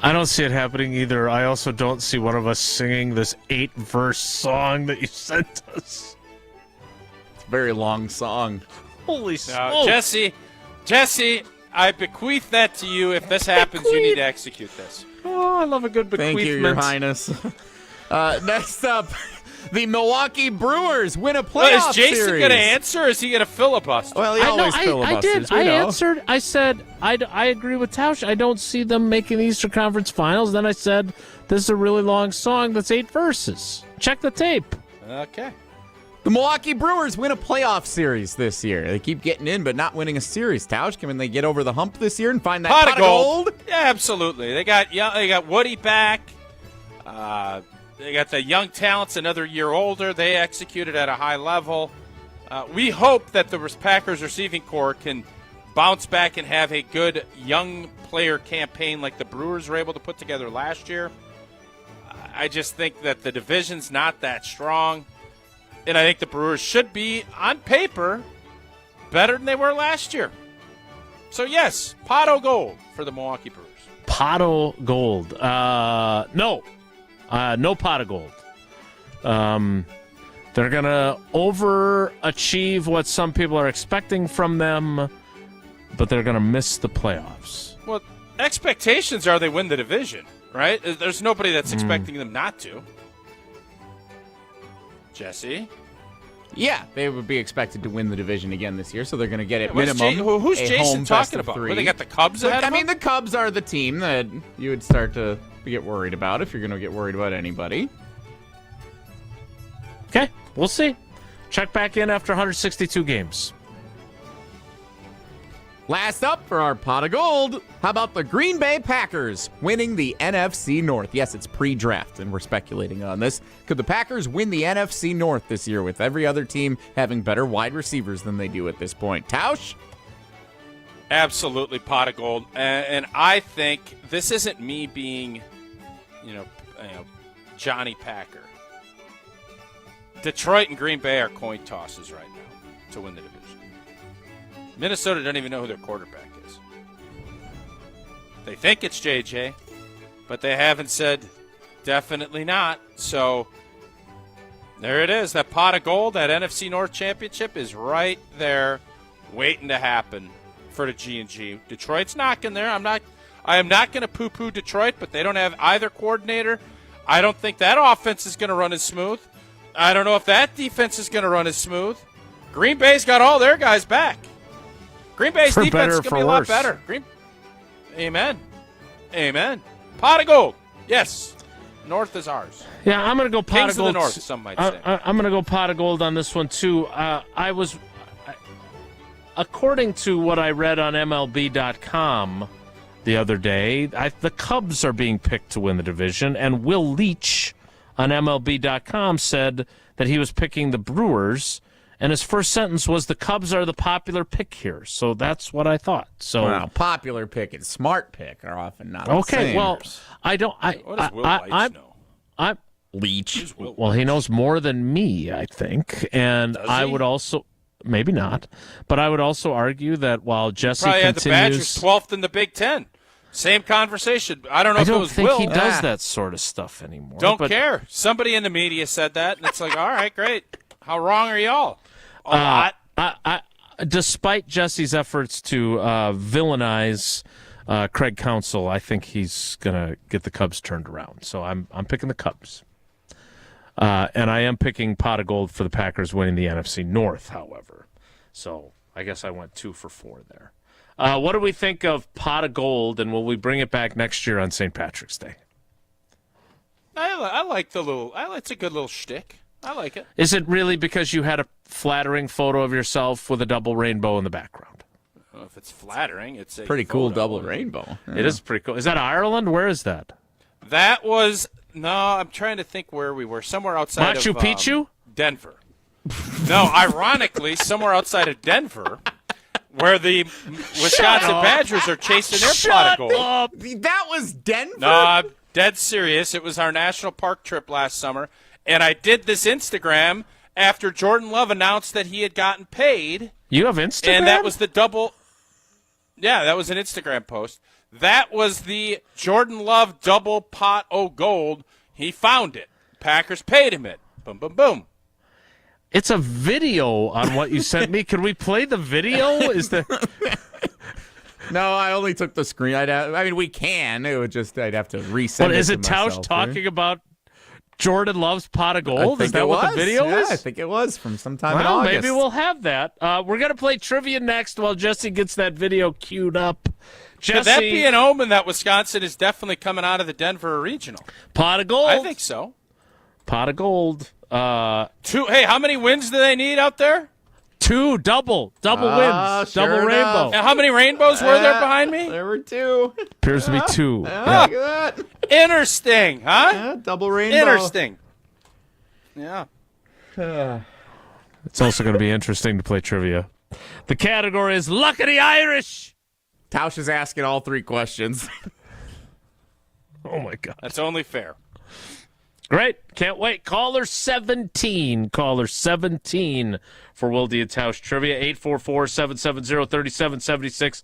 S5: I don't see it happening either. I also don't see one of us singing this 8-verse song that you sent us.
S1: It's a very long song.
S5: Holy smokes.
S4: Jesse, I bequeath that to you. If this happens, you need to execute this.
S5: Oh, I love a good bequeathment.
S1: Thank you, Your Highness. Next up, the Milwaukee Brewers win a playoff
S4: Is Jason
S1: series.
S4: going to answer, or is he going to filibuster?
S1: Well, he always filibusters.
S5: I answered. I said, I agree with Tausch. I don't see them making the Eastern Conference Finals. Then I said, this is a really long song that's 8 verses. Check the tape.
S4: Okay.
S1: The Milwaukee Brewers win a playoff series this year. They keep getting in, but not winning a series. Tausch, can they get over the hump this year and find that pot of gold?
S4: Yeah, absolutely. They got Woody back. They got the young talents another year older. They executed at a high level. We hope that the Packers receiving corps can bounce back and have a good young player campaign like the Brewers were able to put together last year. I just think that the division's not that strong. And I think the Brewers should be, on paper, better than they were last year. So, yes, pot of gold for the Milwaukee Brewers.
S5: Pot of gold. No. No pot of gold. They're going to overachieve what some people are expecting from them, but they're going to miss the playoffs.
S4: Well, expectations are they win the division, right? There's nobody that's expecting them not to. Jesse?
S1: Yeah, they would be expected to win the division again this year, so they're going to get at
S4: Who's
S1: minimum
S4: who's
S1: a
S4: Jason
S1: home
S4: talking
S1: best of
S4: about?
S1: 3.
S4: Well, they got the Cubs ahead of them?
S1: the Cubs are the team that you would start to get worried about if you're going to get worried about anybody.
S5: Okay, we'll see. Check back in after 162 games.
S1: Last up for our pot of gold, how about the Green Bay Packers winning the NFC North? Yes, it's pre-draft, and we're speculating on this. Could the Packers win the NFC North this year with every other team having better wide receivers than they do at this point? Tausch?
S4: Absolutely pot of gold. And I think this isn't me being, Johnny Packer. Detroit and Green Bay are coin tosses right now to win the division. Minnesota doesn't even know who their quarterback is. They think it's JJ, but they haven't said definitely not. So there it is. That pot of gold, that NFC North championship is right there waiting to happen for the G&G. Detroit's knocking there. I am not going to poo-poo Detroit, but they don't have either coordinator. I don't think that offense is going to run as smooth. I don't know if that defense is going to run as smooth. Green Bay's got all their guys back. Green Bay's
S5: For
S4: defense is going to be a lot better. Amen. Pot of gold. Yes. North is ours.
S5: Yeah, I'm going to go pot
S4: Kings
S5: of gold.
S4: of the North, some might say.
S5: I'm going to go pot of gold on this one, too. According to what I read on MLB.com the other day, the Cubs are being picked to win the division, and Will Leach on MLB.com said that he was picking the Brewers, and his first sentence was, the Cubs are the popular pick here. So that's what I thought. So
S1: popular pick and smart pick are often not
S5: okay,
S1: the same.
S5: Well, I don't.
S4: What does Will Leach know?
S1: Leach.
S5: Well, he knows more than me, I think. And I would also, maybe not, but I would also argue that while Jesse
S4: probably
S5: continues.
S4: had the Badgers 12th in the Big Ten. Same conversation. I don't know if it was
S5: think
S4: Will.
S5: he does that sort of stuff anymore.
S4: Don't care. Somebody in the media said that, and it's like, all right, great. How wrong are y'all? A lot.
S5: Despite Jesse's efforts to villainize Craig Counsell, I think he's going to get the Cubs turned around. So I'm picking the Cubs. And I am picking pot of gold for the Packers winning the NFC North, however. So I guess I went 2 for 4 there. What do we think of pot of gold, and will we bring it back next year on St. Patrick's Day?
S4: I like it's a good little shtick. I like it.
S5: Is it really because you had a flattering photo of yourself with a double rainbow in the background?
S4: Well, if it's flattering, it's a
S1: pretty cool
S4: photo.
S1: double rainbow.
S5: It is pretty cool. Is that Ireland? Where is that?
S4: That was I'm trying to think where we were. Somewhere outside
S5: Machu
S4: of
S5: Picchu?
S4: Denver. No, ironically, somewhere outside of Denver, where the Wisconsin Badgers are chasing their pot of gold.
S1: That was Denver?
S4: No, I'm dead serious. It was our national park trip last summer, and I did this Instagram after Jordan Love announced that he had gotten paid.
S5: You have Instagram?
S4: And that was the double. Yeah, that was an Instagram post. That was the Jordan Love double pot of gold. He found it. Packers paid him it. Boom, boom, boom.
S5: It's a video on what you sent me. Can we play the video? Is there?
S1: No, I only took the screen. We can. It would just I'd have to resend.
S5: But
S1: it
S5: is
S1: to
S5: it Tausch
S1: myself,
S5: talking about Jordan Love's pot of gold? Is that what the video is?
S1: I think it was from sometime in
S5: Well,
S1: August.
S5: maybe we'll have that. We're going to play trivia next while Jesse gets that video queued up. Jesse,
S4: Could that be an omen that Wisconsin is definitely coming out of the Denver regional?
S5: Pot of gold?
S4: I think so.
S5: Pot of gold.
S4: 2. Hey, how many wins do they need out there?
S5: 2 double wins,
S1: sure
S5: double rainbow.
S4: And how many rainbows were there behind me?
S1: There were 2.
S5: Appears to be 2.
S1: Look at that.
S4: Interesting, huh?
S1: Yeah, double rainbow.
S4: Interesting. Yeah.
S5: It's also going to be interesting to play trivia. The category is Luck of the Irish.
S1: Tausch is asking all 3 questions.
S5: Oh, my God.
S4: That's only fair.
S5: Great. Can't wait. Caller 17. Caller 17 for Wilde and Tausch Trivia. 844-770-3776.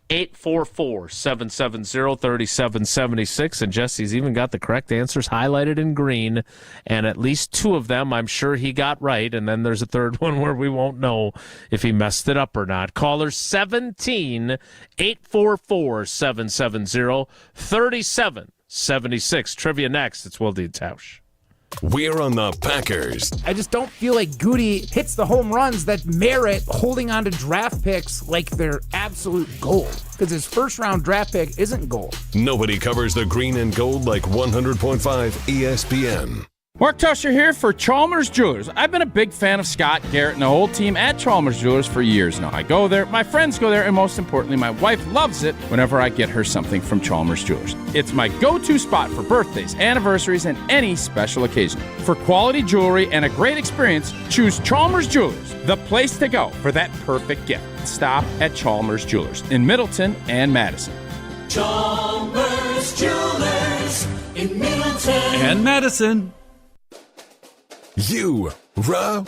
S5: 844-770-3776. And Jesse's even got the correct answers highlighted in green. And at least 2 of them I'm sure he got right. And then there's a third one where we won't know if he messed it up or not. Caller 17, 844-770-3776. Trivia next. It's Wilde and Tausch.
S2: We're on the Packers.
S9: I just don't feel like Goody hits the home runs that merit holding on to draft picks like they're absolute gold. Because his first-round draft pick isn't gold.
S2: Nobody covers the green and gold like 100.5 ESPN.
S14: Mark Tauscher here for Chalmers Jewelers. I've been a big fan of Scott, Garrett, and the whole team at Chalmers Jewelers for years now. I go there, my friends go there, and most importantly, my wife loves it whenever I get her something from Chalmers Jewelers. It's my go-to spot for birthdays, anniversaries, and any special occasion. For quality jewelry and a great experience, choose Chalmers Jewelers, the place to go for that perfect gift. Stop at Chalmers Jewelers in Middleton and Madison.
S8: Chalmers Jewelers in Middleton
S14: And Madison.
S2: You, rah.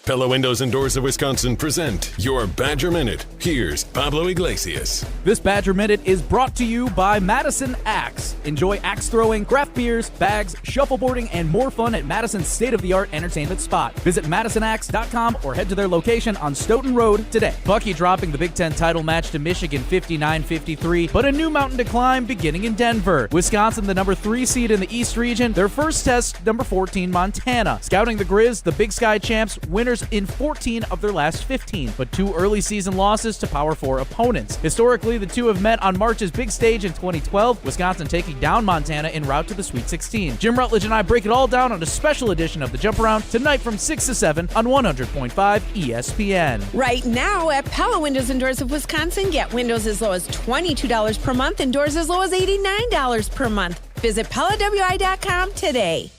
S2: Pella Windows and Doors of Wisconsin present your Badger Minute. Here's Pablo Iglesias.
S6: This Badger Minute is brought to you by Madison Axe. Enjoy axe throwing, craft beers, bags, shuffleboarding, and more fun at Madison's state-of-the-art entertainment spot. Visit MadisonAxe.com or head to their location on Stoughton Road today. Bucky dropping the Big Ten title match to Michigan 59-53, but a new mountain to climb beginning in Denver. Wisconsin, the number 3 seed in the East region, their first test, number 14 Montana. Scouting the Grizz, the Big Sky champs, winners in 14 of their last 15, but 2 early season losses to Power 4 opponents. Historically, the two have met on March's big stage in 2012, Wisconsin taking down Montana en route to the Sweet 16. Jim Rutledge and I break it all down on a special edition of the Jump Around tonight from 6 to 7 on 100.5 ESPN.
S24: Right now at Pella Windows and Doors of Wisconsin, get windows as low as $22 per month and doors as low as $89 per month. Visit PellaWI.com today.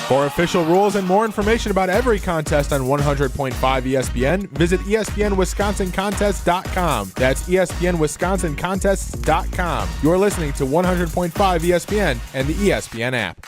S15: For official rules and more information about every contest on 100.5 ESPN, visit ESPNWisconsinContests.com. That's ESPNWisconsinContests.com. You're listening to 100.5 ESPN and the ESPN app.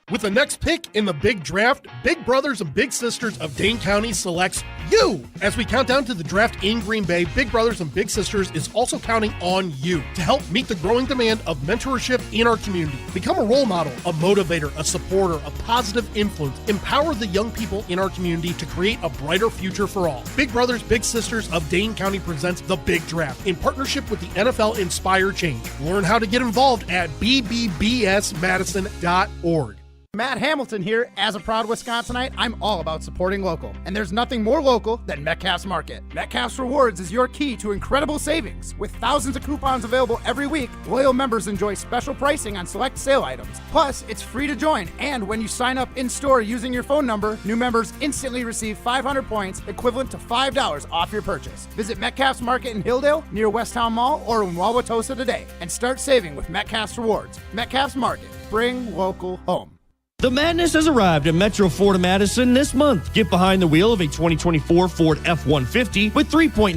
S16: With the next pick in the big draft, Big Brothers and Big Sisters of Dane County selects you. As we count down to the draft in Green Bay, Big Brothers and Big Sisters is also counting on you to help meet the growing demand of mentorship in our community. Become a role model, a motivator, a supporter, a positive influence. Empower the young people in our community to create a brighter future for all. Big Brothers, Big Sisters of Dane County presents The Big Draft in partnership with the NFL Inspire Change. Learn how to get involved at bbbsmadison.org.
S17: Matt Hamilton here. As a proud Wisconsinite, I'm all about supporting local. And there's nothing more local than Metcalf's Market. Metcalf's Rewards is your key to incredible savings. With thousands of coupons available every week, loyal members enjoy special pricing on select sale items. Plus, it's free to join. And when you sign up in-store using your phone number, new members instantly receive 500 points, equivalent to $5 off your purchase. Visit Metcalf's Market in Hilldale, near Westtown Mall, or in Wauwatosa today. And start saving with Metcalf's Rewards. Metcalf's Market. Bring local home.
S18: The madness has arrived at Metro Ford of Madison this month. Get behind the wheel of a 2024 Ford F-150 with 3.9%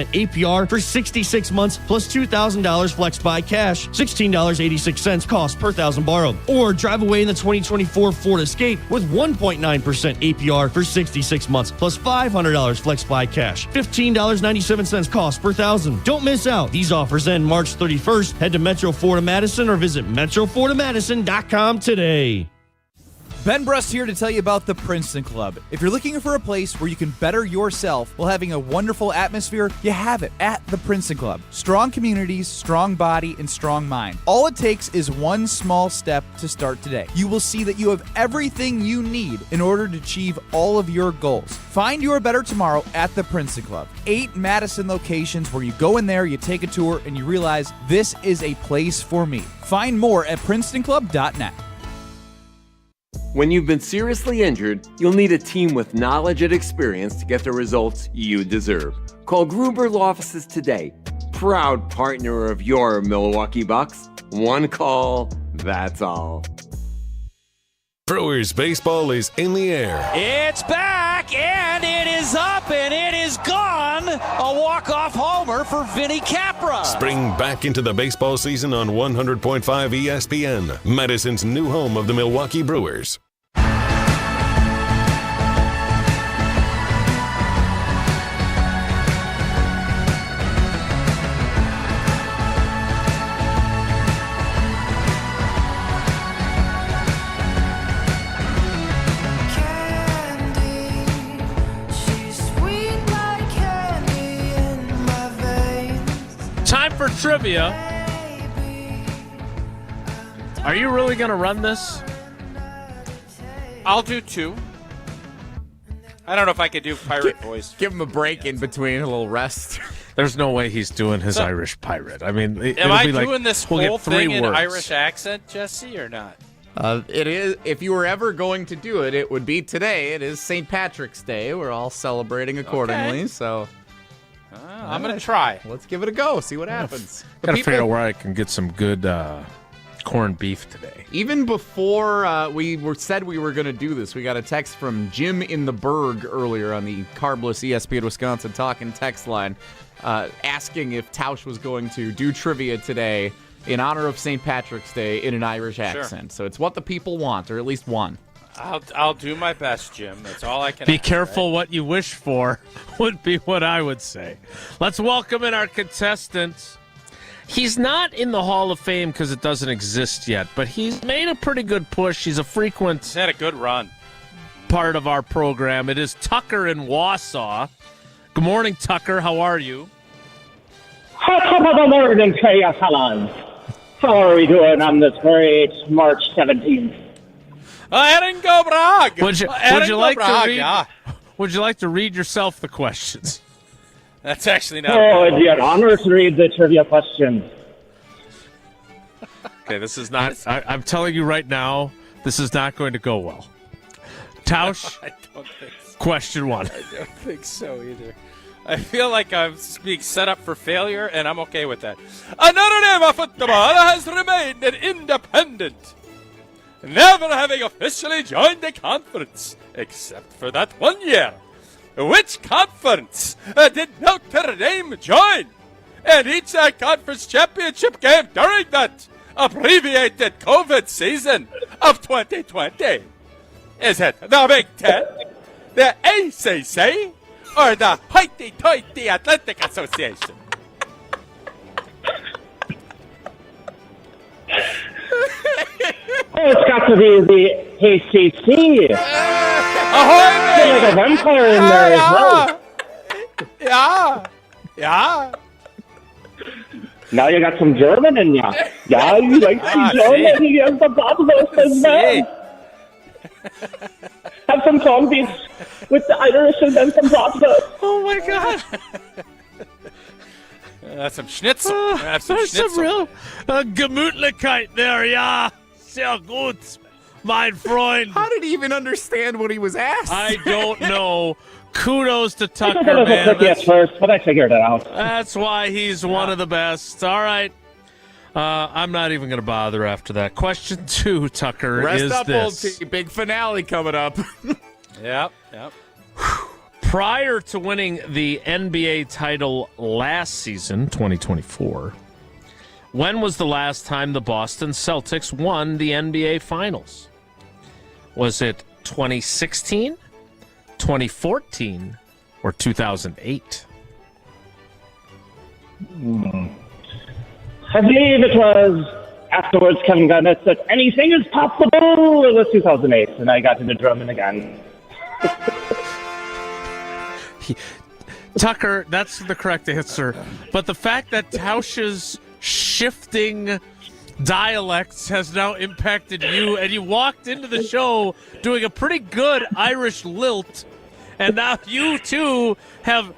S18: APR for 66 months plus $2,000 flex buy cash, $16.86 cost per thousand borrowed. Or drive away in the 2024 Ford Escape with 1.9% APR for 66 months plus $500 flex buy cash, $15.97 cost per thousand. Don't miss out. These offers end March 31st. Head to Metro Ford of Madison or visit metrofordofmadison.com today.
S19: Ben Brust here to tell you about the Princeton Club. If you're looking for a place where you can better yourself while having a wonderful atmosphere, you have it at the Princeton Club. Strong communities, strong body, and strong mind. All it takes is one small step to start today. You will see that you have everything you need in order to achieve all of your goals. Find your better tomorrow at the Princeton Club. 8 Madison locations where you go in there, you take a tour, and you realize this is a place for me. Find more at princetonclub.net.
S20: When you've been seriously injured, you'll need a team with knowledge and experience to get the results you deserve. Call Gruber Law Offices today. Proud partner of your Milwaukee Bucks. One call, that's all.
S2: Brewers baseball is in the air.
S21: It's back, and it is up, and it is gone. A walk-off homer for Vinny Capra.
S2: Spring back into the baseball season on 100.5 ESPN, Madison's new home of the Milwaukee Brewers.
S5: Time for trivia. Are you really going to run this?
S4: I'll do 2. I don't know if I could do pirate voice.
S1: Give him a break in between, a little rest.
S5: There's no way he's doing his Irish pirate. I mean,
S4: am I doing
S5: like,
S4: this
S5: we'll
S4: whole thing in
S5: words.
S4: Irish accent, Jesse, or not?
S1: It is. If you were ever going to do it, it would be today. It is St. Patrick's Day. We're all celebrating accordingly,
S4: Okay.
S1: so...
S4: I'm going to try.
S1: Let's give it a go. See what happens.
S5: Gotta figure out where I can get some good corned beef today.
S1: Even before we said we were going to do this, we got a text from Jim in the Berg earlier on the carbless ESPN Wisconsin talking text line asking if Tausch was going to do trivia today in honor of St. Patrick's Day in an Irish accent. So it's what the people want, or at least one.
S4: I'll do my best, Jim. That's all I can
S5: Be
S4: ask,
S5: careful
S4: right?
S5: what you wish for would be what I would say. Let's welcome in our contestant. He's not in the Hall of Fame because it doesn't exist yet, but he's made a pretty good push. He's a frequent
S4: He's had a good run.
S5: part of our program. It is Tucker in Wausau. Good morning, Tucker. How are you?
S22: Top of the morning to you, fellas. How are we doing on this great March 17th?
S4: Eringo Brag.
S5: Would you like to read yourself the questions?
S4: That's actually not.
S22: Oh, it's your honor to read the trivia questions.
S5: Okay, this is not. I'm telling you right now, this is not going to go well. Tausch,
S4: I don't think so.
S5: question 1.
S4: I don't think so either. I feel like I'm being set up for failure, and I'm okay with that. Another name of football has remained an independent, never having officially joined a conference, except for that 1 year. Which conference did Notre Dame join? And each conference championship game during that abbreviated COVID season of 2020. Is it the Big Ten, the ACC, or the Hoity-Toity Athletic Association?
S22: Oh, it's got to be the ACC.
S4: Ahoy,
S22: There's like a vampire in there as well.
S4: Yeah.
S22: Now you got some German in ya. Yeah, you like some German.
S4: see.
S22: You have the Bratwurst as well. Have some corned beef with the Irish and then some pasta.
S5: Oh my God!
S4: That's some schnitzel. Have some
S5: There's
S4: schnitzel.
S5: some real Gemütlichkeit there, yeah. Sehr gut, mein Freund.
S1: How did he even understand what he was asked?
S5: I don't know. Kudos to
S22: It
S5: Tucker,
S22: was a little
S5: man.
S22: tricky at first, but I figured it out.
S5: That's why he's one of the best. All right. I'm not even going to bother after that. Question 2, Tucker,
S1: Rest
S5: is
S1: up,
S5: this.
S1: old T. Big finale coming up.
S4: Yep.
S5: Prior to winning the NBA title last season, 2024, when was the last time the Boston Celtics won the NBA Finals? Was it 2016, 2014, or 2008?
S22: I believe it was afterwards Kevin Garnett said, anything is possible. It was 2008, and I got into Drummond again.
S5: Tucker, that's the correct answer. But the fact that Tausch's shifting dialects has now impacted you, and you walked into the show doing a pretty good Irish lilt, and now you too have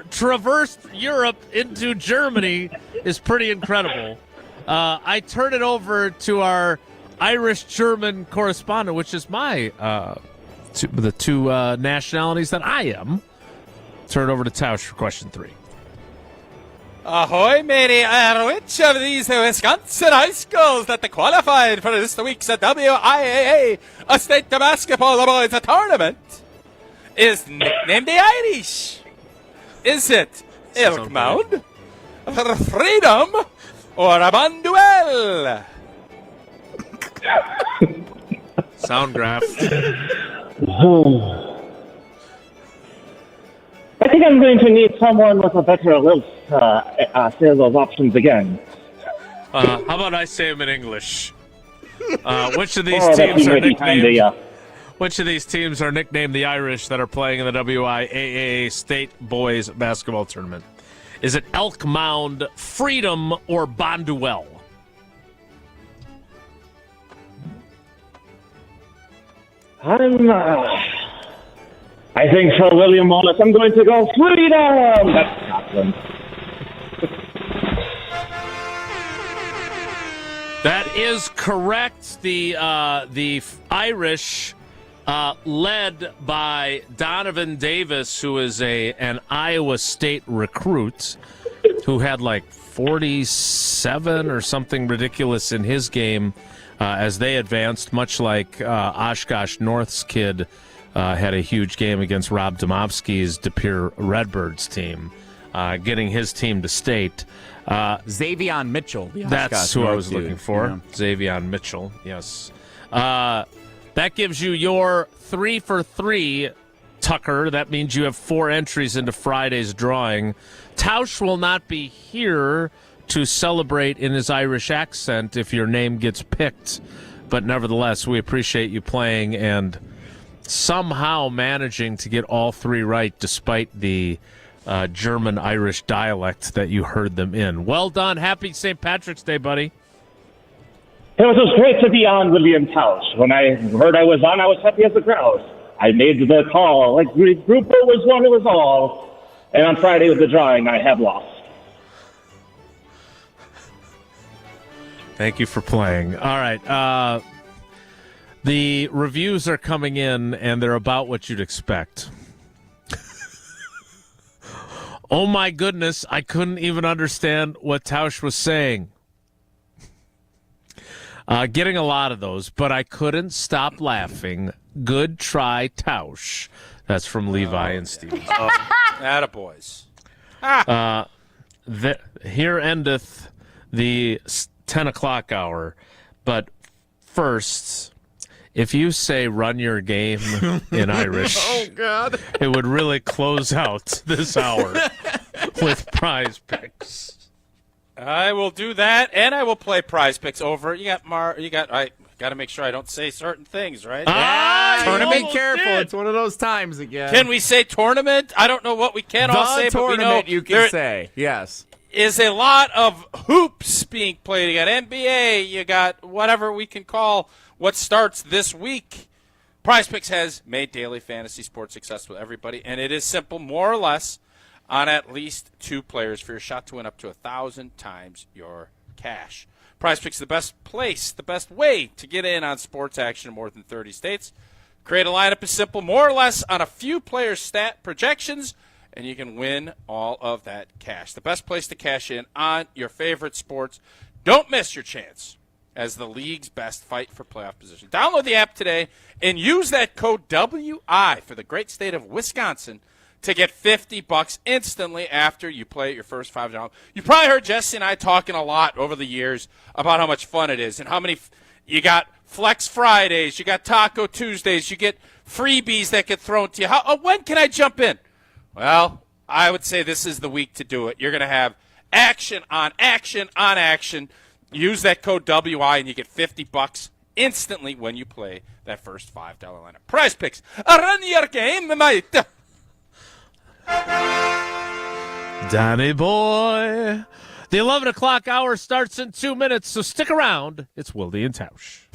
S5: traversed Europe into Germany is pretty incredible. I turn it over to our Irish-German correspondent, which is my the two nationalities that I am. Turn it over to Tausch for question 3.
S4: Ahoy, matey. Which of these Wisconsin high schools that qualified for this week's WIAA, a state of basketball boys tournament, is nicknamed the Irish? Is it Elkmount, Freedom, or Abanduel?
S5: Sound graph.
S22: I think I'm going to need someone with a better lilt say those options again.
S5: How about I say them in English? Which of these
S22: Oh, that'd
S5: teams
S22: be
S5: are
S22: really
S5: nicknamed?
S22: kinda, yeah.
S5: Which of these teams are nicknamed the Irish that are playing in the WIAA State Boys Basketball Tournament? Is it Elk Mound, Freedom, or Bonduel?
S22: I think for William Wallace, I'm going to go Freedom! That's Scotland.
S5: That is correct. The Irish, led by Donovan Davis, who is an Iowa State recruit, who had like 47 or something ridiculous in his game as they advanced, much like Oshkosh North's kid had a huge game against Rob Domofsky's De Pere Redbirds team, getting his team to state.
S1: Xavion Mitchell.
S5: That's who I was looking for. Yeah. Xavion Mitchell, yes. That gives you your 3 for 3, Tucker. That means you have 4 entries into Friday's drawing. Tausch will not be here to celebrate in his Irish accent if your name gets picked. But nevertheless, we appreciate you playing and somehow managing to get all 3 right despite the German-Irish dialect that you heard them in. Well done. Happy St. Patrick's Day, buddy.
S22: It was great to be on William Tausch. When I heard I was on, I was happy as a grouse. I made the call. Like, Grupo was one, it was all. And on Friday with the drawing, I have lost.
S5: Thank you for playing. All right. The reviews are coming in, and they're about what you'd expect. Oh, my goodness. I couldn't even understand what Tausch was saying. Getting a lot of those, but I couldn't stop laughing. Good try, Tausch. That's from Levi and Stevens.
S4: Attaboys.
S5: Here endeth the 10 o'clock hour. But first, if you say run your game in Irish,
S1: oh God,
S5: it would really close out this hour with prize picks.
S4: I will do that, and I will play prize picks over. I got to make sure I don't say certain things, right?
S1: Tournament, be careful. It's one of those times again.
S4: Can we say tournament? I don't know what we can all say, but we know
S1: tournament you can say. Yes.
S4: Is a lot of hoops being played. You got NBA, you got whatever we can call what starts this week PrizePicks has made daily fantasy sports accessible to everybody, and it is simple, more or less, on at least 2 players for your shot to win up to 1,000 times your cash. PrizePicks is the best place, the best way to get in on sports action in more than 30 states. Create a lineup is simple, more or less on a few players' stat projections, and you can win all of that cash. The best place to cash in on your favorite sports. Don't miss your chance as the league's best fight for playoff position. Download the app today and use that code WI for the great state of Wisconsin to get $50 instantly after you play your first $5. You probably heard Jesse and I talking a lot over the years about how much fun it is and how many you got Flex Fridays, you got Taco Tuesdays, you get freebies that get thrown to you. When can I jump in? Well, I would say this is the week to do it. You're going to have action on action on action. Use that code WI and you get $50 instantly when you play that first $5 lineup. PrizePicks, run your game, mate.
S5: Danny boy. The 11 o'clock hour starts in 2 minutes, so stick around. It's Wilde and Tausch.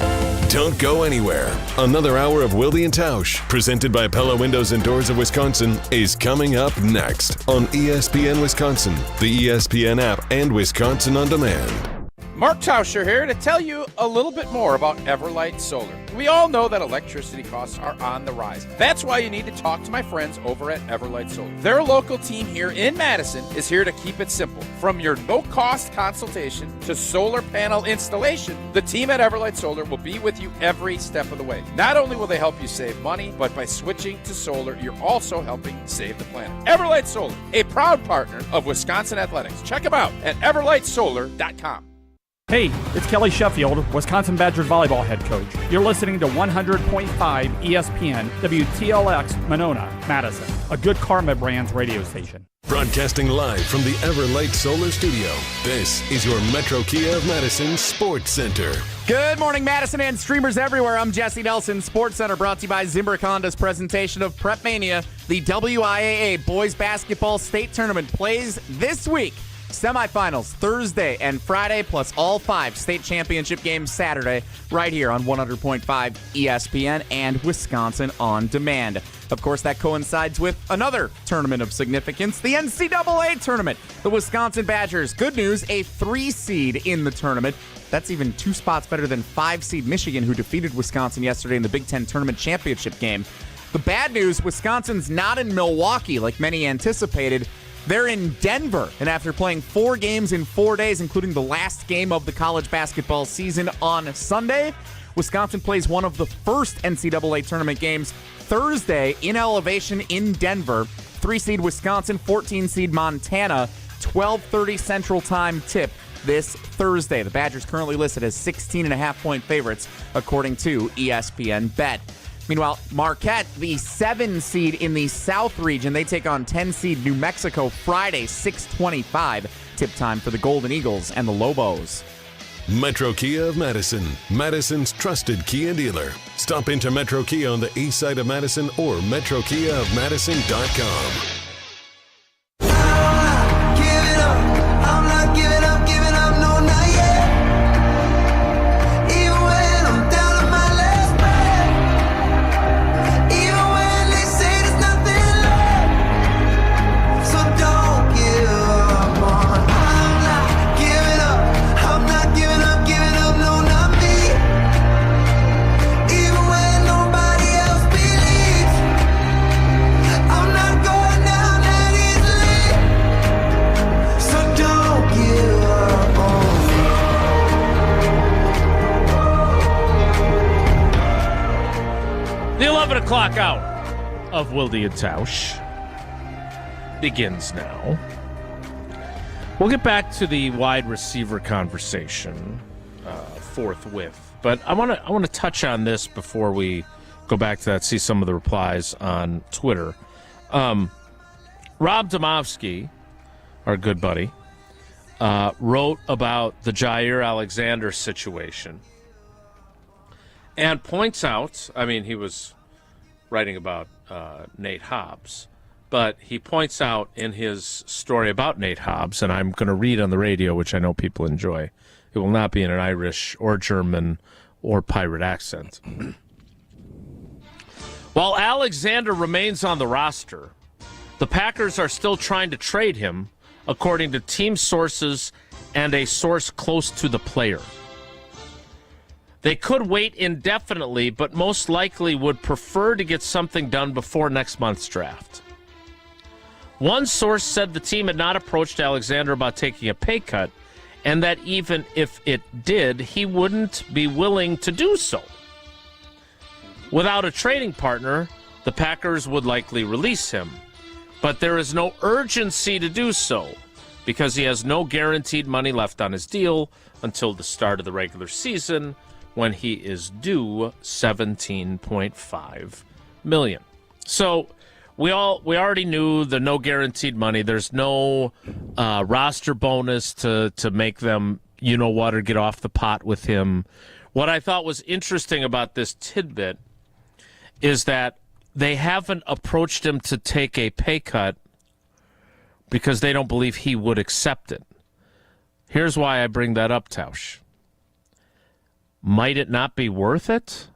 S2: Don't go anywhere. Another hour of Wilde and Tausch, presented by Pella Windows and Doors of Wisconsin, is coming up next on ESPN Wisconsin, the ESPN app, and Wisconsin On Demand.
S4: Mark Tauscher here to tell you a little bit more about Everlight Solar. We all know that electricity costs are on the rise. That's why you need to talk to my friends over at Everlight Solar. Their local team here in Madison is here to keep it simple. From your no-cost consultation to solar panel installation, the team at Everlight Solar will be with you every step of the way. Not only will they help you save money, but by switching to solar, you're also helping save the planet. Everlight Solar, a proud partner of Wisconsin Athletics. Check them out at everlightsolar.com.
S3: Hey, it's Kelly Sheffield, Wisconsin Badgers volleyball head coach. You're listening to 100.5 ESPN WTLX Monona, Madison, a Good Karma Brands radio station.
S2: Broadcasting live from the Everlight Solar Studio, this is your Metro Kia of Madison Sports Center.
S1: Good morning, Madison and streamers everywhere. I'm Jesse Nelson, Sports Center, brought to you by Zimbrick Honda's presentation of Prep Mania. The WIAA Boys Basketball State Tournament plays this week. Semifinals Thursday and Friday, plus all 5 state championship games Saturday, right here on 100.5 ESPN and Wisconsin On Demand. Of course, that coincides with another tournament of significance, the NCAA Tournament. The Wisconsin Badgers, good news, a 3 seed in the tournament. That's even 2 spots better than 5 seed Michigan, who defeated Wisconsin yesterday in the Big Ten Tournament Championship game. The bad news, Wisconsin's not in Milwaukee like many anticipated. They're in Denver, and after playing 4 games in 4 days, including the last game of the college basketball season on Sunday, Wisconsin plays one of the first NCAA tournament games Thursday in Elevation in Denver. 3-seed Wisconsin, 14-seed Montana, 12:30 Central Time tip this Thursday. The Badgers currently listed as 16.5-point favorites, according to ESPN Bet. Meanwhile, Marquette, the 7-seed in the South region, they take on 10-seed New Mexico Friday, 6:25. Tip time for the Golden Eagles and the Lobos.
S2: Metro Kia of Madison, Madison's trusted Kia dealer. Stop into Metro Kia on the east side of Madison or metrokiaofmadison.com.
S5: The 11 o'clock hour of Wilde and Tausch begins now. We'll get back to the wide receiver conversation forthwith, but I want to touch on this before we go back to that. See some of the replies on Twitter. Rob Domofsky, our good buddy, wrote about the Jaire Alexander situation. And points out, I mean, he was writing about Nate Hobbs, but he points out in his story about Nate Hobbs, and I'm going to read on the radio, which I know people enjoy. It will not be in an Irish or German or pirate accent. While Alexander remains on the roster, the Packers are still trying to trade him, according to team sources and a source close to the player. They could wait indefinitely, but most likely would prefer to get something done before next month's draft. One source said the team had not approached Alexander about taking a pay cut, and that even if it did, he wouldn't be willing to do so. Without a trading partner, the Packers would likely release him. But there is no urgency to do so because he has no guaranteed money left on his deal until the start of the regular season when he is due $17.5 million. So we already knew the no guaranteed money. There's no roster bonus to make them, or get off the pot with him. What I thought was interesting about this tidbit is that they haven't approached him to take a pay cut because they don't believe he would accept it. Here's why I bring that up, Tausch. Might it not be worth it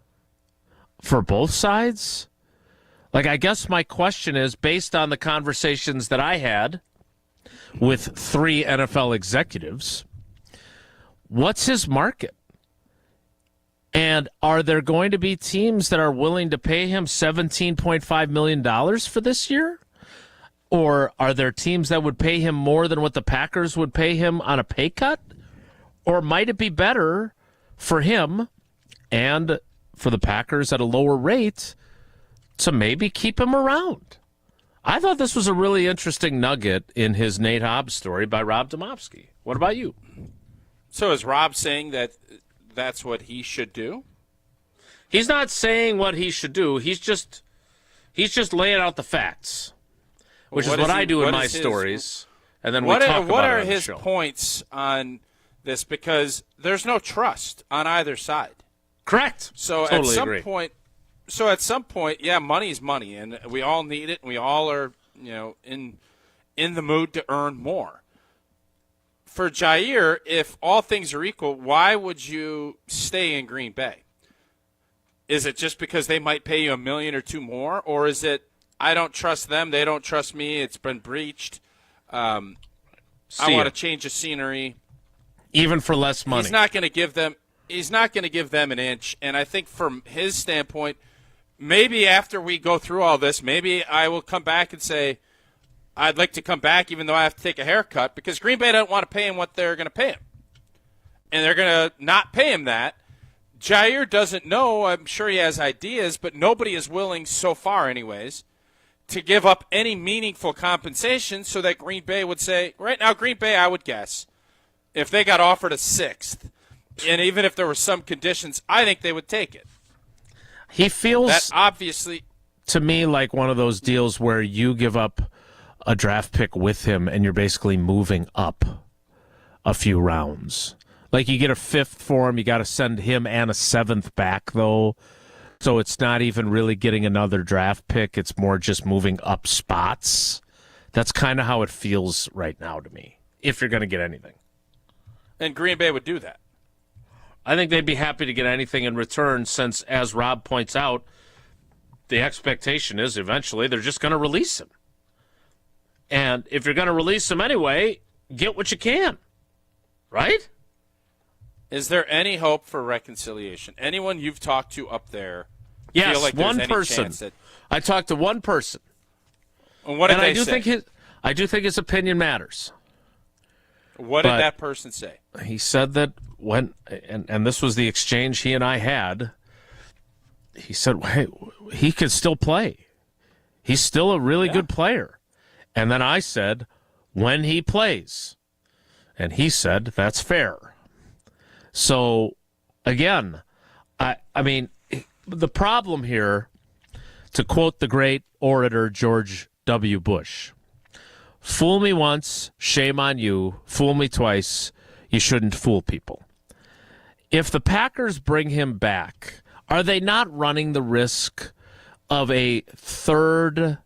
S5: for both sides? I guess my question is, based on the conversations that I had with 3 NFL executives, what's his market? And are there going to be teams that are willing to pay him $17.5 million for this year? Or are there teams that would pay him more than what the Packers would pay him on a pay cut? Or might it be better for him and for the Packers at a lower rate to maybe keep him around? I thought this was a really interesting nugget in his Nate Hobbs story by Rob Domofsky. What about you?
S4: So is Rob saying that that's what he should do?
S5: He's not saying what he should do. He's just laying out the facts, which is what I do in my stories. And then we talk about it on the show.
S4: What are his points on this? Because there's no trust on either side.
S5: Correct.
S4: So
S5: totally
S4: at some point, yeah, money is money, and we all need it, and we all are, in the mood to earn more. For Jaire, if all things are equal, why would you stay in Green Bay? Is it just because they might pay you $1 million or $2 million more, or is it I don't trust them, they don't trust me, it's been breached? I want to change the scenery,
S5: even for less money.
S4: He's not going to give them an inch, and I think from his standpoint, maybe after we go through all this, maybe I will come back and say, I'd like to come back even though I have to take a haircut because Green Bay doesn't want to pay him what they're going to pay him. And they're going to not pay him that. Jaire doesn't know. I'm sure he has ideas, but nobody is willing, so far anyways, to give up any meaningful compensation so that Green Bay would say, right now, Green Bay, I would guess, if they got offered a 6th, and even if there were some conditions, I think they would take it.
S5: He feels,
S4: that obviously,
S5: to me, like one of those deals where you give up a draft pick with him and you're basically moving up a few rounds. Like you get a 5th for him, you got to send him and a 7th back, though. So it's not even really getting another draft pick. It's more just moving up spots. That's kind of how it feels right now to me, if you're going to get anything.
S4: And Green Bay would do that.
S5: I think they'd be happy to get anything in return since, as Rob points out, the expectation is eventually they're just going to release him. And if you're going to release him anyway, get what you can. Right?
S4: Is there any hope for reconciliation? Anyone you've talked to up there
S5: yes,
S4: feel like
S5: one
S4: there's any
S5: person.
S4: chance that...
S5: I talked to one person.
S4: And what did they say?
S5: I do think his opinion matters.
S4: What did that person say?
S5: He said that when, and this was the exchange he and I had, he said, hey, he could still play. He's still a really good player. And then I said, when he plays. And he said, that's fair. So, again, I mean, the problem here, to quote the great orator George W. Bush, fool me once, shame on you. Fool me twice, you shouldn't fool people. If the Packers bring him back, are they not running the risk of a third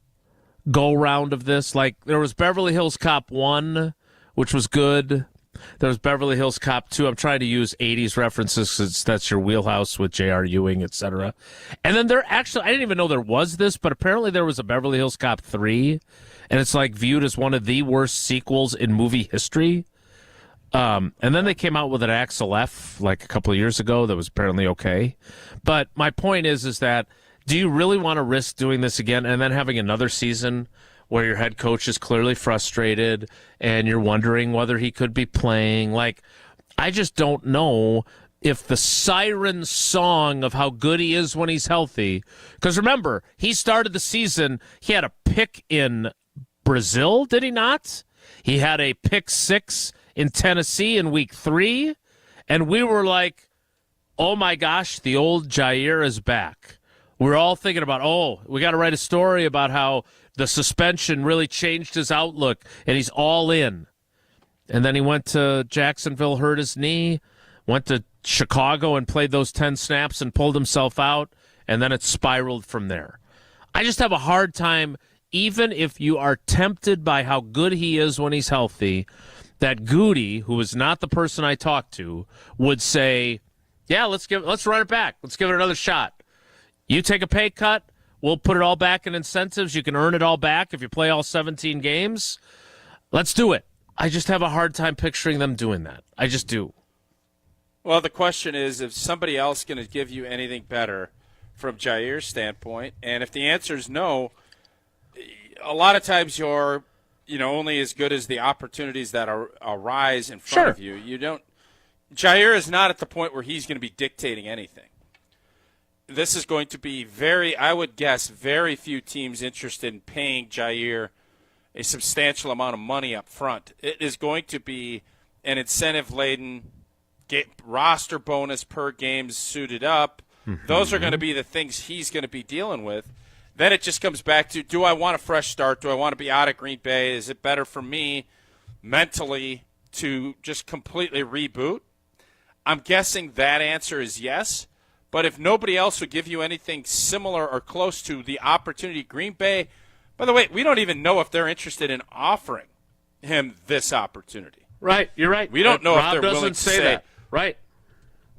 S5: go-round of this? Like, there was Beverly Hills Cop 1, which was good. There was Beverly Hills Cop 2. I'm trying to use 80s references because that's your wheelhouse with J.R. Ewing, etc. And then there actually, I didn't even know there was this, but apparently there was a Beverly Hills Cop 3, and it's like viewed as one of the worst sequels in movie history. And then they came out with an Axel F like a couple of years ago that was apparently okay. But my point is that do you really want to risk doing this again and then having another season where your head coach is clearly frustrated and you're wondering whether he could be playing? Like, I just don't know if the siren song of how good he is when he's healthy, because remember, he started the season, he had a pick in Brazil, did he not? He had a pick 6 in Tennessee in week 3, and we were like, oh my gosh, the old Jaire is back. We're all thinking about, we got to write a story about how the suspension really changed his outlook, and he's all in. And then he went to Jacksonville, hurt his knee, went to Chicago and played those 10 snaps and pulled himself out, and then it spiraled from there. I just have a hard time, even if you are tempted by how good he is when he's healthy, that Goody, who is not the person I talked to, would say, yeah, let's run it back. Let's give it another shot. You take a pay cut, we'll put it all back in incentives. You can earn it all back if you play all 17 games. Let's do it. I just have a hard time picturing them doing that. I just do.
S4: Well, the question is, if somebody else going to give you anything better from Jaire's standpoint, and if the answer is no, a lot of times you're only as good as the opportunities that arise in front of you. Jaire is not at the point where he's going to be dictating anything. This is going to be I would guess, very few teams interested in paying Jaire a substantial amount of money up front. It is going to be an incentive-laden roster bonus per game suited up. Mm-hmm. Those are going to be the things he's going to be dealing with. Then it just comes back to, do I want a fresh start? Do I want to be out of Green Bay? Is it better for me mentally to just completely reboot? I'm guessing that answer is yes. But if nobody else would give you anything similar or close to the opportunity, Green Bay, by the way, we don't even know if they're interested in offering him this opportunity.
S5: Right, you're right.
S4: We don't know
S5: Rob
S4: if they're willing to say
S5: that. Right.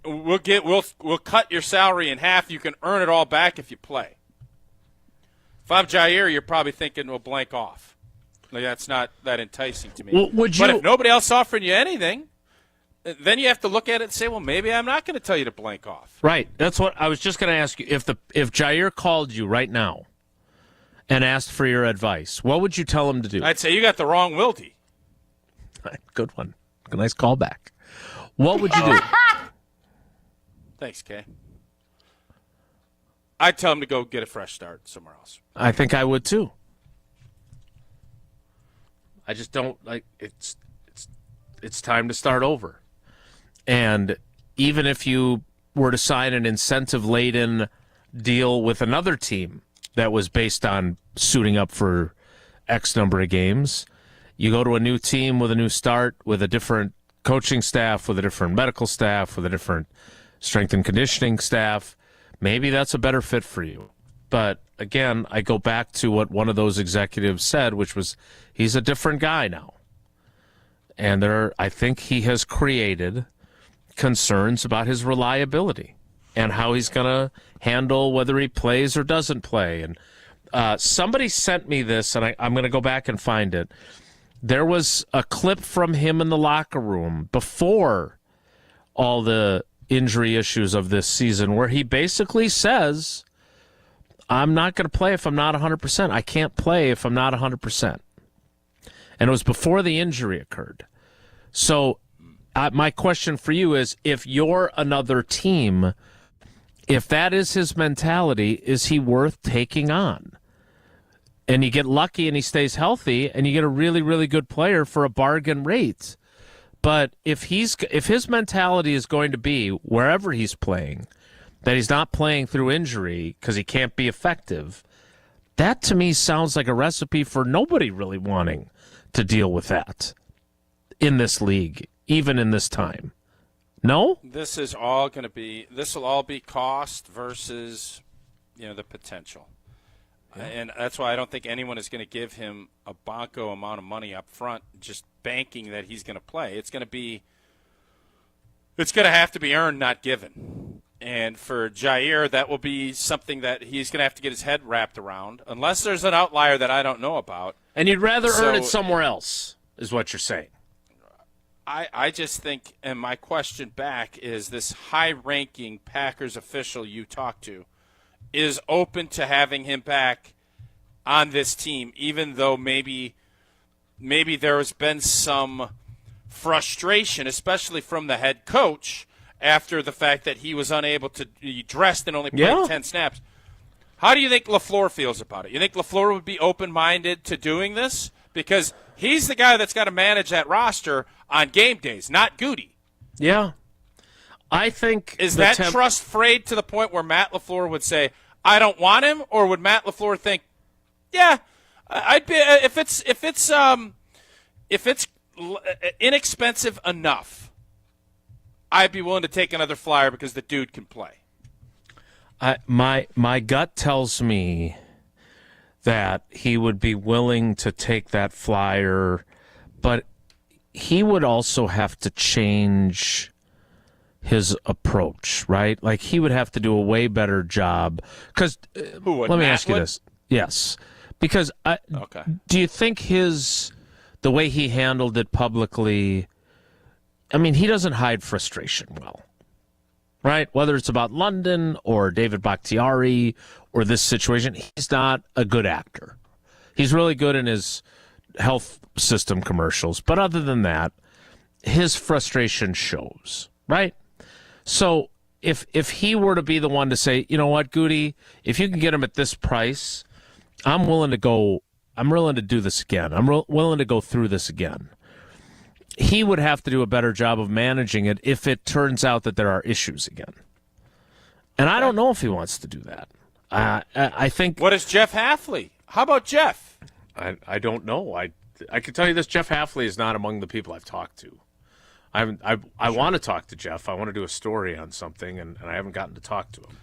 S4: We'll cut your salary in half. You can earn it all back if you play. If I'm Jaire, you're probably thinking, well, blank off. Like, that's not that enticing to me.
S5: Well,
S4: but if nobody else offering you anything, then you have to look at it and say, well, maybe I'm not going to tell you to blank off.
S5: Right. That's what I was just going to ask you. If Jaire called you right now and asked for your advice, what would you tell him to do?
S4: I'd say you got the wrong Wilde.
S5: Good one. Nice callback. What would you do?
S4: Thanks, Kay. I'd tell him to go get a fresh start somewhere else.
S5: I think I would too. I just don't like it's time to start over. And even if you were to sign an incentive-laden deal with another team that was based on suiting up for X number of games, you go to a new team with a new start, with a different coaching staff, with a different medical staff, with a different strength and conditioning staff, maybe that's a better fit for you. But again, I go back to what one of those executives said, which was he's a different guy now. And I think he has created concerns about his reliability and how he's going to handle whether he plays or doesn't play. And somebody sent me this, and I'm going to go back and find it. There was a clip from him in the locker room before all the injury issues of this season where he basically says, I'm not going to play if I'm not 100%. I can't play if I'm not 100%. And it was before the injury occurred. So my question for you is, if you're another team, if that is his mentality, is he worth taking on? And you get lucky and he stays healthy and you get a really, really good player for a bargain rate. But if his mentality is going to be wherever he's playing, that he's not playing through injury because he can't be effective, that to me sounds like a recipe for nobody really wanting to deal with that in this league, even in this time. No?
S4: This will all be cost versus, the potential. And that's why I don't think anyone is going to give him a bonko amount of money up front, just banking that he's going to play. It's going to have to be earned, not given. And for Jaire, that will be something that he's going to have to get his head wrapped around, unless there's an outlier that I don't know about.
S5: And you'd rather earn it somewhere else, is what you're saying.
S4: I just think, and my question back is, this high-ranking Packers official you talked to is open to having him back on this team, even though maybe there has been some frustration, especially from the head coach, after the fact that he was unable to be dressed and only played 10 snaps. How do you think LaFleur feels about it? You think LaFleur would be open-minded to doing this? Because he's the guy that's got to manage that roster on game days, not Goody.
S5: Yeah. I think
S4: is that trust frayed to the point where Matt LaFleur would say, "I don't want him," or would Matt LaFleur think, "Yeah, I'd be if it's inexpensive enough, I'd be willing to take another flyer because the dude can play."
S5: My gut tells me that he would be willing to take that flyer, but he would also have to change his approach, right? Like, he would have to do a way better job. Because let me ask you this. Yes. Because do you think the way he handled it publicly, I mean, he doesn't hide frustration well, right? Whether it's about London or David Bakhtiari or this situation, he's not a good actor. He's really good in his health system commercials. But other than that, his frustration shows, right? So if he were to be the one to say, you know what, Goody, if you can get him at this price, I'm willing to do this again. I'm willing to go through this again. He would have to do a better job of managing it if it turns out that there are issues again. And I don't know if he wants to do that. I think.
S4: What is Jeff Hafley? How about Jeff?
S5: I don't know. I can tell you this: Jeff Hafley is not among the people I've talked to. I want to talk to Jeff. I want to do a story on something, and I haven't gotten to talk to him.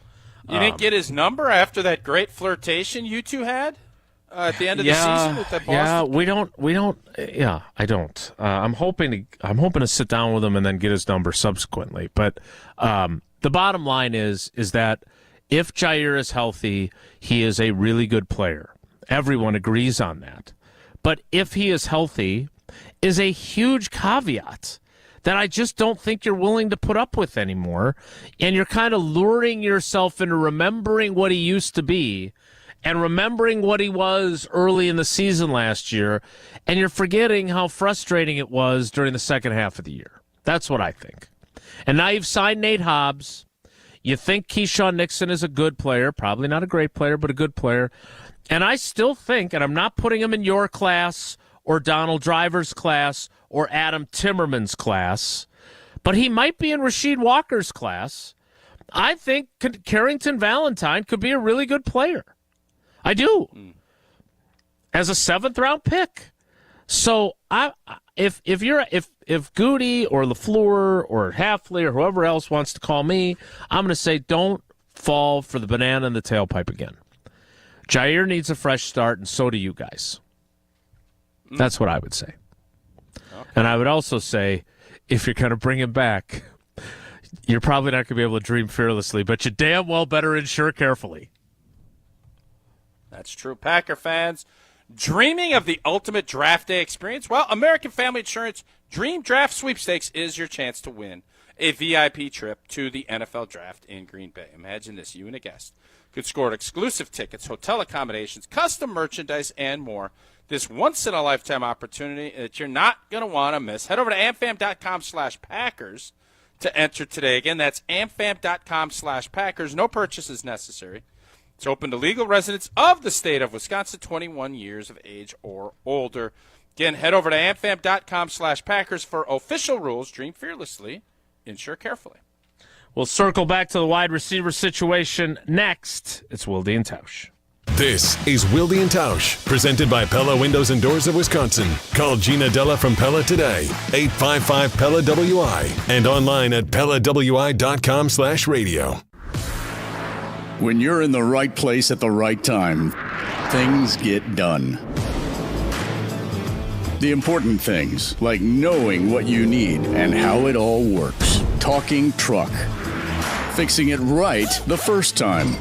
S4: You didn't get his number after that great flirtation you two had at the end of the season with that Boston?
S5: Yeah, we don't. Yeah, I don't. I'm hoping to sit down with him and then get his number subsequently. But the bottom line is that if Jaire is healthy, he is a really good player. Everyone agrees on that. But if he is healthy, is a huge caveat that I just don't think you're willing to put up with anymore. And you're kind of luring yourself into remembering what he used to be and remembering what he was early in the season last year, and you're forgetting how frustrating it was during the second half of the year. That's what I think. And now you've signed Nate Hobbs. You think Keyshawn Nixon is a good player, probably not a great player, but a good player. And I still think, and I'm not putting him in your class or Donald Driver's class or Adam Timmerman's class, but he might be in Rasheed Walker's class. I think Carrington Valentine could be a really good player. I do. As a 7th-round pick. So if Goody or LaFleur or Hafley or whoever else wants to call me, I'm going to say don't fall for the banana in the tailpipe again. Jaire needs a fresh start, and so do you guys. That's what I would say. Okay. And I would also say, if you're going to bring him back, you're probably not going to be able to dream fearlessly, but you damn well better insure carefully.
S4: That's true. Packer fans, dreaming of the ultimate draft day experience? Well, American Family Insurance Dream Draft Sweepstakes is your chance to win a VIP trip to the NFL Draft in Green Bay. Imagine this, you and a guest could score exclusive tickets, hotel accommodations, custom merchandise, and more. This once-in-a-lifetime opportunity that you're not going to want to miss. Head over to amfam.com/Packers to enter today. Again, that's amfam.com/Packers. No purchase is necessary. It's open to legal residents of the state of Wisconsin, 21 years of age or older. Again, head over to amfam.com/Packers for official rules. Dream fearlessly. Insure carefully.
S5: We'll circle back to the wide receiver situation next. It's Wilde and Tausch.
S2: This is Wilde and Tausch, presented by Pella Windows and Doors of Wisconsin. Call Gina Della from Pella today, 855-PELLA-WI, and online at PellaWI.com/radio.
S7: When you're in the right place at the right time, Things get done. The important things, like knowing what you need and how it all works. Talking truck. Fixing it right the first time.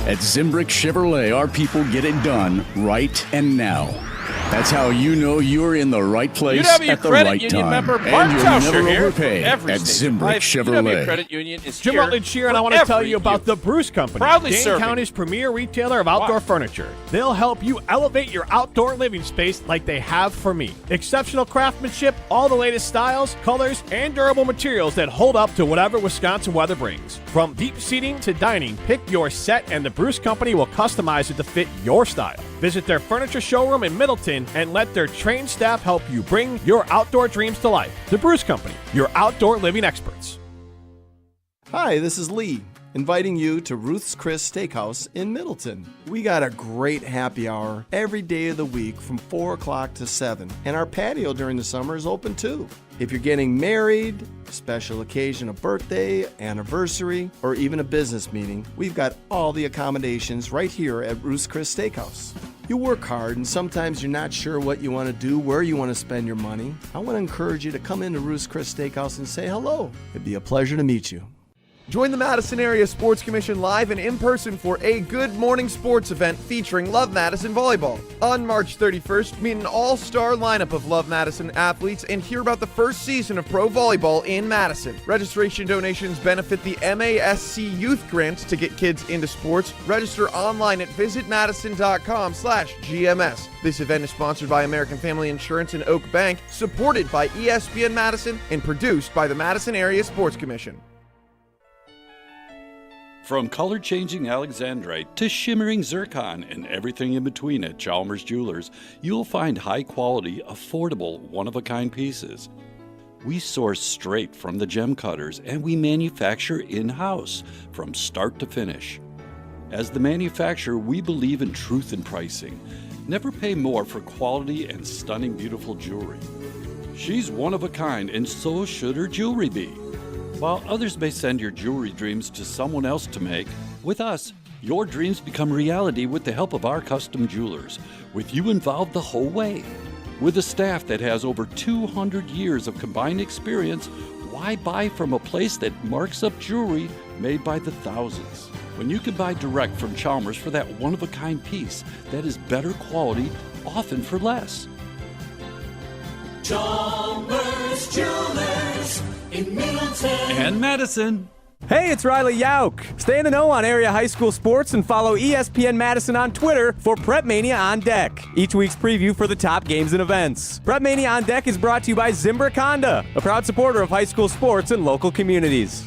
S7: At Zimbrick Chevrolet, our people get it done right and now. That's how you know you're in the right place at the right time. And you'll never overpay at Zimbrick Chevrolet.
S4: Credit Union is
S10: Jim
S4: here
S10: Rutledge here, and I want
S4: for
S10: to tell you
S4: every
S10: about the Bruce Company,
S4: Proudly
S10: Dane
S4: serving.
S10: County's premier retailer of outdoor furniture. They'll help you elevate your outdoor living space like they have for me. Exceptional craftsmanship, all the latest styles, colors, and durable materials that hold up to whatever Wisconsin weather brings. From deep seating to dining, pick your set, and the Bruce Company will customize it to fit your style. Visit their furniture showroom in Middleton and let their trained staff help you bring your outdoor dreams to life. The Bruce Company, your outdoor living experts.
S11: Hi, this is Lee, inviting you to Ruth's Chris Steakhouse in Middleton. We got a great happy hour every day of the week from 4 o'clock to 7, and our patio during the summer is open too. If you're getting married, a special occasion, a birthday, anniversary, or even a business meeting, we've got all the accommodations right here at Ruth's Chris Steakhouse. You work hard and sometimes you're not sure what you want to do, where you want to spend your money. I want to encourage you to come into Ruth's Chris Steakhouse and say hello. It'd be a pleasure to meet you.
S13: Join the Madison Area Sports Commission live and in person for a Good Morning Sports event featuring Love Madison Volleyball. On March 31st, meet an all-star lineup of Love Madison athletes and hear about the first season of pro volleyball in Madison. Registration donations benefit the MASC Youth Grant to get kids into sports. Register online at visitmadison.com/GMS. This event is sponsored by American Family Insurance and Oak Bank, supported by ESPN Madison, and produced by the Madison Area Sports Commission.
S23: From color-changing alexandrite to shimmering zircon and everything in between at Chalmers Jewelers, you'll find high-quality, affordable, one-of-a-kind pieces. We source straight from the gem cutters, and we manufacture in-house from start to finish. As the manufacturer, we believe in truth in pricing. Never pay more for quality and stunning, beautiful jewelry. She's one of a kind, and so should her jewelry be. While others may send your jewelry dreams to someone else to make, with us, your dreams become reality with the help of our custom jewelers, with you involved the whole way. With a staff that has over 200 years of combined experience, why buy from a place that marks up jewelry made by the thousands? When you can buy direct from Chalmers for that one-of-a-kind piece that is better quality, often for less.
S8: Chalmers Jewelers in Middleton
S23: And Madison.
S26: Hey, it's Riley Yauk. Stay in the know on area high school sports and follow ESPN Madison on Twitter for Prep Mania on Deck, each week's preview for the top games and events. Prep Mania on Deck is brought to you by Zimbrick Honda, a proud supporter of high school sports and local communities.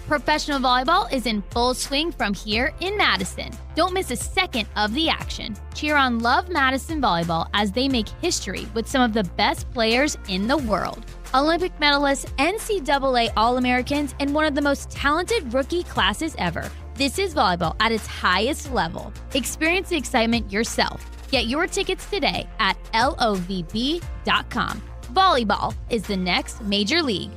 S27: Professional volleyball is in full swing from here in Madison. Don't miss a second of the action. Cheer on Love Madison Volleyball as they make history with some of the best players in the world. Olympic medalists, NCAA All-Americans, and one of the most talented rookie classes ever. This is volleyball at its highest level. Experience the excitement yourself. Get your tickets today at lovb.com. Volleyball is the next major league.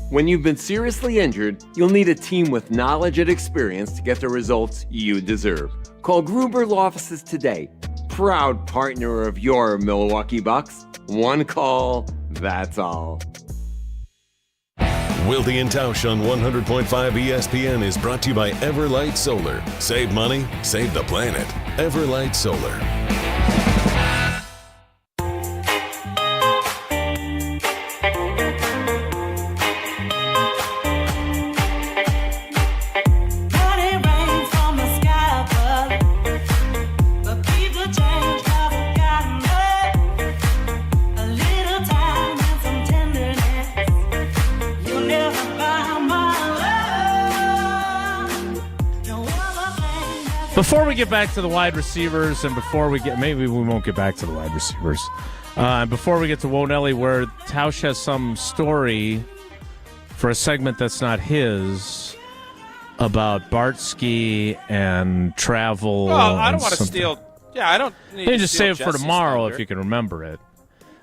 S20: When you've been seriously injured, you'll need a team with knowledge and experience to get the results you deserve. Call Gruber Law Offices today. Proud partner of your Milwaukee Bucks. One call, that's all.
S2: Wilde and Tausch on 100.5 ESPN is brought to you by Everlight Solar. Save money, save the planet. Everlight Solar.
S5: Before we get back to the wide receivers, and before we get, maybe we won't get back to the wide receivers. Before we get to W-Nelli, where Tausch has some story for a segment that's not his about Bart Ski and travel.
S4: Well, I don't want to steal. Yeah, I don't need
S5: You
S4: to
S5: just
S4: steal
S5: save it for
S4: Jesse's
S5: tomorrow
S4: thunder.
S5: if you can remember it.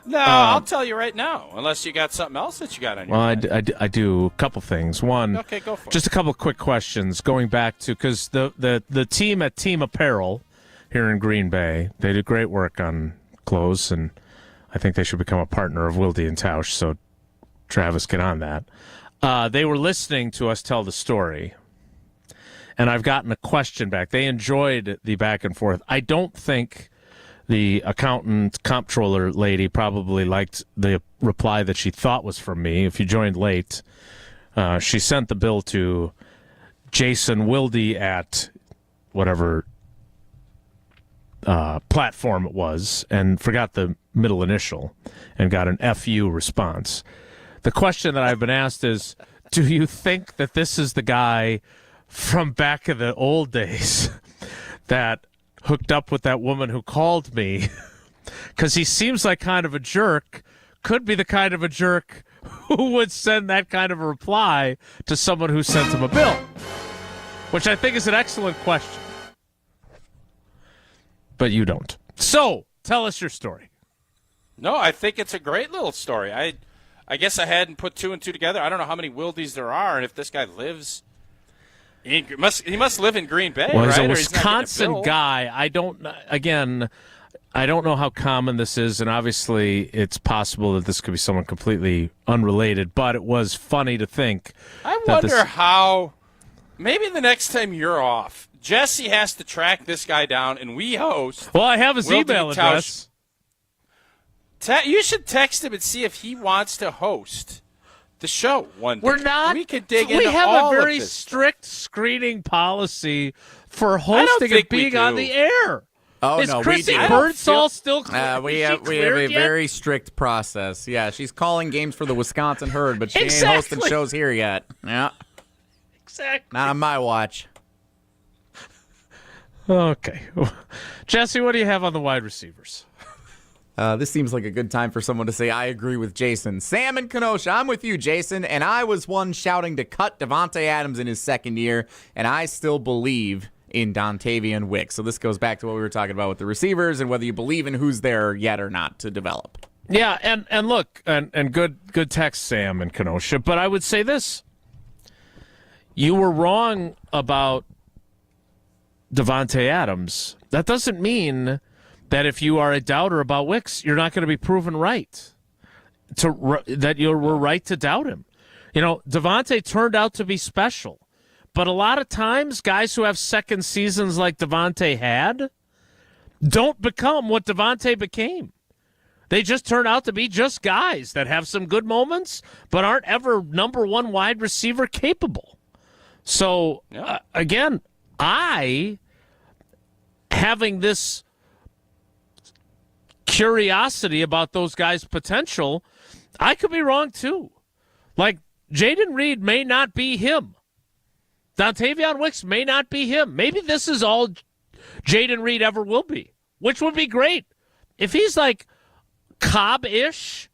S4: No, I'll tell you right now, unless you got something else that you got on your mind.
S5: I do a couple things. One,
S4: okay, go for it.
S5: Just a couple of quick questions going back to, because the team at Team Apparel here in Green Bay, they did great work on clothes, and I think they should become a partner of Wilde and Tausch, so Travis, get on that. They were listening to us tell the story, and I've gotten a question back. They enjoyed the back and forth. I don't think the accountant comptroller lady probably liked the reply that she thought was from me. If you joined late, she sent the bill to Jason Wilde at whatever platform it was and forgot the middle initial and got an FU response. The question that I've been asked is, do you think that this is the guy from back in the old days that hooked up with that woman who called me? Because he seems like kind of a jerk, could be the kind of a jerk who would send that kind of a reply to someone who sent him a bill, which I think is an excellent question. But you don't. So, tell us your story.
S4: No, I think it's a great little story. I guess I hadn't put two and two together. I don't know how many Wildes there are, and if this guy lives, he must live in Green Bay,
S5: well,
S4: right?
S5: He's a Wisconsin guy. I don't know how common this is, and obviously it's possible that this could be someone completely unrelated, but it was funny to think.
S4: I wonder how, maybe the next time you're off, Jesse has to track this guy down, and we host.
S5: Well, I have his email address.
S4: You should text him and see if he wants to host the show one day.
S5: We're not.
S4: We could dig into
S5: We have
S4: all
S5: a very
S4: of this
S5: strict screening policy for hosting and being on the air.
S1: Oh,
S5: is
S1: no,
S5: Chrissy
S1: we do.
S5: Birdsall still clear?
S1: We have a very strict process. Yeah, she's calling games for the Wisconsin Herd, but she ain't hosting shows here yet. Yeah.
S5: Exactly.
S1: Not on my watch.
S5: Okay. Jesse, what do you have on the wide receivers?
S1: This seems like a good time for someone to say, I agree with Jason. Sam and Kenosha, I'm with you, Jason, and I was one shouting to cut Davante Adams in his second year, and I still believe in Dontavian Wicks. So this goes back to what we were talking about with the receivers and whether you believe in who's there yet or not to develop.
S5: Yeah, and look, and good text, Sam and Kenosha, but I would say this. You were wrong about Davante Adams. That doesn't mean that if you are a doubter about Wicks, you're not going to be proven right. That you were right to doubt him. You know, Davante turned out to be special. But a lot of times, guys who have second seasons like Davante had don't become what Davante became. They just turn out to be just guys that have some good moments, but aren't ever number one wide receiver capable. So, again, having this curiosity about those guys' potential, I could be wrong too. Like, Jaden Reed may not be him. Dontavian Wicks may not be him. Maybe this is all Jaden Reed ever will be, which would be great. If he's like Cobb-ish,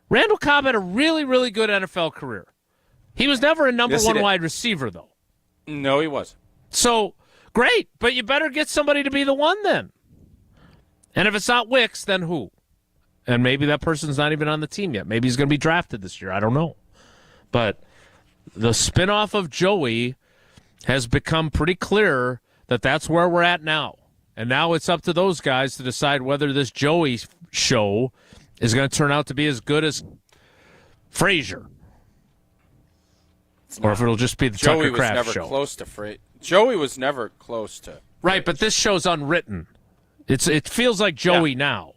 S5: Randall Cobb had a really, really good NFL career. He was never a number one wide receiver, though.
S4: No, he wasn't.
S5: So, great, but you better get somebody to be the one then. And if it's not Wicks, then who? And maybe that person's not even on the team yet. Maybe he's going to be drafted this year. I don't know. But the spinoff of Joey has become pretty clear that that's where we're at now. And now it's up to those guys to decide whether this Joey show is going to turn out to be as good as Frazier. Or if it'll just be the Tucker Kraft show.
S4: Joey was never close to.
S5: Right, but this show's unwritten. It feels like Joey now.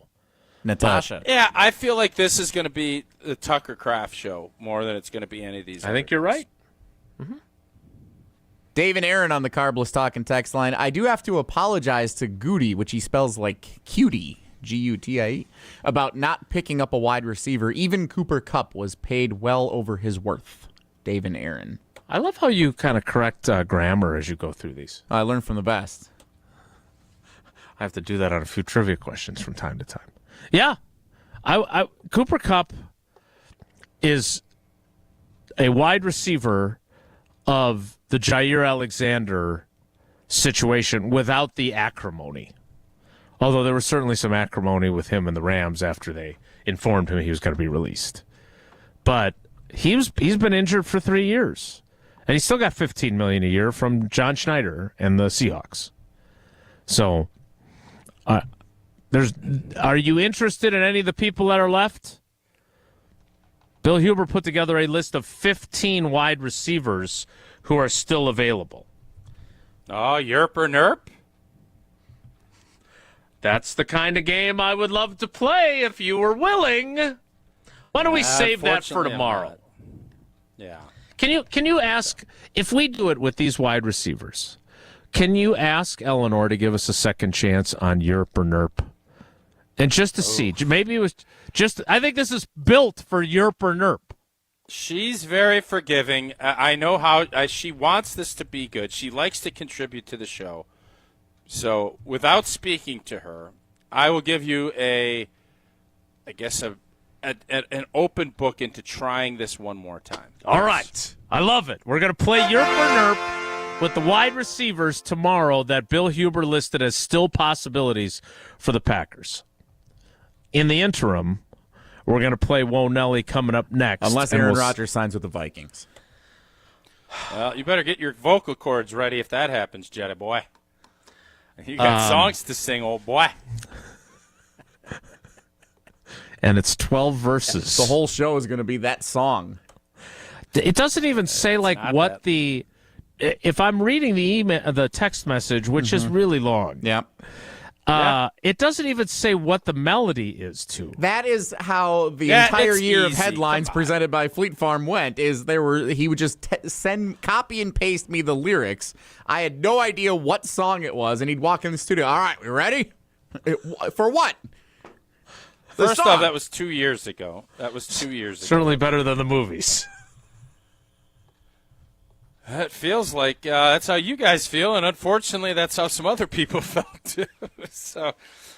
S1: Natasha.
S4: Yeah, I feel like this is going to be the Tucker Kraft show more than it's going to be any of these.
S5: I think you're right.
S1: Mm-hmm. Dave and Aaron on the Carbless Talking text line. I do have to apologize to Goody, which he spells like cutie, Gutie, about not picking up a wide receiver. Even Cooper Kupp was paid well over his worth. Dave and Aaron.
S5: I love how you kind of correct grammar as you go through these.
S1: I learned from the best.
S5: I have to do that on a few trivia questions from time to time. Yeah. Cooper Kupp is a wide receiver of the Jaire Alexander situation without the acrimony. Although there was certainly some acrimony with him and the Rams after they informed him he was going to be released. But he's been injured for 3 years, and he's still got $15 million a year from John Schneider and the Seahawks. So, are you interested in any of the people that are left? Bill Huber put together a list of 15 wide receivers who are still available.
S4: Oh, yerp or nerp?
S5: That's the kind of game I would love to play if you were willing. Why don't we save that for tomorrow?
S4: Yeah.
S5: Can you ask, if we do it with these wide receivers, can you ask Eleanor to give us a second chance on yerp or nerp? And just to see, maybe it was just, I think this is built for yerp or nerp.
S4: She's very forgiving. I know how she wants this to be good. She likes to contribute to the show. So, without speaking to her, I will give you an open book into trying this one more time.
S5: All right. I love it. We're going to play yerp or nerp with the wide receivers tomorrow that Bill Huber listed as still possibilities for the Packers. In the interim, we're going to play Wo-Nelli coming up next.
S1: Unless Aaron Rodgers signs with the Vikings.
S4: Well, you better get your vocal cords ready if that happens, Jetta boy. You got songs to sing, old boy.
S5: And it's 12 verses.
S1: The whole show is going to be that song.
S5: It doesn't even say what the. If I'm reading the text message, which is really long.
S1: Yep.
S5: It doesn't even say what the melody is to.
S1: That is how the entire year of headlines presented by Fleet Farm went. He would just copy and paste me the lyrics. I had no idea what song it was, and he'd walk in the studio. All right, we ready? For what?
S4: First off, that was 2 years ago.
S5: Certainly better than the movies.
S4: It feels like that's how you guys feel, and unfortunately, that's how some other people felt too.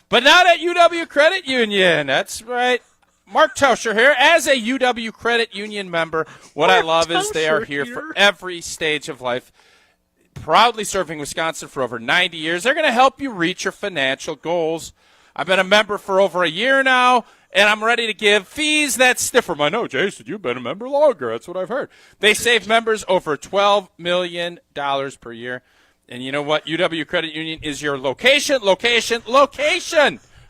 S4: But not at UW Credit Union. That's right. Mark Tauscher here. As a UW Credit Union member, what I love is they are here for every stage of life. Proudly serving Wisconsin for over 90 years. They're going to help you reach your financial goals. I've been a member for over a year now, and I'm ready to give fees that stiffer. I know, Jason, you've been a member longer. That's what I've heard. They save members over $12 million per year. And you know what? UW Credit Union is your location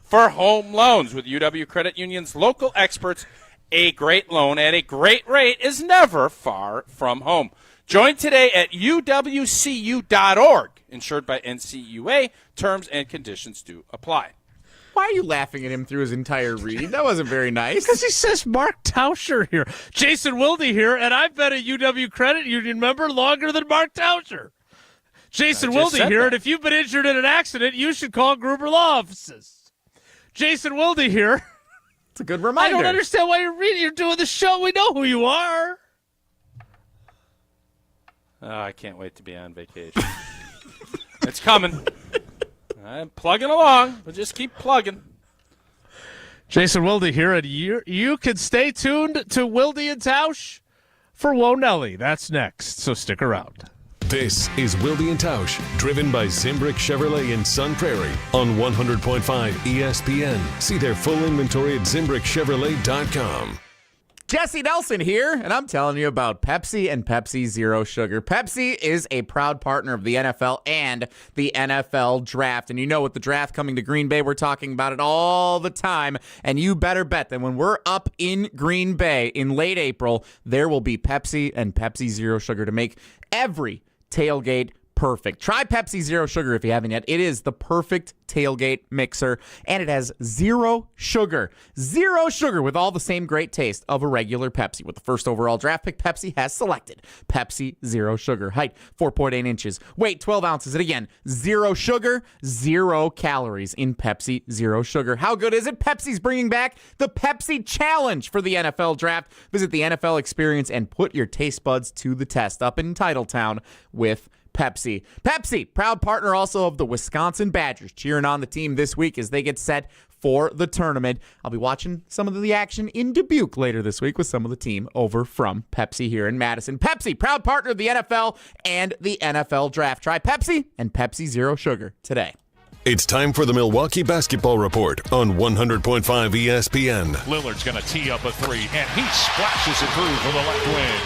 S4: for home loans. With UW Credit Union's local experts, a great loan at a great rate is never far from home. Join today at uwcu.org. Insured by NCUA. Terms and conditions do apply.
S1: Why are you laughing at him through his entire reading? That wasn't very nice.
S5: Because he says Mark Tauscher here. Jason Wilde here, and I've been a UW Credit Union member longer than Mark Tauscher. Jason Wilde here, and if you've been injured in an accident, you should call Gruber Law Offices. Jason Wilde here.
S1: It's a good reminder.
S5: I don't understand why you're reading. You're doing the show. We know who you are.
S4: Oh, I can't wait to be on vacation. It's coming. I'm plugging along. We'll just keep plugging.
S5: Jason Wilde here, and you can stay tuned to Wilde and Tausch for Wo-Nelli. That's next, so stick around.
S2: This is Wilde and Tausch, driven by Zimbrick Chevrolet in Sun Prairie on 100.5 ESPN. See their full inventory at ZimbrickChevrolet.com.
S1: Jesse Nelson here, and I'm telling you about Pepsi and Pepsi Zero Sugar. Pepsi is a proud partner of the NFL and the NFL Draft. And you know, with the draft coming to Green Bay, we're talking about it all the time. And you better bet that when we're up in Green Bay in late April, there will be Pepsi and Pepsi Zero Sugar to make every tailgate perfect. Try Pepsi Zero Sugar if you haven't yet. It is the perfect tailgate mixer, and it has zero sugar. Zero sugar with all the same great taste of a regular Pepsi. With the first overall draft pick, Pepsi has selected Pepsi Zero Sugar. Height, 4.8 inches. Weight, 12 ounces. And again, zero sugar, 0 calories in Pepsi Zero Sugar. How good is it? Pepsi's bringing back the Pepsi Challenge for the NFL Draft. Visit the NFL Experience and put your taste buds to the test up in Titletown with Pepsi. Pepsi, proud partner also of the Wisconsin Badgers, cheering on the team this week as they get set for the tournament. I'll be watching some of the action in Dubuque later this week with some of the team over from Pepsi here in Madison. Pepsi, proud partner of the NFL and the NFL Draft. Try Pepsi and Pepsi Zero Sugar today.
S2: It's time for the Milwaukee Basketball Report on 100.5 ESPN.
S6: Lillard's going to tee up a three, and he splashes it through for the left wing.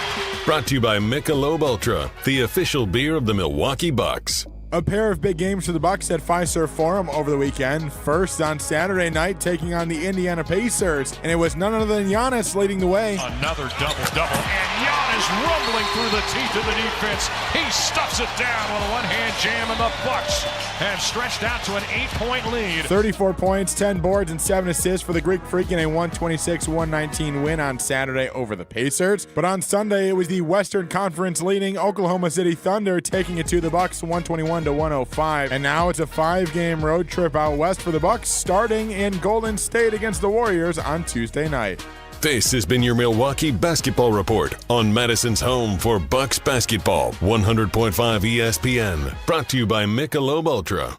S2: Brought to you by Michelob Ultra, the official beer of the Milwaukee Bucks.
S9: A pair of big games for the Bucks at Fiserv Forum over the weekend. First on Saturday night, taking on the Indiana Pacers, and it was none other than Giannis leading the way.
S6: Another double-double, and Giannis rumbling through the teeth of the defense. He stuffs it down with a one-hand jam, and the Bucks have stretched out to an 8-point lead.
S9: 34 points, 10 boards, and 7 assists for the Greek Freak in a 126-119 win on Saturday over the Pacers. But on Sunday, it was the Western Conference leading Oklahoma City Thunder taking it to the Bucks 121-105. And now it's a 5-game road trip out west for the Bucks, starting in Golden State against the Warriors on Tuesday night.
S2: This has been your Milwaukee Basketball Report on Madison's home for Bucks basketball, 100.5 ESPN. Brought to you by Michelob Ultra.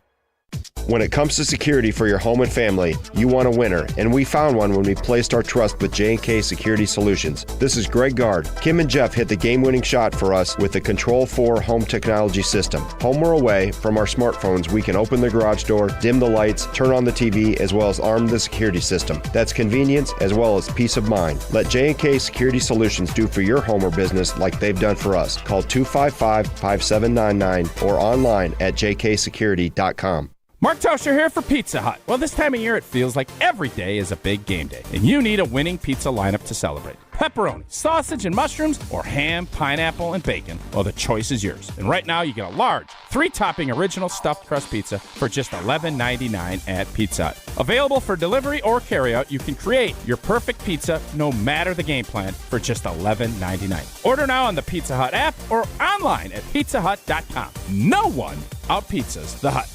S12: When it comes to security for your home and family, you want a winner, and we found one when we placed our trust with J&K Security Solutions. This is Greg Gard. Kim and Jeff hit the game-winning shot for us with the Control 4 home technology system. Home or away, from our smartphones, we can open the garage door, dim the lights, turn on the TV, as well as arm the security system. That's convenience as well as peace of mind. Let J&K Security Solutions do for your home or business like they've done for us. Call 255-5799 or online at jksecurity.com.
S14: Mark Tauscher here for Pizza Hut. Well, this time of year, it feels like every day is a big game day, and you need a winning pizza lineup to celebrate. Pepperoni, sausage and mushrooms, or ham, pineapple, and bacon? Well, the choice is yours. And right now, you get a large 3-topping original stuffed crust pizza for just $11.99 at Pizza Hut. Available for delivery or carryout, you can create your perfect pizza no matter the game plan for just $11.99. Order now on the Pizza Hut app or online at pizzahut.com. No one out-pizzas the Hut.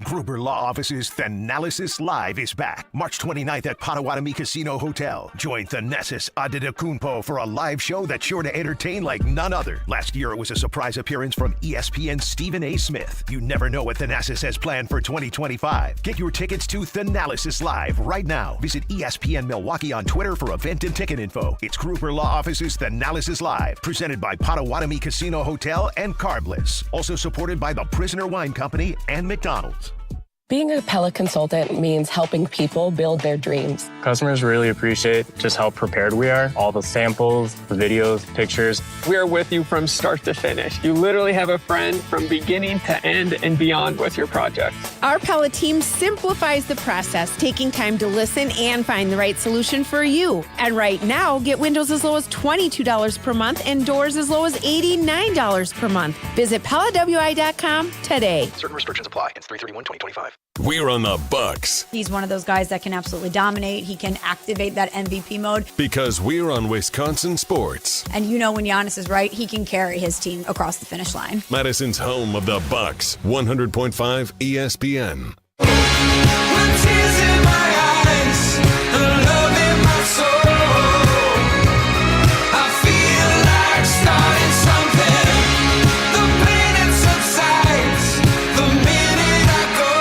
S15: Gruber Law Office's Thanalysis Live is back. March 29th at Potawatomi Casino Hotel. Join Thanasis Adetokunbo for a live show that's sure to entertain like none other. Last year it was a surprise appearance from ESPN's Stephen A. Smith. You never know what Thanasis has planned for 2025. Get your tickets to Thanalysis Live right now. Visit ESPN Milwaukee on Twitter for event and ticket info. It's Gruber Law Office's Thanalysis Live, presented by Potawatomi Casino Hotel and Carbliss. Also supported by the Prisoner Wine Company and McDonald's.
S24: Being a Pella consultant means helping people build their dreams.
S25: Customers really appreciate just how prepared we are. All the samples, the videos, pictures.
S28: We are with you from start to finish. You literally have a friend from beginning to end and beyond with your project.
S29: Our Pella team simplifies the process, taking time to listen and find the right solution for you. And right now, get windows as low as $22 per month and doors as low as $89 per month. Visit PellaWI.com today.
S30: Certain restrictions apply. It's 3/31/2025.
S2: We're on the Bucks.
S31: He's one of those guys that can absolutely dominate. He can activate that MVP mode.
S2: Because we're on Wisconsin sports.
S31: And you know when Giannis is right, he can carry his team across the finish line.
S2: Madison's home of the Bucks, 100.5 ESPN.
S8: With tears in my eyes, and love in my soul, I feel like starting something. The pain that subsides the minute I go.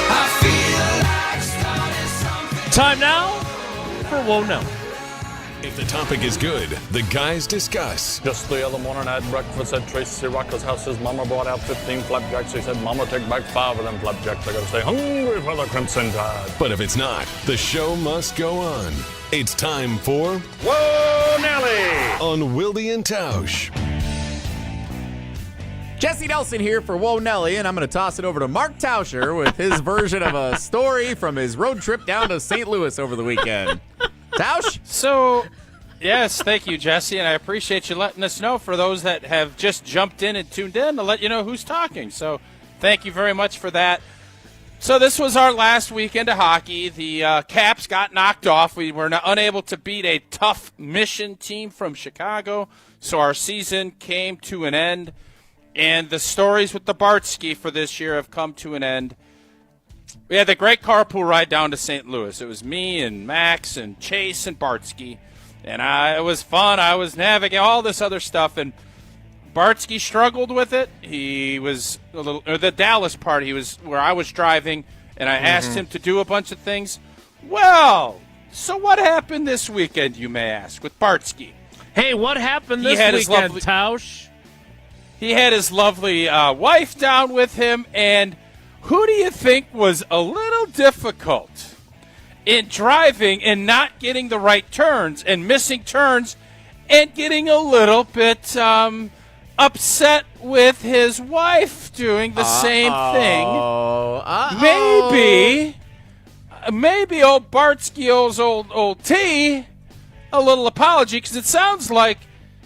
S8: I feel like starting something.
S5: Time now for Whoa-Nelli.
S2: If the topic is good, the guys discuss.
S32: Just the other morning I had breakfast at Tracy Rocker's house. His mama brought out 15 flapjacks. He said, Mama, take back 5 of them flapjacks. I gotta stay hungry for the Crimson Tide.
S2: But if it's not, the show must go on. It's time for
S5: Whoa-Nelli
S2: on Wilde and Tausch.
S1: Jesse Nelson here for Whoa-Nelli, and I'm going to toss it over to Mark Tauscher with his version of a story from his road trip down to St. Louis over the weekend. Tausch?
S4: So, yes, thank you, Jesse, and I appreciate you letting us know for those that have just jumped in and tuned in to let you know who's talking. So thank you very much for that. So this was our last weekend of hockey. The Caps got knocked off. We were unable to beat a tough Mission team from Chicago, so our season came to an end. And the stories with the Bartsky for this year have come to an end. We had the great carpool ride down to St. Louis. It was me and Max and Chase and Bartsky. And it was fun. I was navigating all this other stuff. And Bartsky struggled with it. He was the Dallas part, he was where I was driving. And I asked him to do a bunch of things. Well, so what happened this weekend, you may ask, with Bartsky?
S5: Hey, what happened this weekend, Tausch?
S4: He had his lovely wife down with him, and who do you think was a little difficult in driving and not getting the right turns and missing turns and getting a little bit upset with his wife doing the same thing? Maybe old Bartskio's old T, a little apology, because it sounds like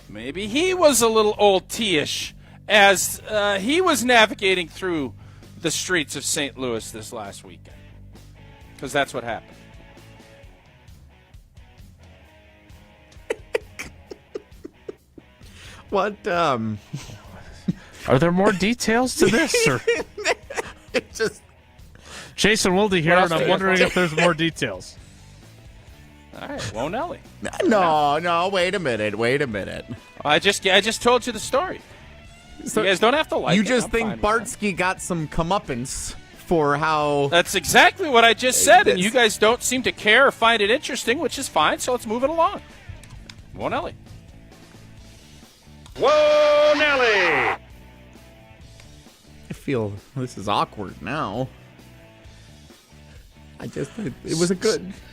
S4: maybe he was a little old T-ish as he was navigating through the streets of St. Louis this last weekend, because that's what happened.
S1: What?
S5: Are there more details to this? Or?
S1: It just
S5: Jason Wilde here, and I'm wondering if there's more details.
S4: All right, Wilde.
S1: No, wait a minute.
S4: I just told you the story. So you guys don't have to like it.
S1: You just think Bartsky got some comeuppance for how...
S4: That's exactly what I just said, and you guys don't seem to care or find it interesting, which is fine, so let's move it along. Wilde.
S1: I feel this is awkward now. It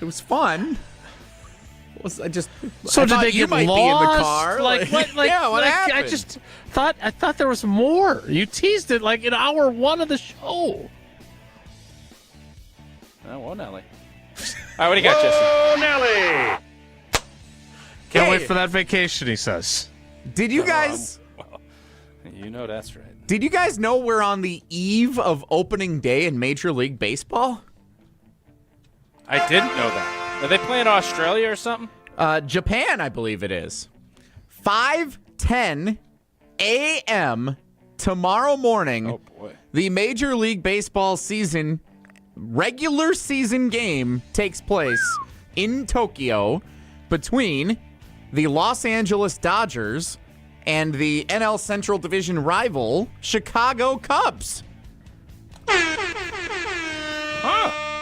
S1: was fun. I
S5: did
S1: thought
S5: they
S1: you
S5: get
S1: might
S5: lost?
S1: be in the car?
S5: What
S1: happened?
S5: I thought there was more. You teased it like in hour one of the show.
S4: Oh, Wilde. All right, what do you got, Jesse?
S5: Can't wait for that vacation, he says.
S1: Did you guys...
S4: You know that's right.
S1: Did you guys know we're on the eve of opening day in Major League Baseball?
S4: I didn't know that. Are they playing Australia or something?
S1: Japan, I believe it is. 5:10 a.m. tomorrow morning.
S4: Oh, boy.
S1: The Major League Baseball season, regular season game takes place in Tokyo between the Los Angeles Dodgers and the NL Central Division rival, Chicago Cubs.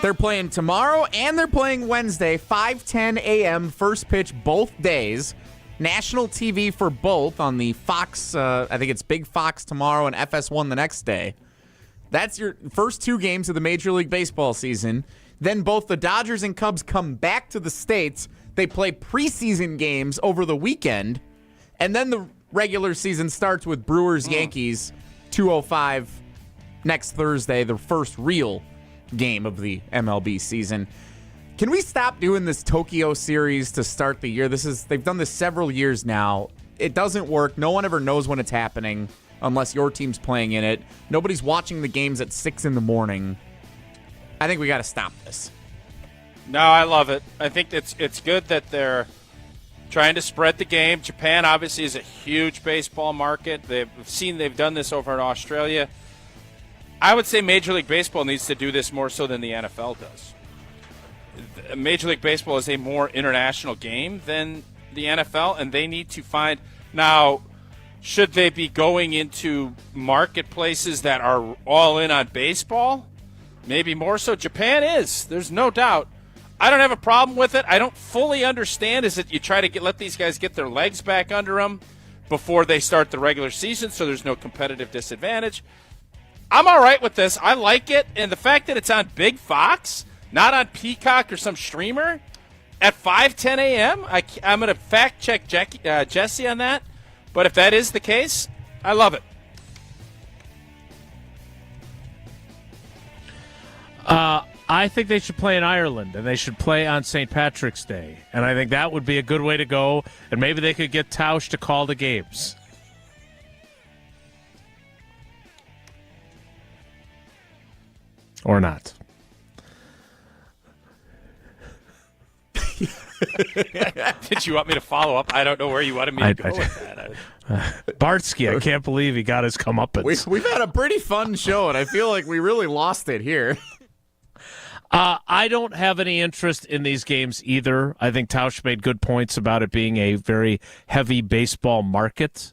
S1: They're playing tomorrow and they're playing Wednesday, 5:10 a.m., first pitch both days. National TV for both on the Fox, I think it's Big Fox tomorrow and FS1 the next day. That's your first two games of the Major League Baseball season. Then both the Dodgers and Cubs come back to the States. They play preseason games over the weekend. And then the regular season starts with Brewers-Yankees, 2:05 next Thursday, the first real game of the MLB season. Can we stop doing this Tokyo series to start the year? They've done this several years now. It doesn't work. No one ever knows when it's happening unless your team's playing in it. Nobody's watching the games at 6 in the morning. I think we got to stop this.
S4: No, I love it. I think it's good that they're trying to spread the game. Japan obviously is a huge baseball market. They've done this over in Australia. I would say Major League Baseball needs to do this more so than the NFL does. Major League Baseball is a more international game than the NFL, and they need to find now. Should they be going into marketplaces that are all in on baseball? Maybe more so. Japan is. There's no doubt. I don't have a problem with it. I don't fully understand is that you try to let these guys get their legs back under them before they start the regular season so there's no competitive disadvantage. I'm all right with this. I like it. And the fact that it's on Big Fox, not on Peacock or some streamer, at 5:10 a.m., I'm going to fact-check Jesse on that. But if that is the case, I love it.
S5: I think they should play in Ireland, and they should play on St. Patrick's Day. And I think that would be a good way to go, and maybe they could get Tausch to call the games. Or not.
S4: Did you want me to follow up? I don't know where you wanted me to go with that.
S5: Bartsky, I can't believe he got his comeuppance.
S1: We've had a pretty fun show, and I feel like we really lost it here.
S5: I don't have any interest in these games either. I think Tausch made good points about it being a very heavy baseball market.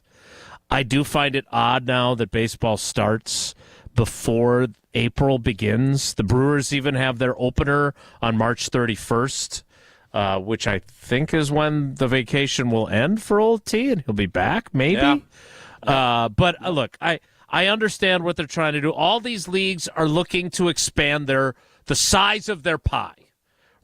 S5: I do find it odd now that baseball starts before April begins. The Brewers even have their opener on March 31st, which I think is when the vacation will end for Old T, and he'll be back, maybe. But look, I understand what they're trying to do. All these leagues are looking to expand the size of their pie,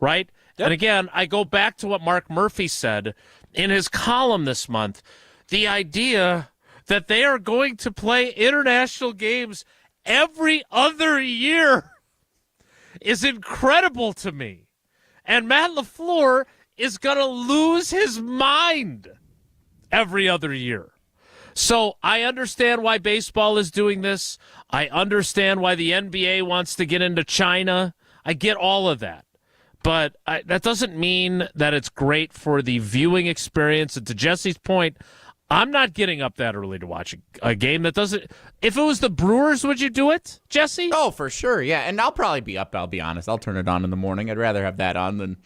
S5: right? Yep. And again, I go back to what Mark Murphy said in his column this month. The idea that they are going to play international games every other year is incredible to me. And Matt LaFleur is going to lose his mind every other year. So I understand why baseball is doing this. I understand why the NBA wants to get into China. I get all of that. But that doesn't mean that it's great for the viewing experience. And to Jesse's point, I'm not getting up that early to watch a game that doesn't. If it was the Brewers, would you do it, Jesse?
S1: Oh, for sure, yeah. And I'll probably be up, I'll be honest. I'll turn it on in the morning. I'd rather have that on than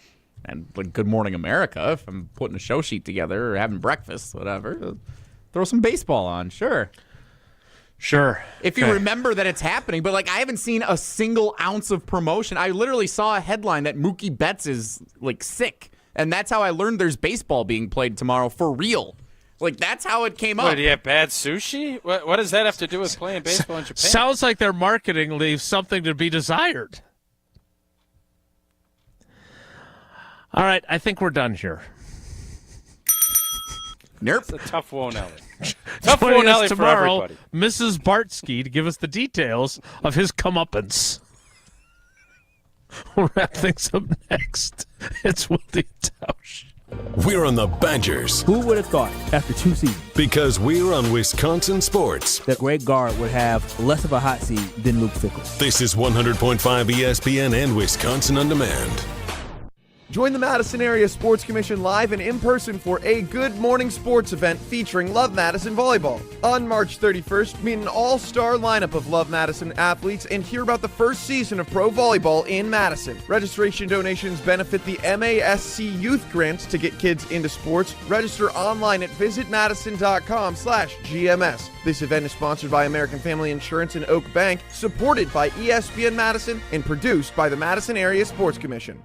S1: Good Morning America if I'm putting a show sheet together or having breakfast, whatever. Throw some baseball on, sure.
S5: Sure.
S1: If you remember that it's happening, but I haven't seen a single ounce of promotion. I literally saw a headline that Mookie Betts is sick, and that's how I learned there's baseball being played tomorrow for real. That's how it came up.
S4: What, do you have bad sushi? What does that have to do with playing baseball in Japan?
S5: Sounds like their marketing leaves something to be desired. All right, I think we're done here.
S1: Nope.
S4: It's a tough Wilde. Tough Wilde for everybody.
S5: Mrs. Bartsky, to give us the details of his comeuppance. We'll wrap things up next. It's Wilde and Tausch.
S2: We're on the Badgers.
S3: Who would have thought after 2 seasons?
S2: Because we're on Wisconsin sports.
S3: That Greg Gard would have less of a hot seat than Luke Fickell.
S2: This is 100.5 ESPN and Wisconsin On Demand.
S7: Join the Madison Area Sports Commission live and in person for a Good Morning Sports event featuring Love Madison Volleyball. On March 31st, meet an all-star lineup of Love Madison athletes and hear about the first season of pro volleyball in Madison. Registration donations benefit the MASC Youth Grant to get kids into sports. Register online at visitmadison.com/GMS. This event is sponsored by American Family Insurance and Oak Bank, supported by ESPN Madison, and produced by the Madison Area Sports Commission.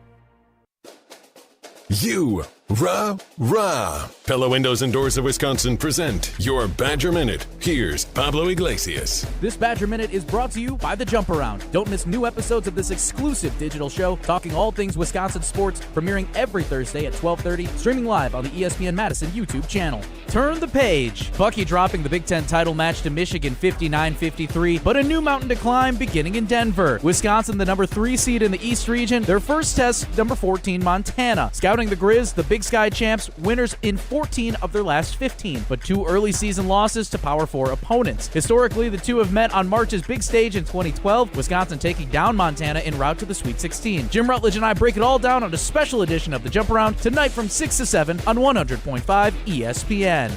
S2: Pella Windows and Doors of Wisconsin present your Badger Minute. Here's Pablo Iglesias.
S3: This Badger Minute is brought to you by The Jump Around. Don't miss new episodes of this exclusive digital show talking all things Wisconsin sports, premiering every Thursday at 12:30, streaming live on the ESPN Madison YouTube channel. Turn the page. Bucky dropping the Big Ten title match to Michigan 59-53, but a new mountain to climb beginning in Denver. Wisconsin, the number 3 seed in the East region, their first test, number 14 Montana. Scouting the Grizz, the Big Sky champs, winners in 14 of their last 15, but 2 early season losses to Power 4 opponents. Historically, the two have met on March's big stage in 2012, Wisconsin taking down Montana en route to the Sweet 16. Jim Rutledge and I break it all down on a special edition of The Jump Around tonight from 6 to 7 on 100.5 ESPN.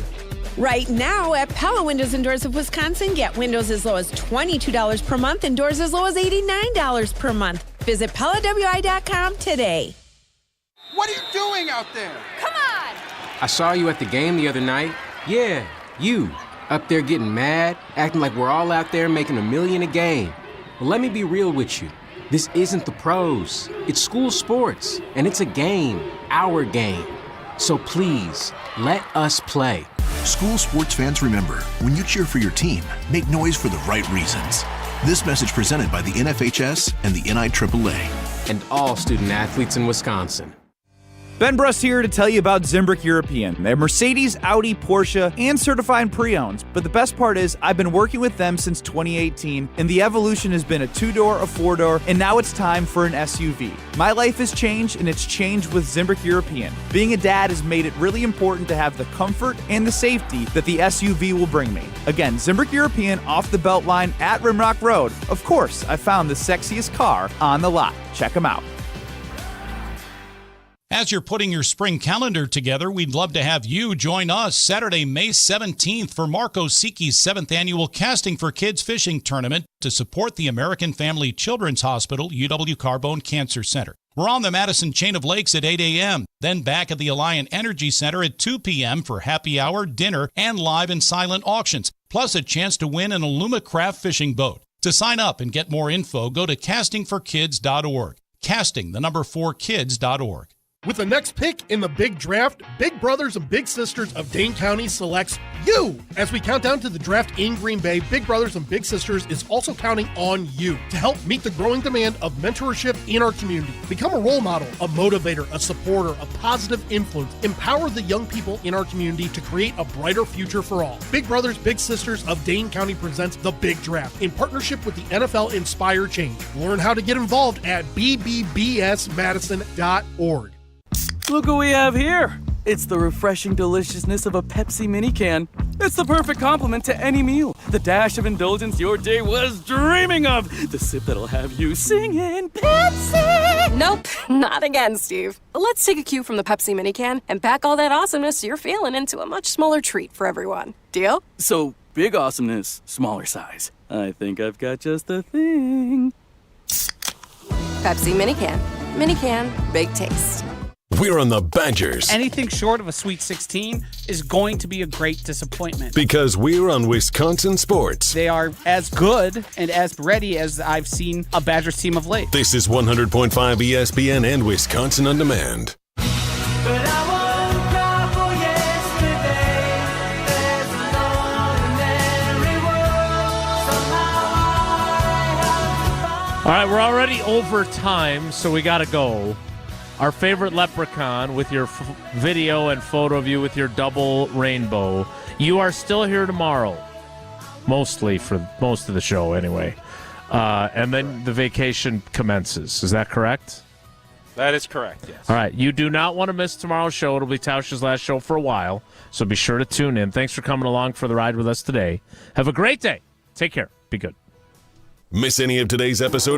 S29: Right now at Pella Windows and Doors of Wisconsin, get windows as low as $22 per month and doors as low as $89 per month. Visit PellaWI.com today.
S10: What are you doing out there?
S11: Come on!
S13: I saw you at the game the other night. Yeah, you. Up there getting mad, acting like we're all out there making $1 million a game. Well, let me be real with you. This isn't the pros. It's school sports, and it's a game, our game. So please, let us play.
S16: School sports fans, remember, when you cheer for your team, make noise for the right reasons. This message presented by the NFHS and the NIAAA.
S13: And all student athletes in Wisconsin.
S17: Ben Brust here to tell you about Zimbrick European. They're Mercedes, Audi, Porsche, and certified pre-owned. But the best part is I've been working with them since 2018, and the evolution has been a 2-door, a 4-door, and now it's time for an SUV. My life has changed, and it's changed with Zimbrick European. Being a dad has made it really important to have the comfort and the safety that the SUV will bring me. Again, Zimbrick European off the Beltline at Rimrock Road. Of course, I found the sexiest car on the lot. Check them out.
S18: As you're putting your spring calendar together, we'd love to have you join us Saturday, May 17th for Marco Siki's 7th Annual Casting for Kids Fishing Tournament to support the American Family Children's Hospital, UW Carbone Cancer Center. We're on the Madison Chain of Lakes at 8 a.m., then back at the Alliant Energy Center at 2 p.m. for happy hour, dinner, and live and silent auctions, plus a chance to win an Alumacraft fishing boat. To sign up and get more info, go to castingforkids.org. Casting, the number 4kids.org.
S6: With the next pick in the big draft, Big Brothers and Big Sisters of Dane County selects you. As we count down to the draft in Green Bay, Big Brothers and Big Sisters is also counting on you to help meet the growing demand of mentorship in our community. Become a role model, a motivator, a supporter, a positive influence. Empower the young people in our community to create a brighter future for all. Big Brothers, Big Sisters of Dane County presents the Big Draft in partnership with the NFL Inspire Change. Learn how to get involved at bbbsmadison.org.
S9: Look what we have here. It's the refreshing deliciousness of a Pepsi mini can. It's the perfect complement to any meal. The dash of indulgence your day was dreaming of. The sip that'll have you singing Pepsi.
S11: Nope, not again, Steve. Let's take a cue from the Pepsi mini can and pack all that awesomeness you're feeling into a much smaller treat for everyone. Deal?
S9: So, big awesomeness, smaller size. I think I've got just the thing.
S11: Pepsi mini can. Mini can, big taste.
S2: We're on the Badgers.
S12: Anything short of a Sweet 16 is going to be a great disappointment.
S2: Because we're on Wisconsin sports.
S12: They are as good and as ready as I've seen a Badgers team of late.
S2: This is 100.5 ESPN and Wisconsin On Demand.
S5: All right, we're already over time, so we got to go. Our favorite leprechaun with your video and photo of you with your double rainbow. You are still here tomorrow, mostly for most of the show anyway. And then the vacation commences. Is that correct?
S4: That is correct, yes.
S5: All right, you do not want to miss tomorrow's show. It'll be Tausch's last show for a while, so be sure to tune in. Thanks for coming along for the ride with us today. Have a great day. Take care. Be good.
S2: Miss any of today's episode of